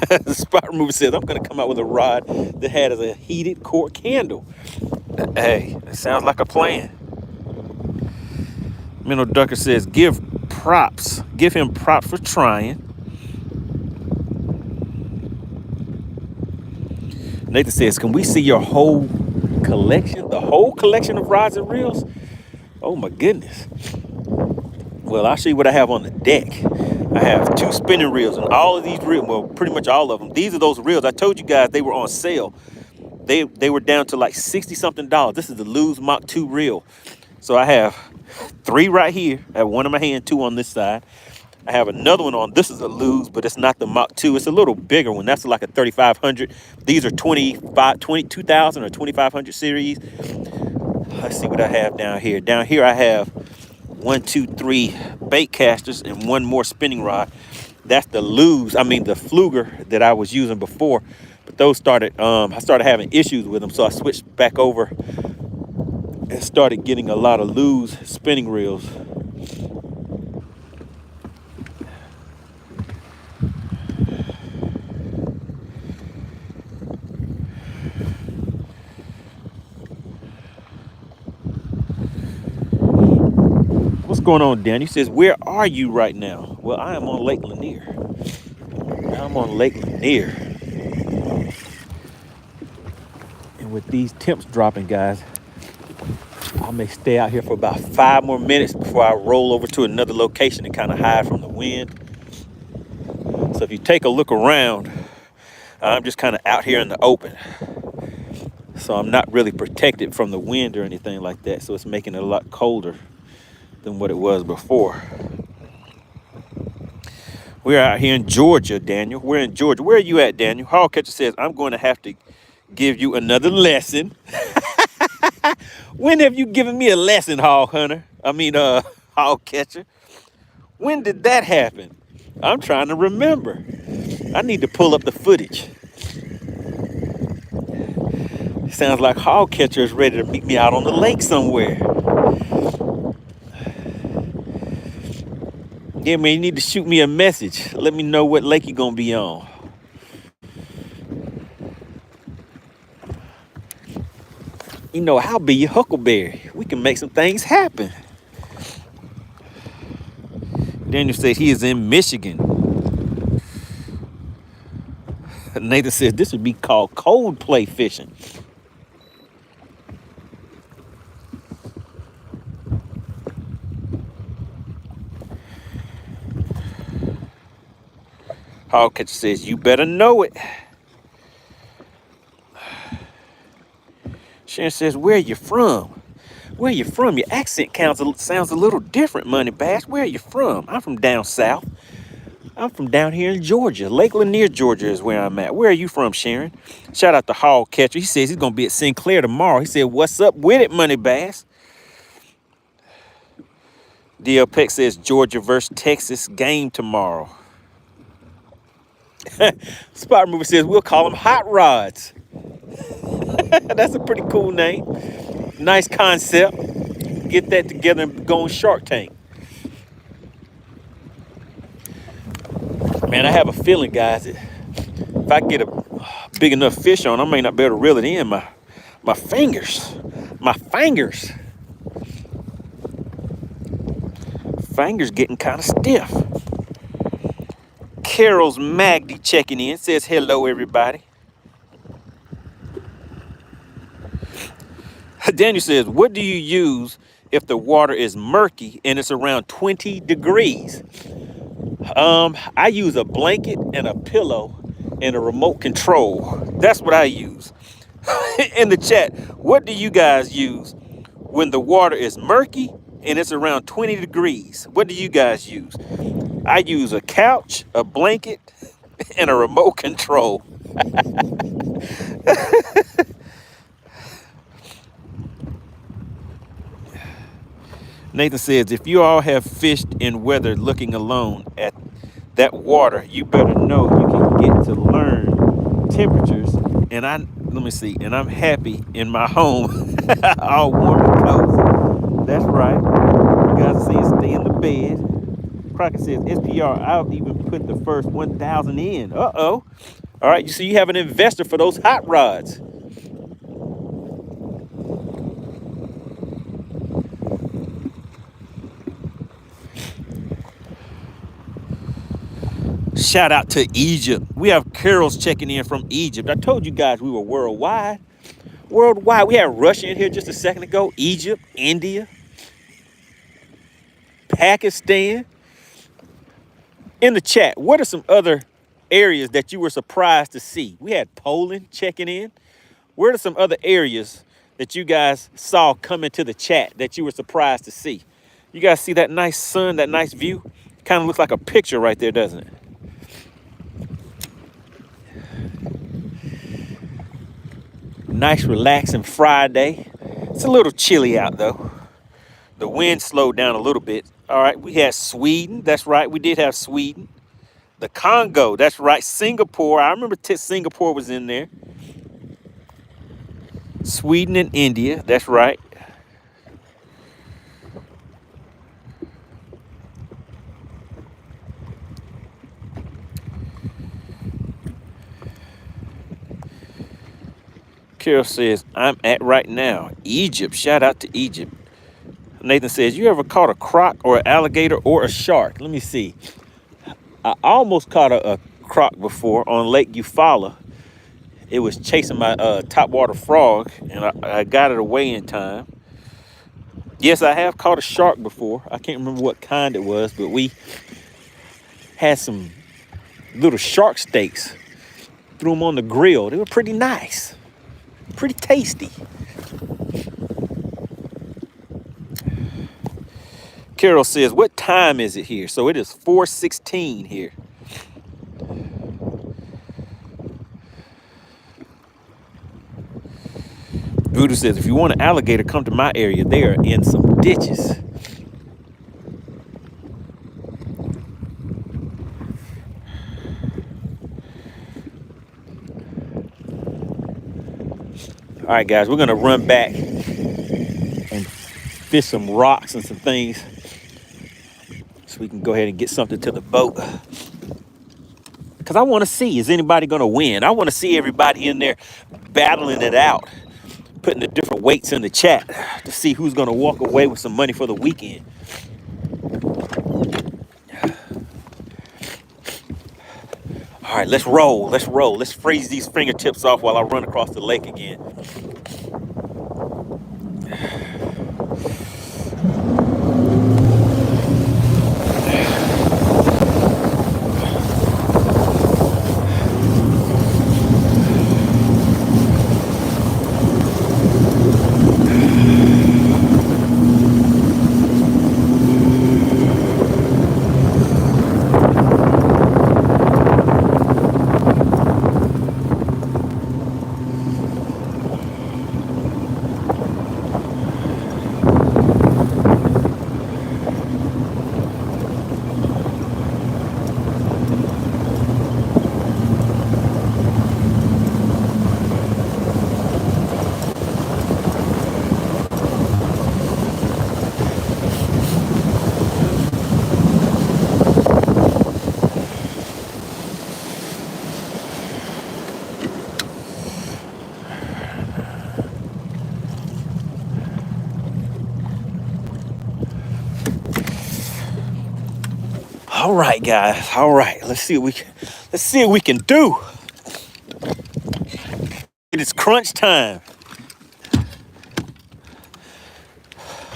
The spot remover says, I'm going to come out with a rod that has a heated cork handle. Hey, that sounds like a plan. Minnow Ducker says, give props. Give him props for trying. Nathan says, can we see your whole collection? The whole collection of rods and reels? Oh my goodness. Well, I'll show you what I have on the deck. I have 2 spinning reels, and all of these reels, well, pretty much all of them. These are those reels. I told you guys they were on sale. They were down to like 60 something dollars. This is the Lew's Mach 2 reel. So I have 3 right here. I have 1 in my hand, 2 on this side. I have another one on. This is a Lew's, but it's not the Mach 2. It's a little bigger one. That's like a 3500. These are 22,000 or 2500 series. Let's see what I have down here. Down here I have 1, 2, 3 bait casters and 1 more spinning rod. That's the Lew's, I mean the Fluger that I was using before. But those started, I started having issues with them, so I switched back over and started getting a lot of Lew's spinning reels. What's going on, Dan? He says, where are you right now? Well, I am on Lake Lanier. I'm on Lake Lanier. And with these temps dropping, guys, I may stay out here for about 5 more minutes before I roll over to another location and kind of hide from the wind. So if you take a look around, I'm just kind of out here in the open. So I'm not really protected from the wind or anything like that. So it's making it a lot colder than what it was before. We're out here in Georgia, Daniel. We're in Georgia. Where are you at, Daniel? Hog Catcher says, I'm going to have to give you another lesson. When have you given me a lesson, Hog Hunter? Hog Catcher. When did that happen? I'm trying to remember. I need to pull up the footage. Sounds like Hog Catcher is ready to meet me out on the lake somewhere. Yeah, man, you need to shoot me a message. Let me know what lake you're going to be on. You know, I'll be your huckleberry. We can make some things happen. Daniel said he is in Michigan. Nathan said this would be called cold play fishing. Hog Catcher says, you better know it. Sharon says, where are you from? Where are you from? Your accent sounds a little different, MoneyBass. Where are you from? I'm from down south. I'm from down here in Georgia. Lake Lanier, Georgia is where I'm at. Where are you from, Sharon? Shout out to Hog Catcher. He says he's going to be at Sinclair tomorrow. He said, what's up with it, MoneyBass? DL Peck says, Georgia versus Texas game tomorrow. Spot Remover says, we'll call them Hot Rods. That's a pretty cool name. Nice concept. Get that together and go on Shark Tank. Man, I have a feeling, guys, that if I get a big enough fish on, I may not be able to reel it in. My fingers. Fingers getting kind of stiff. Carol's Magdy checking in, says hello, everybody. Daniel says, what do you use if the water is murky and it's around 20 degrees? I use a blanket and a pillow and a remote control. That's what I use. In the chat, what do you guys use when the water is murky and it's around 20 degrees? What do you guys use? I use a couch, a blanket, and a remote control. Nathan says, if you all have fished in weather looking alone at that water, you better know you can get to learn temperatures. And let me see, and I'm happy in my home, all warm and cozy. That's right. You guys see it, stay in the bed. Crockett says, SPR, I'll even put the first 1,000 in. Uh-oh. All right, you see, you have an investor for those hot rods. Shout out to Egypt. We have Carol's checking in from Egypt. I told you guys we were worldwide. Worldwide. We had Russia in here just a second ago. Egypt, India, Pakistan. In the chat, what are some other areas that you were surprised to see? We had Poland checking in. Where are some other areas that you guys saw come into the chat that you were surprised to see? You guys see that nice sun, that nice view? Kind of looks like a picture right there, doesn't it? Nice, relaxing Friday. It's a little chilly out, though. The wind slowed down a little bit. All right, we had Sweden. That's right, we did have Sweden. The Congo, that's right. Singapore, I remember Singapore was in there. Sweden and India, that's right. Carol says, I'm at right now. Egypt, shout out to Egypt. Nathan says, you ever caught a croc or an alligator or a shark? Let me see. I almost caught a croc before on Lake Eufaula. It was chasing my topwater frog, and I got it away in time. Yes, I have caught a shark before. I can't remember what kind it was, but we had some little shark steaks. Threw them on the grill. They were pretty nice, pretty tasty. Carol says, what time is it here? So it is 4:16 here. Voodoo says, if you want an alligator, come to my area. They are in some ditches. All right, guys, we're going to run back and fish some rocks and some things so we can go ahead and get something to the boat. Because I want to see, is anybody going to win? I want to see everybody in there battling it out, putting the different weights in the chat to see who's going to walk away with some money for the weekend. All right, let's roll. Let's roll. Let's freeze these fingertips off while I run across the lake again. All right, guys. All right. Let's see what we can do. It is crunch time.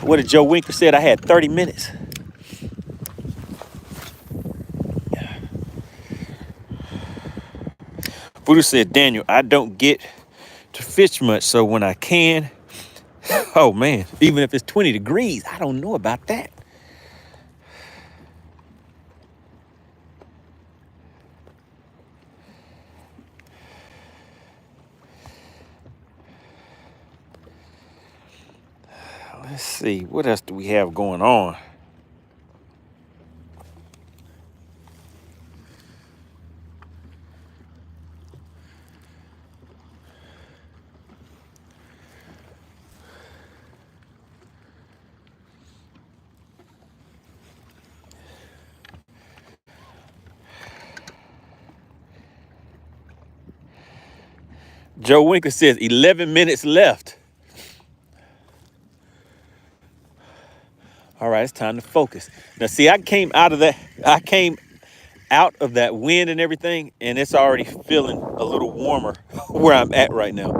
What did Joe Winker said? I had 30 minutes. Voodoo said, Daniel, I don't get to fish much, so when I can, oh man, even if it's 20 degrees, I don't know about that. Let's see, what else do we have going on? Joe Winkler says 11 minutes left. All right, it's time to focus. Now, see, I came out of that wind and everything, and it's already feeling a little warmer where I'm at right now.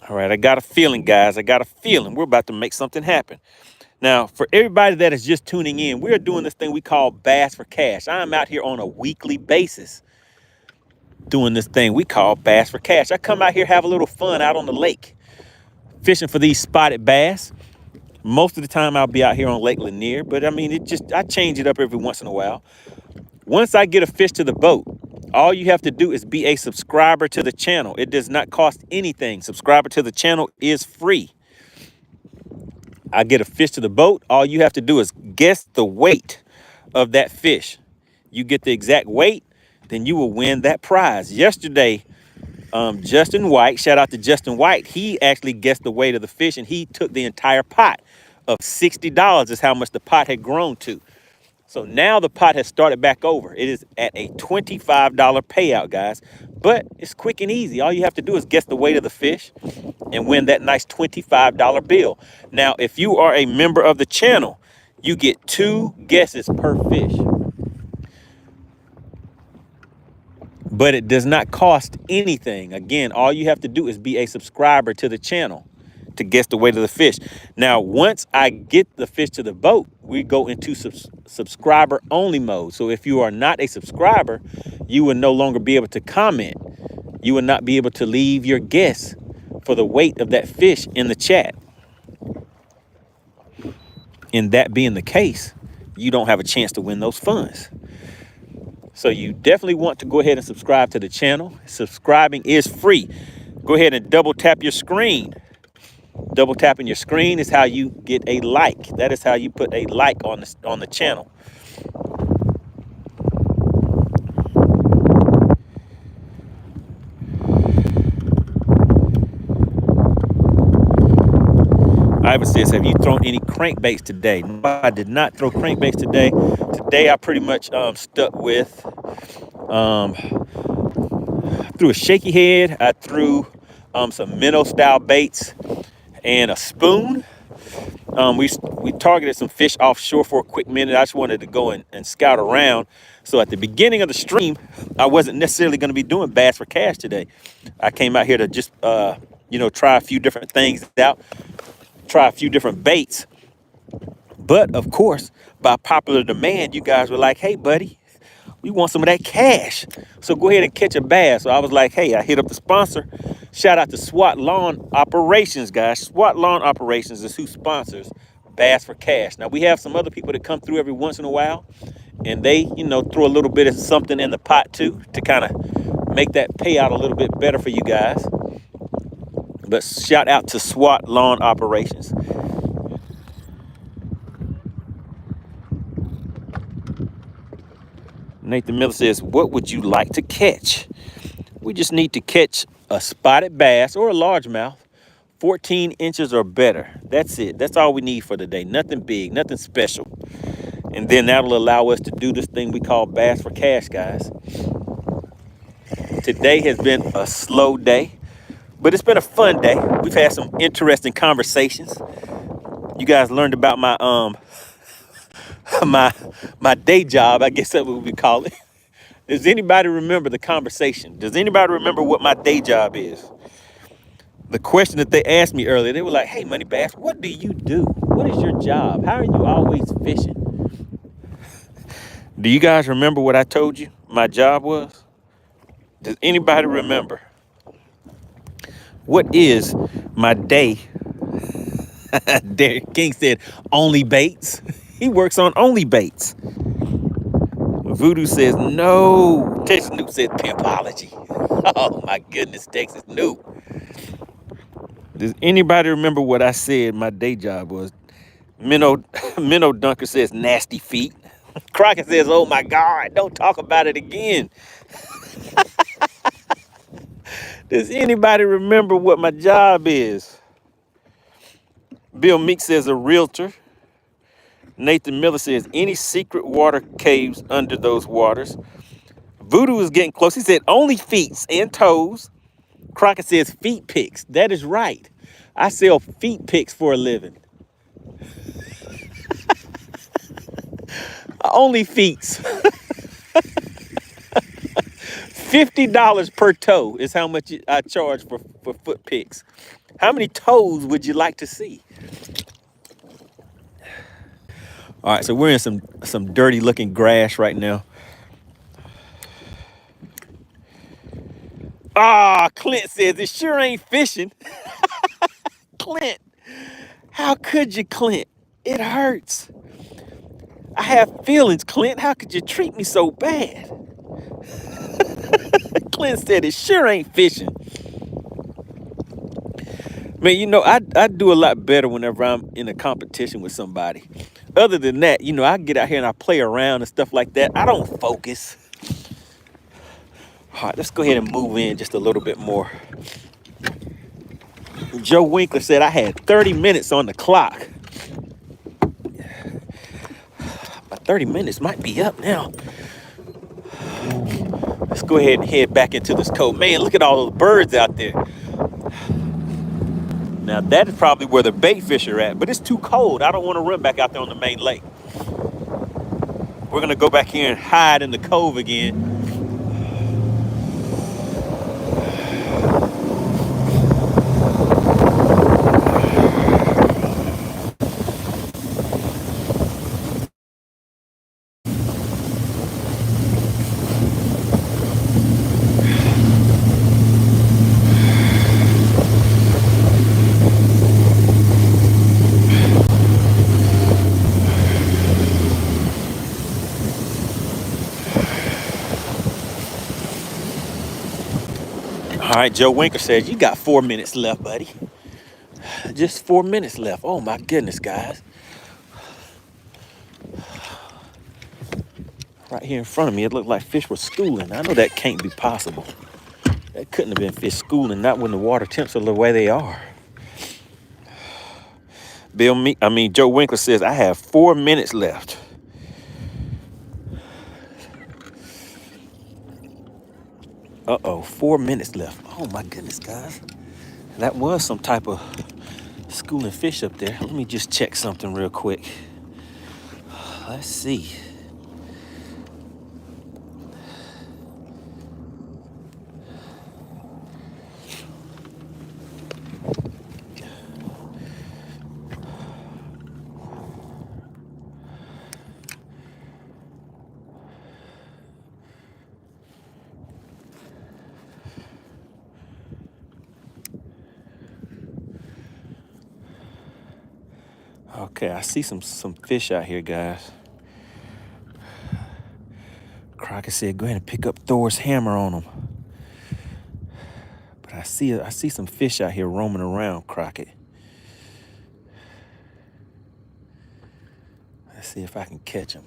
All right, I got a feeling, guys. I got a feeling we're about to make something happen. Now, for everybody that is just tuning in, we're doing this thing we call Bass for Cash. I'm out here on a weekly basis doing this thing we call Bass for Cash. I come out here, have a little fun out on the lake, fishing for these spotted bass. Most of the time I'll be out here on Lake Lanier, but I mean, I change it up every once in a while. Once I get a fish to the boat, all you have to do is be a subscriber to the channel. It does not cost anything. Subscriber to the channel is free. I get a fish to the boat. All you have to do is guess the weight of that fish. You get the exact weight, then you will win that prize. Yesterday, Justin White, shout out to Justin White, he actually guessed the weight of the fish, and he took the entire pot of $60 is how much the pot had grown to. So now the pot has started back over. It is at a $25 payout, guys. But it's quick and easy. All you have to do is guess the weight of the fish and win that nice $25 bill. Now, if you are a member of the channel, you get 2 guesses per fish. But it does not cost anything. Again, all you have to do is be a subscriber to the channel to guess the weight of the fish. Now, once I get the fish to the boat, we go into subscriber only mode. So if you are not a subscriber, you will no longer be able to comment. You will not be able to leave your guess for the weight of that fish in the chat. And that being the case, you don't have a chance to win those funds. So you definitely want to go ahead and subscribe to the channel. Subscribing is free. Go ahead and double tap your screen. Double tapping your screen is how you get a like. That is how you put a like on the channel. Ivan says, have you thrown any crankbaits today? No, I did not throw crankbaits today. Today I pretty much stuck with, threw a shaky head. I threw some minnow style baits and a spoon. We targeted some fish offshore for a quick minute. I just wanted to go and scout around. So at the beginning of the stream, I wasn't necessarily going to be doing Bass for Cash today. I came out here to just, try a few different things out, try a few different baits. But of course, by popular demand, you guys were like, hey, buddy, we want some of that cash. So go ahead and catch a bass. So I was like, hey, I hit up the sponsor. Shout out to SWAT Lawn Operations, guys. SWAT Lawn Operations is who sponsors Bass for Cash. Now, we have some other people that come through every once in a while, and they, throw a little bit of something in the pot, too, to kind of make that payout a little bit better for you guys. But shout out to SWAT Lawn Operations. Nathan Miller says, what would you like to catch? We just need to catch a spotted bass or a largemouth, 14 inches or better. That's it. That's all we need for today. Nothing big, nothing special. And then that'll allow us to do this thing we call Bass for Cash, guys. Today has been a slow day, but it's been a fun day. We've had some interesting conversations. You guys learned about my my day job, I guess that's what we call it. Does anybody remember the conversation? Does anybody remember what my day job is? The question that they asked me earlier, they were like, hey, MoneyBass, what do you do? What is your job? How are you always fishing? Do you guys remember what I told you my job was? Does anybody remember? What is my day? Derek King said, only baits. He works on only baits. Voodoo says, no. Texas Noob says, pimpology. Oh my goodness, Texas Noob. Does anybody remember what I said my day job was? Minnow Dunker says, nasty feet. Crockett says, oh my God, don't talk about it again. Does anybody remember what my job is? Bill Meek says, a realtor. Nathan Miller says, any secret water caves under those waters. Voodoo is getting close. He said, only feet and toes. Crockett says, feet picks. That is right. I sell feet picks for a living. Only feet. $50 per toe is how much I charge for foot picks. How many toes would you like to see? All right, so we're in some dirty looking grass right now. Ah, Clint says it sure ain't fishing. Clint, how could you, Clint? It hurts. I have feelings, Clint. How could you treat me so bad? Clint said it sure ain't fishing. Man, you know, I do a lot better whenever I'm in a competition with somebody. Other than that, you know, I get out here and I play around and stuff like that. I don't focus. All right, let's go ahead and move in just a little bit more. Joe Winkler said I had 30 minutes on the clock. My 30 minutes might be up now. Let's go ahead and head back into this cold. Man, look at all those birds out there. Now, that is probably where the bait fish are at, but it's too cold. I don't want to run back out there on the main lake. We're going to go back here and hide in the cove again. All right, Joe Winker says, you got 4 minutes left, buddy. Just 4 minutes left. Oh, my goodness, guys. Right here in front of me, it looked like fish were schooling. I know that can't be possible. That couldn't have been fish schooling, not when the water temps are the way they are. Joe Winkler says, I have 4 minutes left. Uh-oh, 4 minutes left. Oh, my goodness, guys. That was some type of schooling fish up there. Let me just check something real quick. Let's see. Okay, I see some fish out here, guys. Crockett said, go ahead and pick up Thor's hammer on them. But I see some fish out here roaming around, Crockett. Let's see if I can catch them.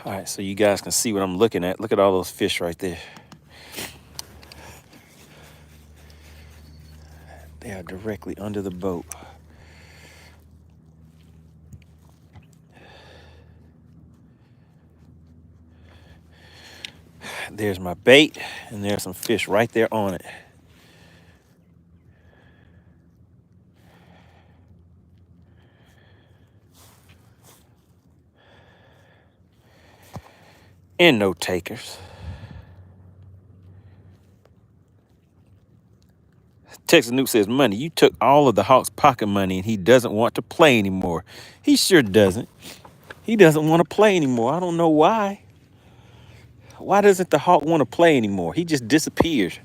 All right, so you guys can see what I'm looking at. Look at all those fish right there. They are directly under the boat. There's my bait, and there's some fish right there on it. And no takers. Texas Nuke says, Money, you took all of the Hawks' pocket money and he doesn't want to play anymore. He sure doesn't. He doesn't want to play anymore. I don't know why. Why doesn't the Hawk want to play anymore? He just disappeared.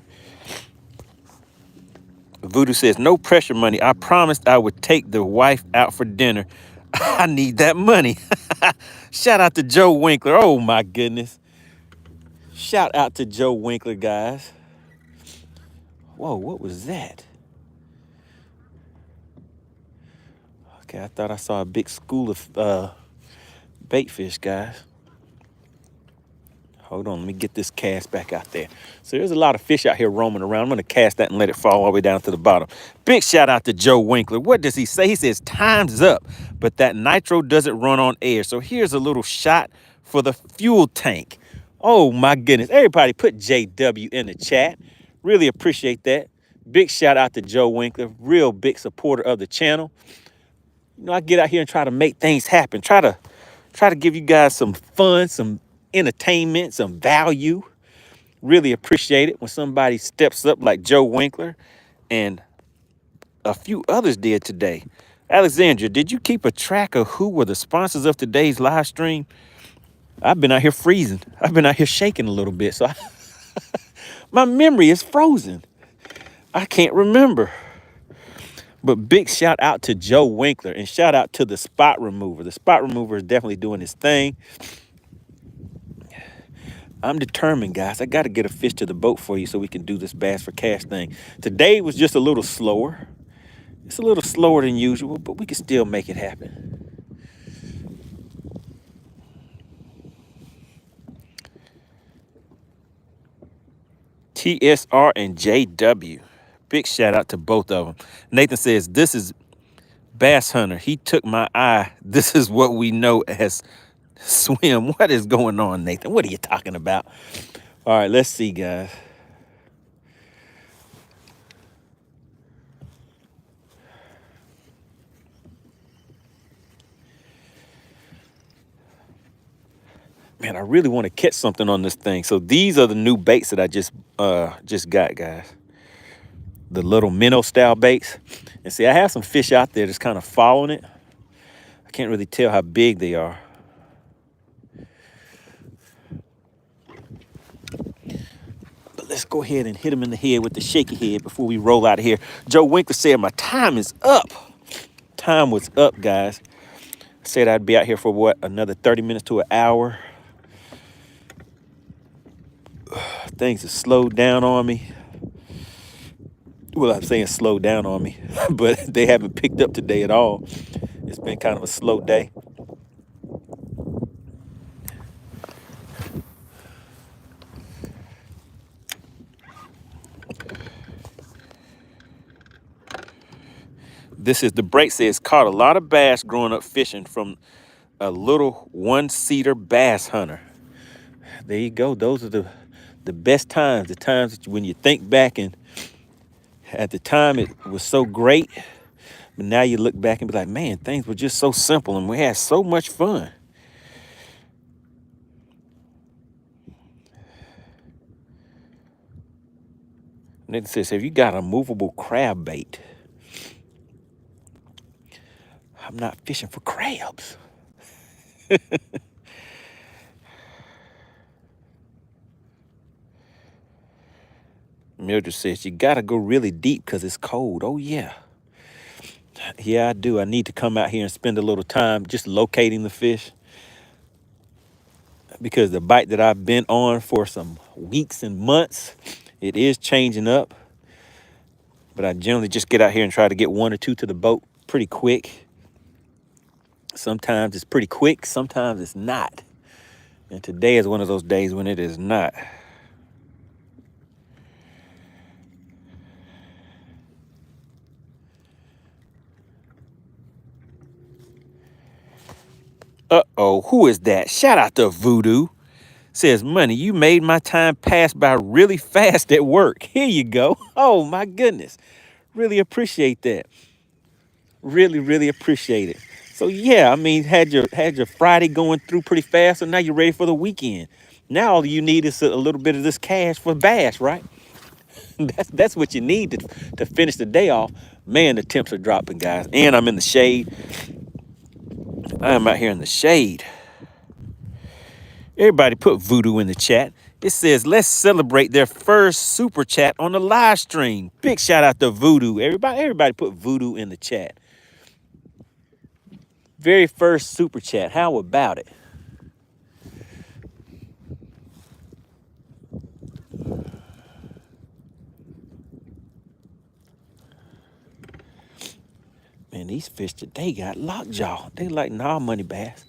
Voodoo says, no pressure, Money. I promised I would take the wife out for dinner. I need that money. Shout out to Joe Winkler. Oh, my goodness. Shout out to Joe Winkler, guys. Whoa, what was that? Okay, I thought I saw a big school of bait fish, guys. Hold on, let me get this cast back out there. So there's a lot of fish out here roaming around. I'm going to cast that and let it fall all the way down to the bottom. Big shout out to Joe Winkler. What does he say? He says, time's up, but that nitro doesn't run on air. So here's a little shot for the fuel tank. Oh, my goodness. Everybody put JW in the chat. Really appreciate that. Big shout out to Joe Winkler. Real big supporter of the channel. You know, I get out here and try to make things happen. Try to give you guys some fun, some entertainment, some value. Really appreciate it when somebody steps up like Joe Winkler and a few others did today. Alexandria, did you keep a track of who were the sponsors of today's live stream? I've been out here freezing. I've been out here shaking a little bit. So my memory is frozen. I can't remember. But big shout out to Joe Winkler and shout out to the spot remover. The spot remover is definitely doing his thing. I'm determined, guys. I got to get a fish to the boat for you so we can do this bass for cash thing. Today was just a little slower. It's a little slower than usual, but we can still make it happen. TSR and JW. Big shout out to both of them. Nathan says, this is Bass Hunter. He took my eye. This is what we know as swim. What is going on, Nathan? What are you talking about? All right, let's see, guys. Man, I really want to catch something on this thing. So these are the new baits that I just got, guys. The little minnow style baits. And see, I have some fish out there that's kind of following it. I can't really tell how big they are. But let's go ahead and hit him in the head with the shaky head before we roll out of here. Joe Winkler said my time is up. Time was up, guys. I said I'd be out here for what, another 30 minutes to an hour. Things have slowed down on me. Well, I'm saying slowed down on me, but they haven't picked up today at all. It's been kind of a slow day. This is the break says, caught a lot of bass growing up fishing from a little one-seater bass hunter. There you go. Those are the best times, the times that when you think back and at the time it was so great, but now you look back and be like, man, things were just so simple and we had so much fun. Nathan says, have you got a movable crab bait? I'm not fishing for crabs. Mildred says, you got to go really deep because it's cold. Oh, yeah. Yeah, I do. I need to come out here and spend a little time just locating the fish. Because the bite that I've been on for some weeks and months, it is changing up. But I generally just get out here and try to get one or two to the boat pretty quick. Sometimes it's pretty quick. Sometimes it's not. And today is one of those days when it is not. Uh-oh, who is that? Shout out to Voodoo. Says, Money, you made my time pass by really fast at work. Here you go. Oh, my goodness. Really appreciate that. Really appreciate it. So, yeah, I mean, had your Friday going through pretty fast, so now you're ready for the weekend. Now all you need is a little bit of this cash for Bass, right? That's what you need to finish the day off. Man, the temps are dropping, guys. And I'm in the shade. I am out here in the shade. Everybody put Voodoo in the chat. It says, let's celebrate their first super chat on the live stream. Big shout out to Voodoo. Everybody put Voodoo in the chat. Very first super chat. How about it? Man, these fish today got lockjaw. They like, nah, Money Bass.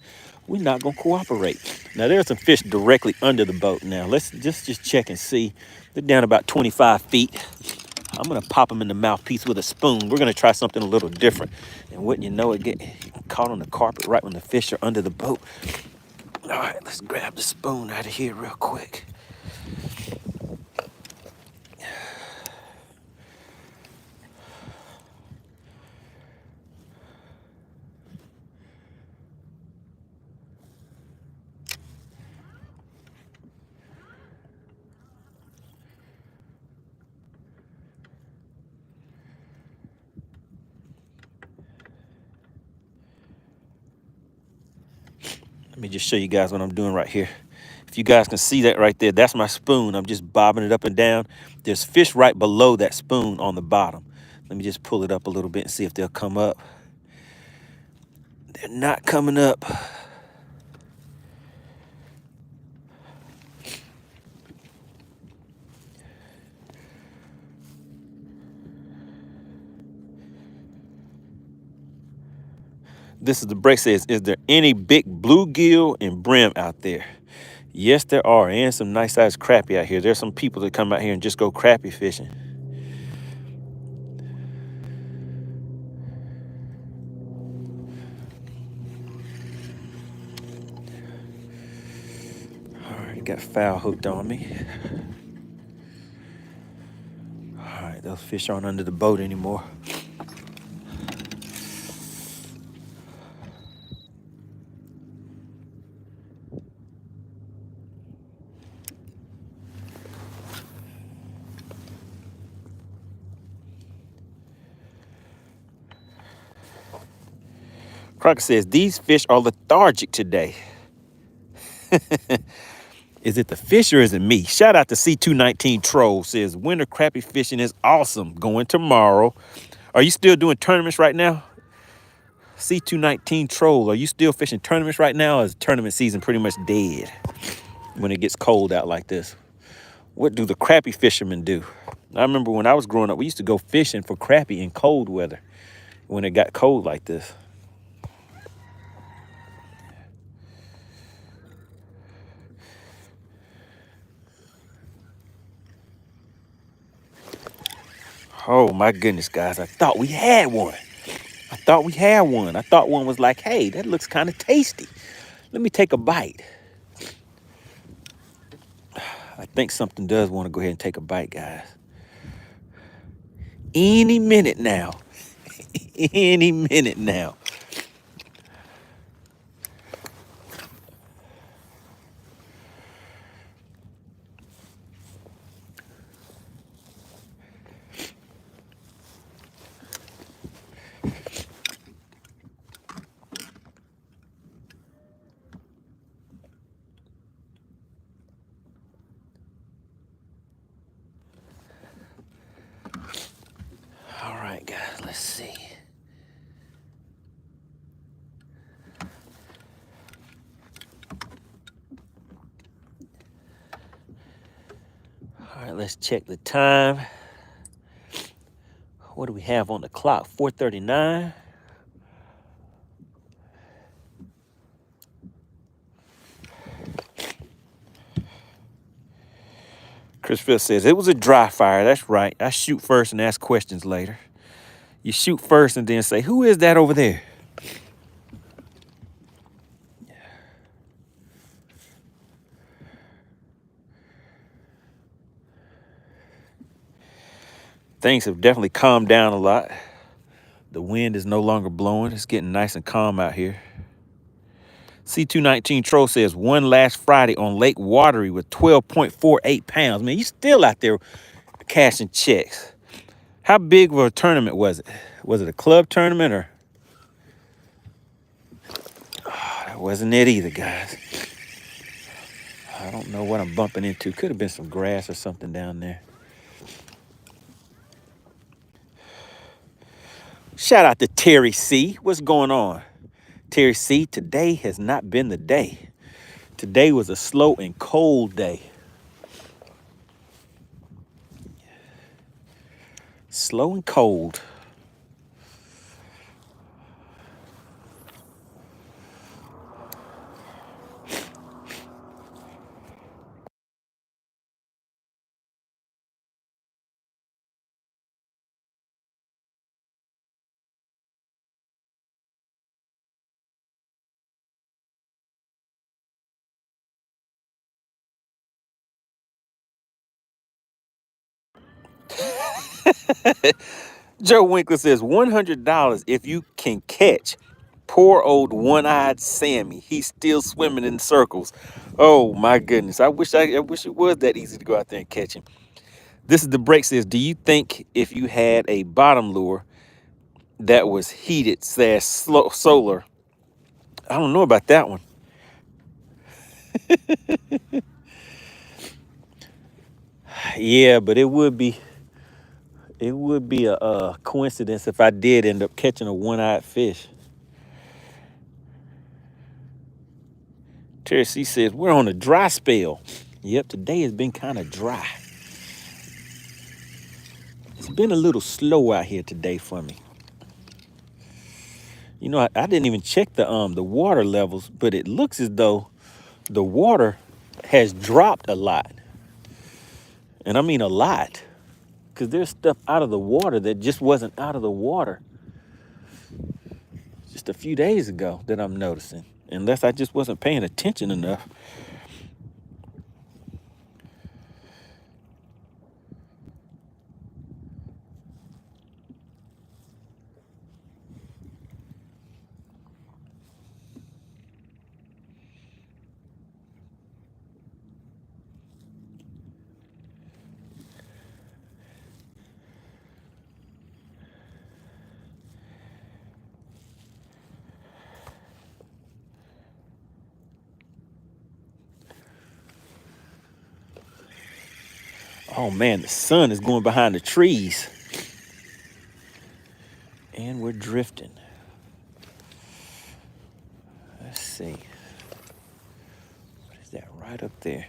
We're not gonna cooperate. Now there's some fish directly under the boat now. Let's just check and see. They're down about 25 feet. I'm gonna pop them in the mouthpiece with a spoon. We're gonna try something a little different. And wouldn't you know it, get caught on the carpet right when the fish are under the boat. All right, let's grab the spoon out of here real quick. Let me just show you guys what I'm doing right here. If you guys can see that right there, that's my spoon. I'm just bobbing it up and down. There's fish right below that spoon on the bottom. Let me just pull it up a little bit and see if they'll come up. They're not coming up. This is the break. Says, is there any big bluegill and brim out there? Yes, there are, and some nice sized crappie out here. There's some people that come out here and just go crappie fishing. All right, got foul hooked on me. All right, those fish aren't under the boat anymore. Crocker says, these fish are lethargic today. Is it the fish or is it me? Shout out to C219 Troll. Says, winter crappie fishing is awesome. Going tomorrow. Are you still doing tournaments right now? C219 Troll, are you still fishing tournaments right now? Or is tournament season pretty much dead when it gets cold out like this? What do the crappie fishermen do? I remember when I was growing up, we used to go fishing for crappie in cold weather when it got cold like this. Oh my goodness, guys, I thought we had one. I thought one was like, hey, that looks kind of tasty. Let me take a bite. I think something does want to go ahead and take a bite, guys. Any minute now. Any minute now. All right, guys, let's see. All right, let's check the time. What do we have on the clock? 4:39. Chris Phillips says, it was a dry fire. That's right. I shoot first and ask questions later. You shoot first and then say, who is that over there? Things have definitely calmed down a lot. The wind is no longer blowing. It's getting nice and calm out here. C219 Troll says, one last Friday on Lake Watery with 12.48 pounds. Man, you still out there cashing checks. How big of a tournament was it? Was it a club tournament or? Oh, that wasn't it either, guys. I don't know what I'm bumping into. Could have been some grass or something down there. Shout out to Terry C. What's going on? Terry C, today has not been the day. Today was a slow and cold day. Slow and cold. Joe Winkler says $100 if you can catch poor old one-eyed Sammy. He's still swimming in circles. Oh my goodness. I wish it was that easy to go out there and catch him. This is the break says, do you think if you had a bottom lure that was heated / solar? I don't know about that one. Yeah, but it would be a coincidence if I did end up catching a one-eyed fish. Terry C says, we're on a dry spell. Yep, today has been kind of dry. It's been a little slow out here today for me. You know, I didn't even check the water levels, but it looks as though the water has dropped a lot. And I mean a lot. Because there's stuff out of the water that just wasn't out of the water just a few days ago that I'm noticing. Unless I just wasn't paying attention enough. Oh man, the sun is going behind the trees. And we're drifting. Let's see. What is that right up there?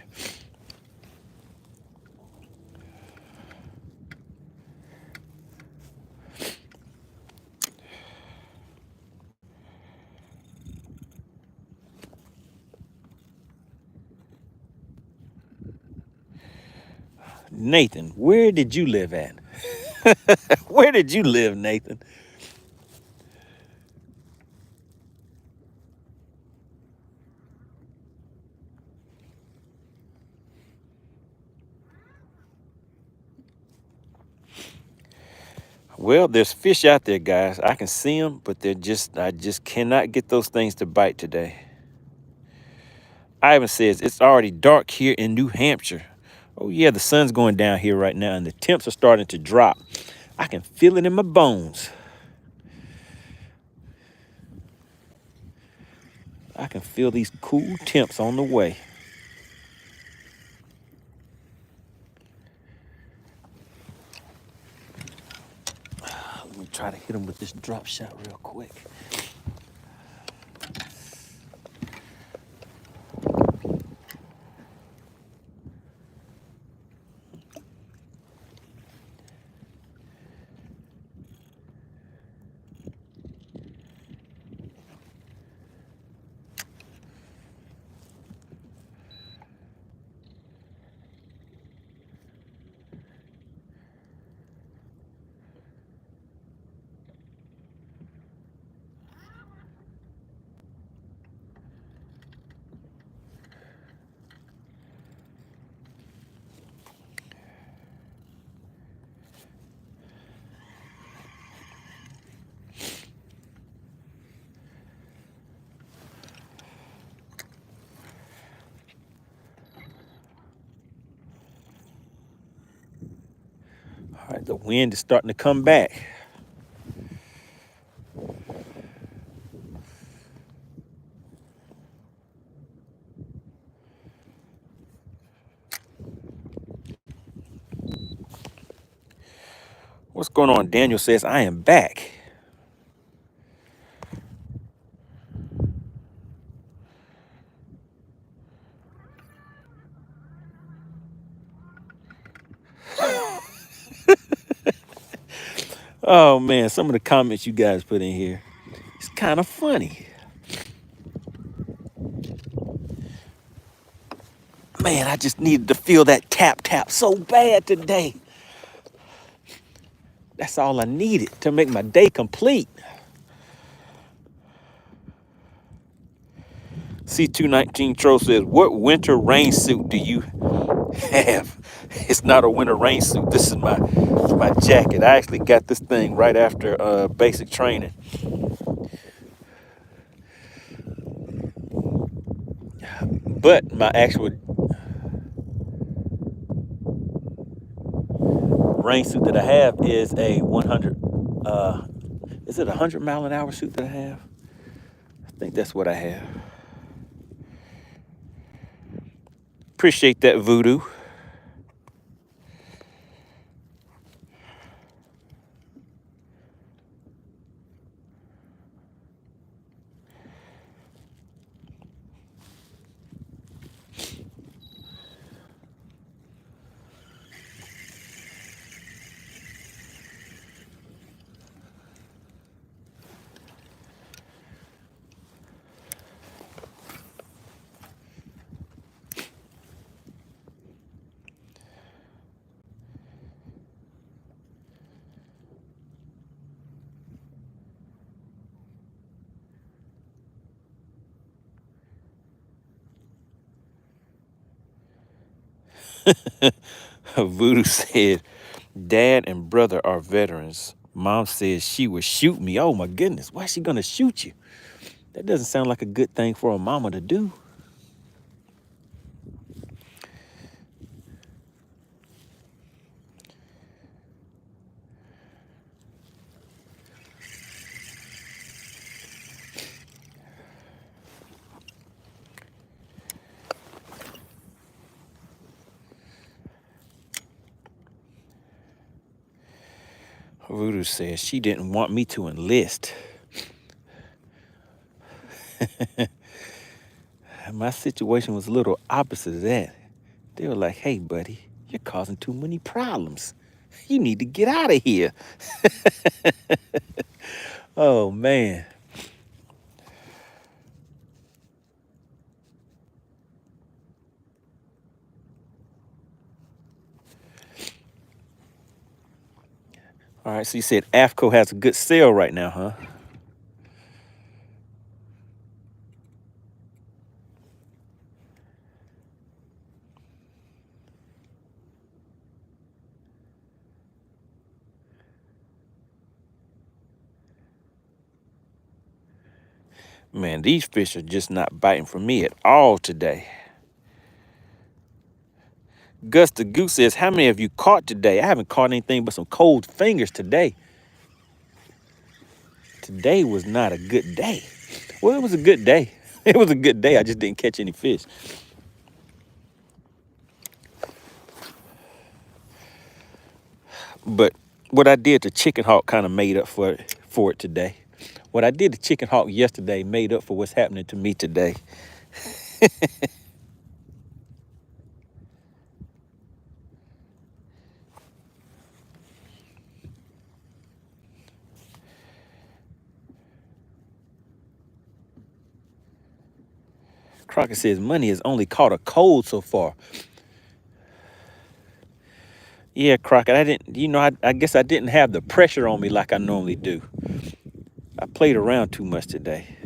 Nathan, where did you live at? Where did you live, Nathan? Well, there's fish out there, guys. I can see them, but I just cannot get those things to bite today. Ivan says, it's already dark here in New Hampshire. Oh yeah, the sun's going down here right now and the temps are starting to drop. I can feel it in my bones. I can feel these cool temps on the way. Let me try to hit them with this drop shot real quick. All right, the wind is starting to come back. What's going on? Daniel says, I am back. Oh, man, some of the comments you guys put in here, it's kind of funny. Man, I just needed to feel that tap tap so bad today. That's all I needed to make my day complete. C219 Tro says, what winter rain suit do you have? It's not a winter rain suit. This is my jacket. I actually got this thing right after basic training. But my actual rain suit that I have is a 100, is it a 100-mile-an-hour suit that I have? I think that's what I have. Appreciate that, Voodoo. Voodoo said, Dad and brother are veterans. Mom says she would shoot me. Oh my goodness, why is she gonna shoot you? That doesn't sound like a good thing for a mama to do. Voodoo says she didn't want me to enlist. My situation was a little opposite of that. They were like, hey, buddy, you're causing too many problems. You need to get out of here. Oh, man. All right, so you said AFCO has a good sale right now, huh? Man, these fish are just not biting for me at all today. Gus the Goose says, how many have you caught today? I haven't caught anything but some cold fingers today. Today was not a good day. Well, it was a good day. It was a good day. I just didn't catch any fish. But what I did to Chicken Hawk kind of made up for it today. What I did to Chicken Hawk yesterday made up for what's happening to me today. Crockett says money has only caught a cold so far. Yeah, Crockett, I guess I didn't have the pressure on me like I normally do. I played around too much today.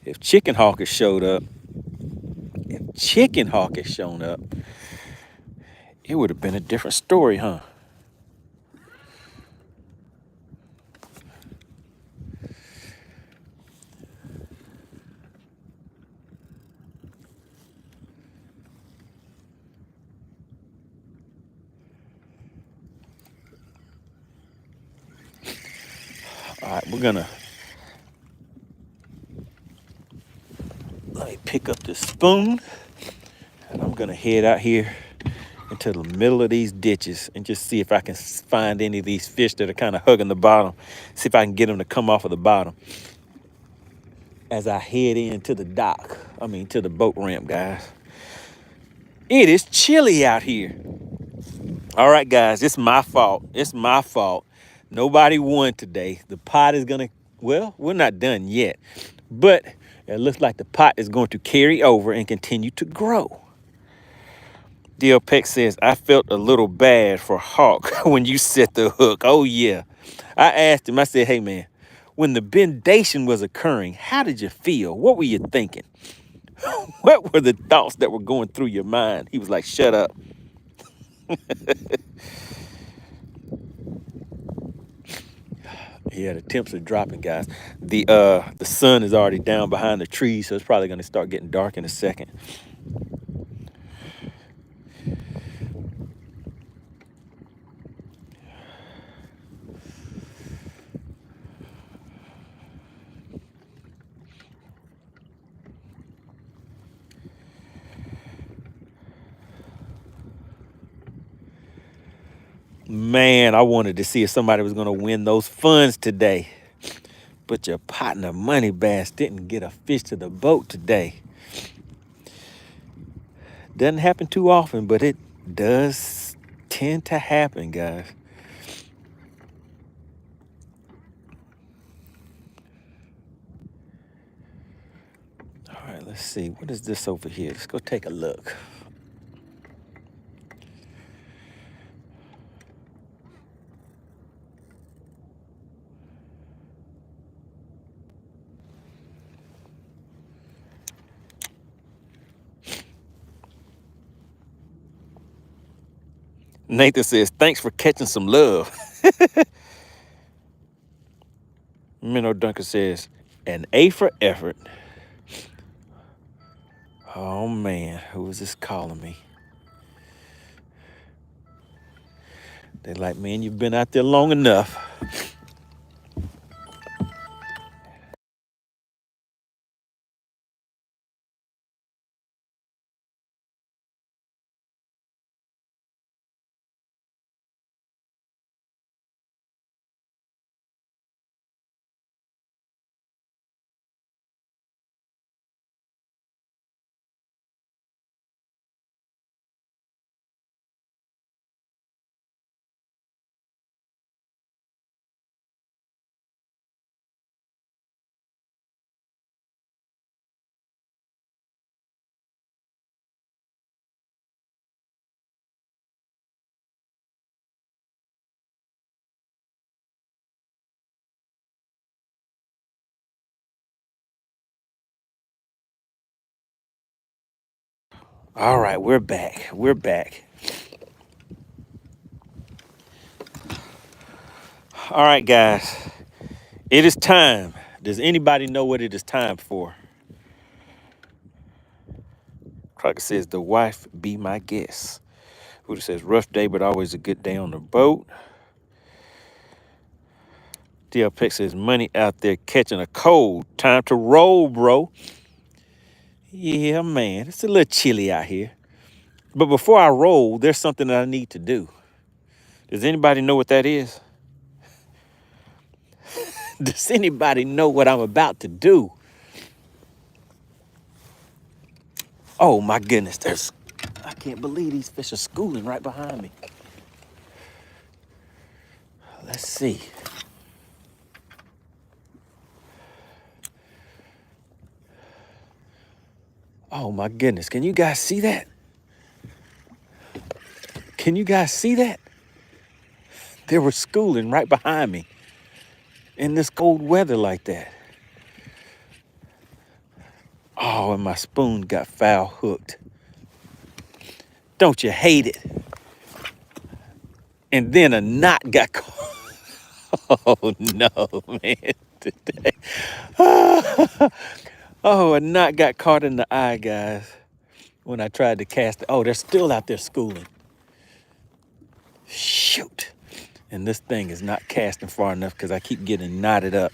If Chicken Hawk had shown up, it would have been a different story, huh? All right, let me pick up this spoon, and I'm gonna head out here into the middle of these ditches and just see if I can find any of these fish that are kind of hugging the bottom. See if I can get them to come off of the bottom as I head into the dock. To the boat ramp, guys. It is chilly out here. All right, guys, it's my fault. It's my fault. Nobody won today. The pot is gonna, well, we're not done yet, but it looks like the pot is going to carry over and continue to grow. DL Peck says, I felt a little bad for Hawk when you set the hook. Oh, yeah. I asked him, I said, hey, man, when the bendation was occurring, how did you feel? What were you thinking? What were the thoughts that were going through your mind? He was like, shut up. Yeah, the temps are dropping, guys. The sun is already down behind the trees, so it's probably going to start getting dark in a second. Man, I wanted to see if somebody was going to win those funds today. But your partner, MoneyBass, didn't get a fish to the boat today. Doesn't happen too often, but it does tend to happen, guys. All right, let's see. What is this over here? Let's go take a look. Nathan says, thanks for catching some love. Minnow Duncan says, an A for effort. Oh, man. Who is this calling me? They're like, man, you've been out there long enough. All right, we're back. We're back. All right, guys. It is time. Does anybody know what it is time for? Crocker says, the wife be my guest. Hoodie says, rough day, but always a good day on the boat. DL Peck says, money out there catching a cold. Time to roll, bro. Yeah, man. It's a little chilly out here. But before I roll, there's something that I need to do. Does anybody know what that is? Does anybody know what I'm about to do? Oh, my goodness. I can't believe these fish are schooling right behind me. Let's see. Oh, my goodness. Can you guys see that? Can you guys see that? They were schooling right behind me in this cold weather like that. Oh, and my spoon got foul hooked. Don't you hate it? And then a knot got caught. Oh, no, man. Today. Oh, a knot got caught in the eye, guys, when I tried to cast it. Oh, they're still out there schooling. Shoot. And this thing is not casting far enough because I keep getting knotted up.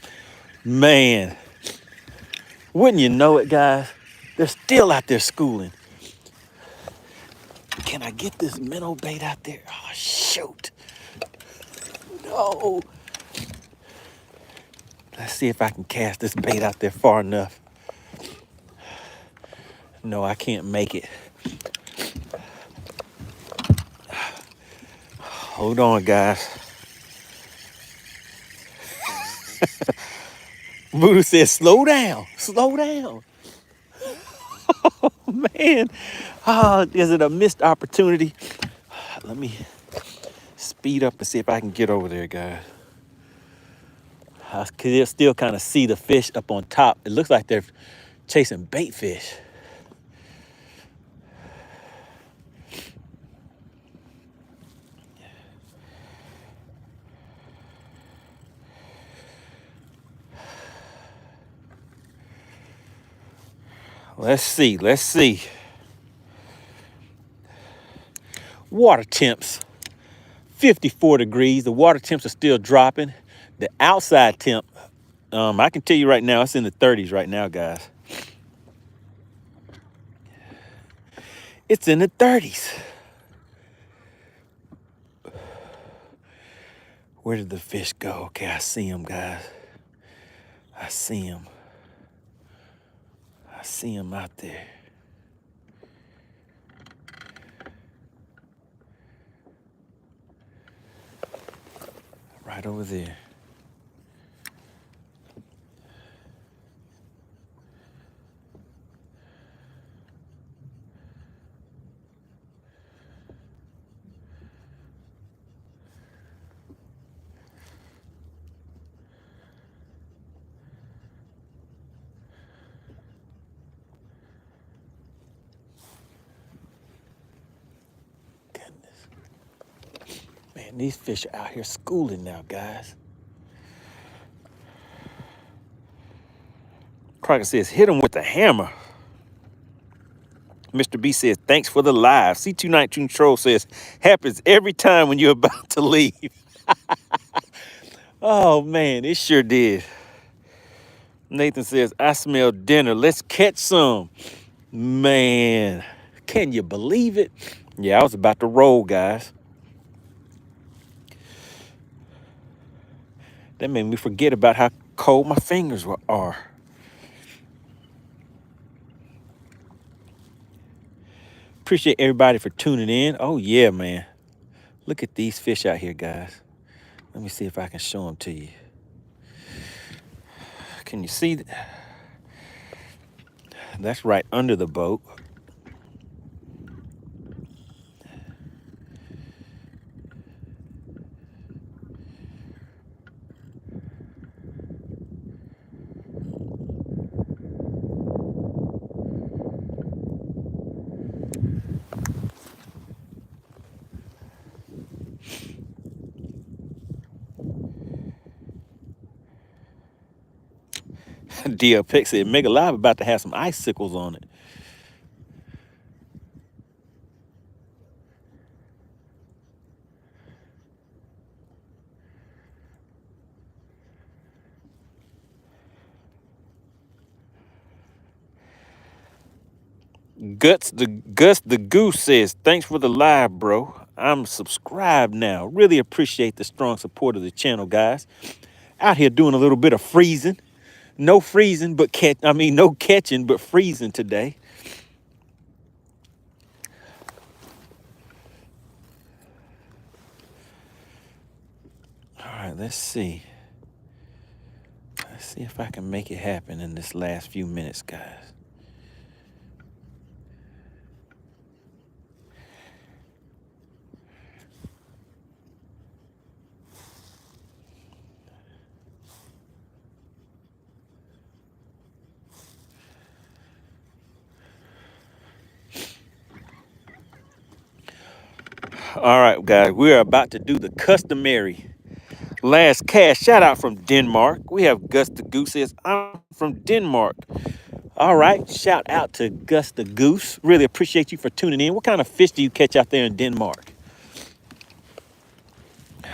Man, wouldn't you know it, guys? They're still out there schooling. Can I get this minnow bait out there? Oh, shoot. No. Let's see if I can cast this bait out there far enough. No, I can't make it. Hold on, guys. Voodoo says, slow down, slow down. Oh, man. Oh, is it a missed opportunity? Let me speed up and see if I can get over there, guys. I can still kind of see the fish up on top. It looks like they're chasing bait fish. Let's see, let's see. Water temps, 54 degrees. The water temps are still dropping. The outside temp, I can tell you right now, it's in the 30s right now, guys. It's in the 30s. Where did the fish go? Okay, I see him, guys. I see him. I see him out there. Right over there. Man, these fish are out here schooling now, guys. Crocker says, hit him with the hammer. Mr. B says, thanks for the live. C219 Troll says, happens every time when you're about to leave. Oh, man, it sure did. Nathan says, I smell dinner. Let's catch some. Man, can you believe it? Yeah, I was about to roll, guys. That made me forget about how cold my fingers are. Appreciate everybody for tuning in. Oh, yeah, man. Look at these fish out here, guys. Let me see if I can show them to you. Can you see that? That's right under the boat. DL Pick said, Mega Live about to have some icicles on it. Gus the Goose says, thanks for the live, bro. I'm subscribed now. Really appreciate the strong support of the channel, guys. Out here doing a little bit of freezing. No freezing, but no catching, but freezing today. All right, let's see. Let's see if I can make it happen in this last few minutes, guys. All right, guys, we are about to do the customary last cast shout out from Denmark. We have Gus the Goose says, I'm from Denmark. All right, shout out to Gus the Goose. Really appreciate you for tuning in. What kind of fish do you catch out there in Denmark?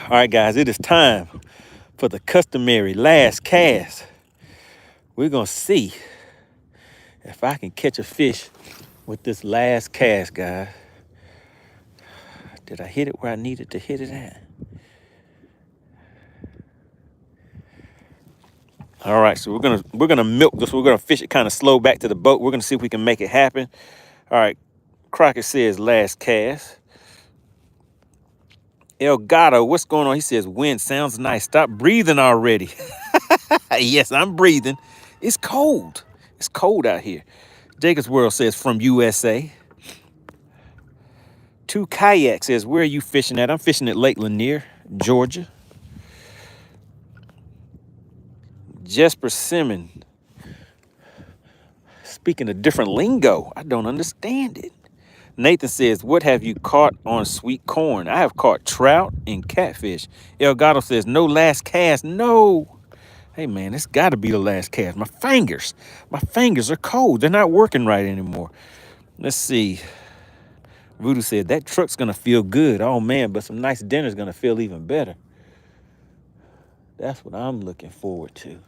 All right, guys, it is time for the customary last cast. We're going to see if I can catch a fish with this last cast, guys. Did I hit it where I needed to hit it at? All right, so we're gonna milk this. We're gonna fish it kind of slow back to the boat. We're gonna see if we can make it happen. All right, Crockett says last cast. El Gato, what's going on? He says wind sounds nice. Stop breathing already. Yes, I'm breathing. It's cold. It's cold out here. Jacob's World says from USA. Two Kayak says, where are you fishing at? I'm fishing at Lake Lanier, Georgia. Jesper Simmons, speaking a different lingo. I don't understand it. Nathan says, what have you caught on sweet corn? I have caught trout and catfish. El Gato says, no last cast. No. Hey, man, it's got to be the last cast. My fingers are cold. They're not working right anymore. Let's see. Voodoo said, that truck's going to feel good. Oh, man, but some nice dinner's going to feel even better. That's what I'm looking forward to.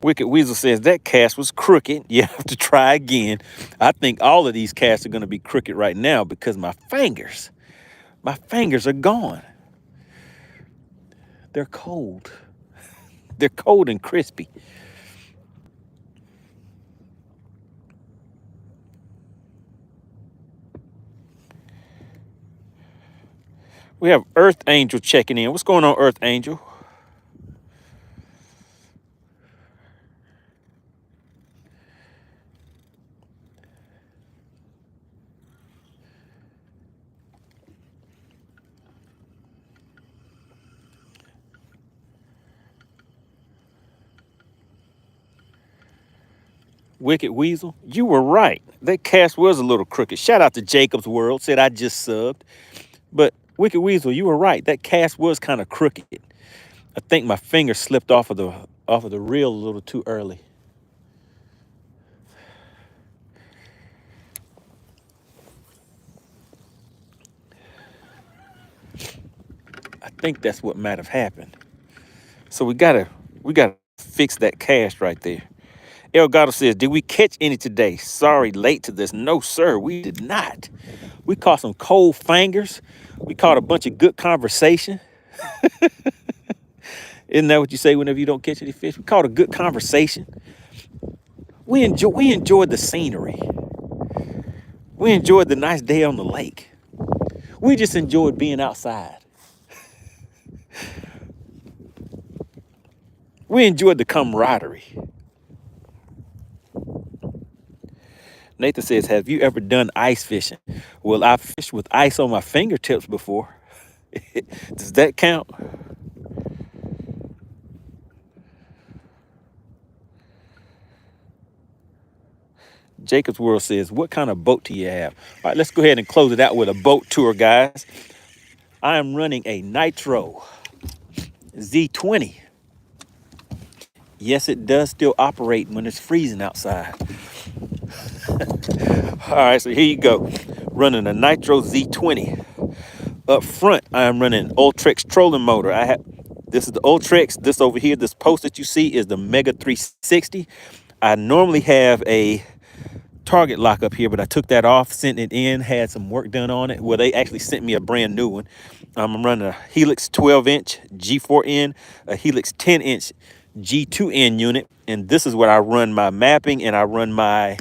Wicked Weasel says, that cast was crooked. You have to try again. I think all of these casts are going to be crooked right now because my fingers are gone. They're cold. They're cold and crispy. We have Earth Angel checking in. What's going on, Earth Angel? Wicked Weasel, you were right. That cast was a little crooked. Shout out to Jacob's World, said I just subbed. But Wicked Weasel, you were right. That cast was kind of crooked. I think my finger slipped off of the reel a little too early. I think that's what might have happened. So we gotta fix that cast right there. El Gato says, did we catch any today? Sorry, late to this. No, sir, we did not. We caught some cold fingers. We caught a bunch of good conversation. Isn't that what you say whenever you don't catch any fish? We caught a good conversation. We enjoyed the scenery. We enjoyed the nice day on the lake. We just enjoyed being outside. We enjoyed the camaraderie. Nathan says, have you ever done ice fishing? Well, I've fished with ice on my fingertips before. Does that count? Jacob's World says, what kind of boat do you have? All right, let's go ahead and close it out with a boat tour, guys. I am running a Nitro Z20. Yes, it does still operate when it's freezing outside. All right, so here you go. Running a Nitro Z20. Up front, I am running an Ultrex trolling motor. This is the Ultrex. This over here, this post that you see is the Mega 360. I normally have a target lock up here, but I took that off, sent it in, had some work done on it. Well, they actually sent me a brand new one. I'm running a Helix 12-inch G4N, a Helix 10-inch G2N unit, and this is what I run my mapping and I run my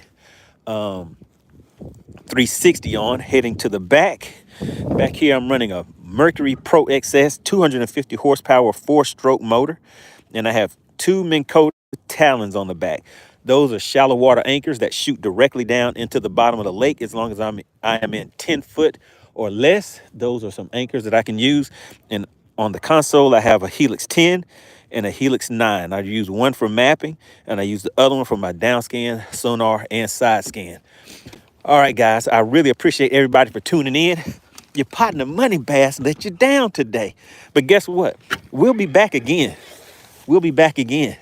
360 on. Heading to the back. Back here, I'm running a Mercury Pro XS 250 horsepower 4-stroke motor, and I have two Minn Kota Talons on the back. Those are shallow water anchors that shoot directly down into the bottom of the lake as long as I am in 10 foot or less. Those are some anchors that I can use. And on the console, I have a Helix 10 and a Helix 9. I use one for mapping, and I use the other one for my downscan, sonar, and side scan. All right, guys, I really appreciate everybody for tuning in. Your partner MoneyBass let you down today. But guess what? We'll be back again. We'll be back again.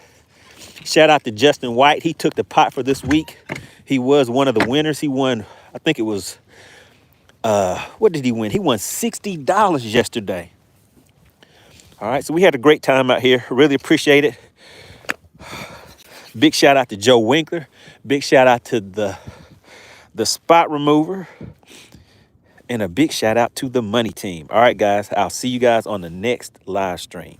Shout out to Justin White. He took the pot for this week. He was one of the winners. He won, I think it was, what did he win? He won $60 yesterday. All right, so we had a great time out here. Really appreciate it. Big shout out to Joe Winkler. Big shout out to the spot remover. And a big shout out to the money team. All right, guys, I'll see you guys on the next live stream.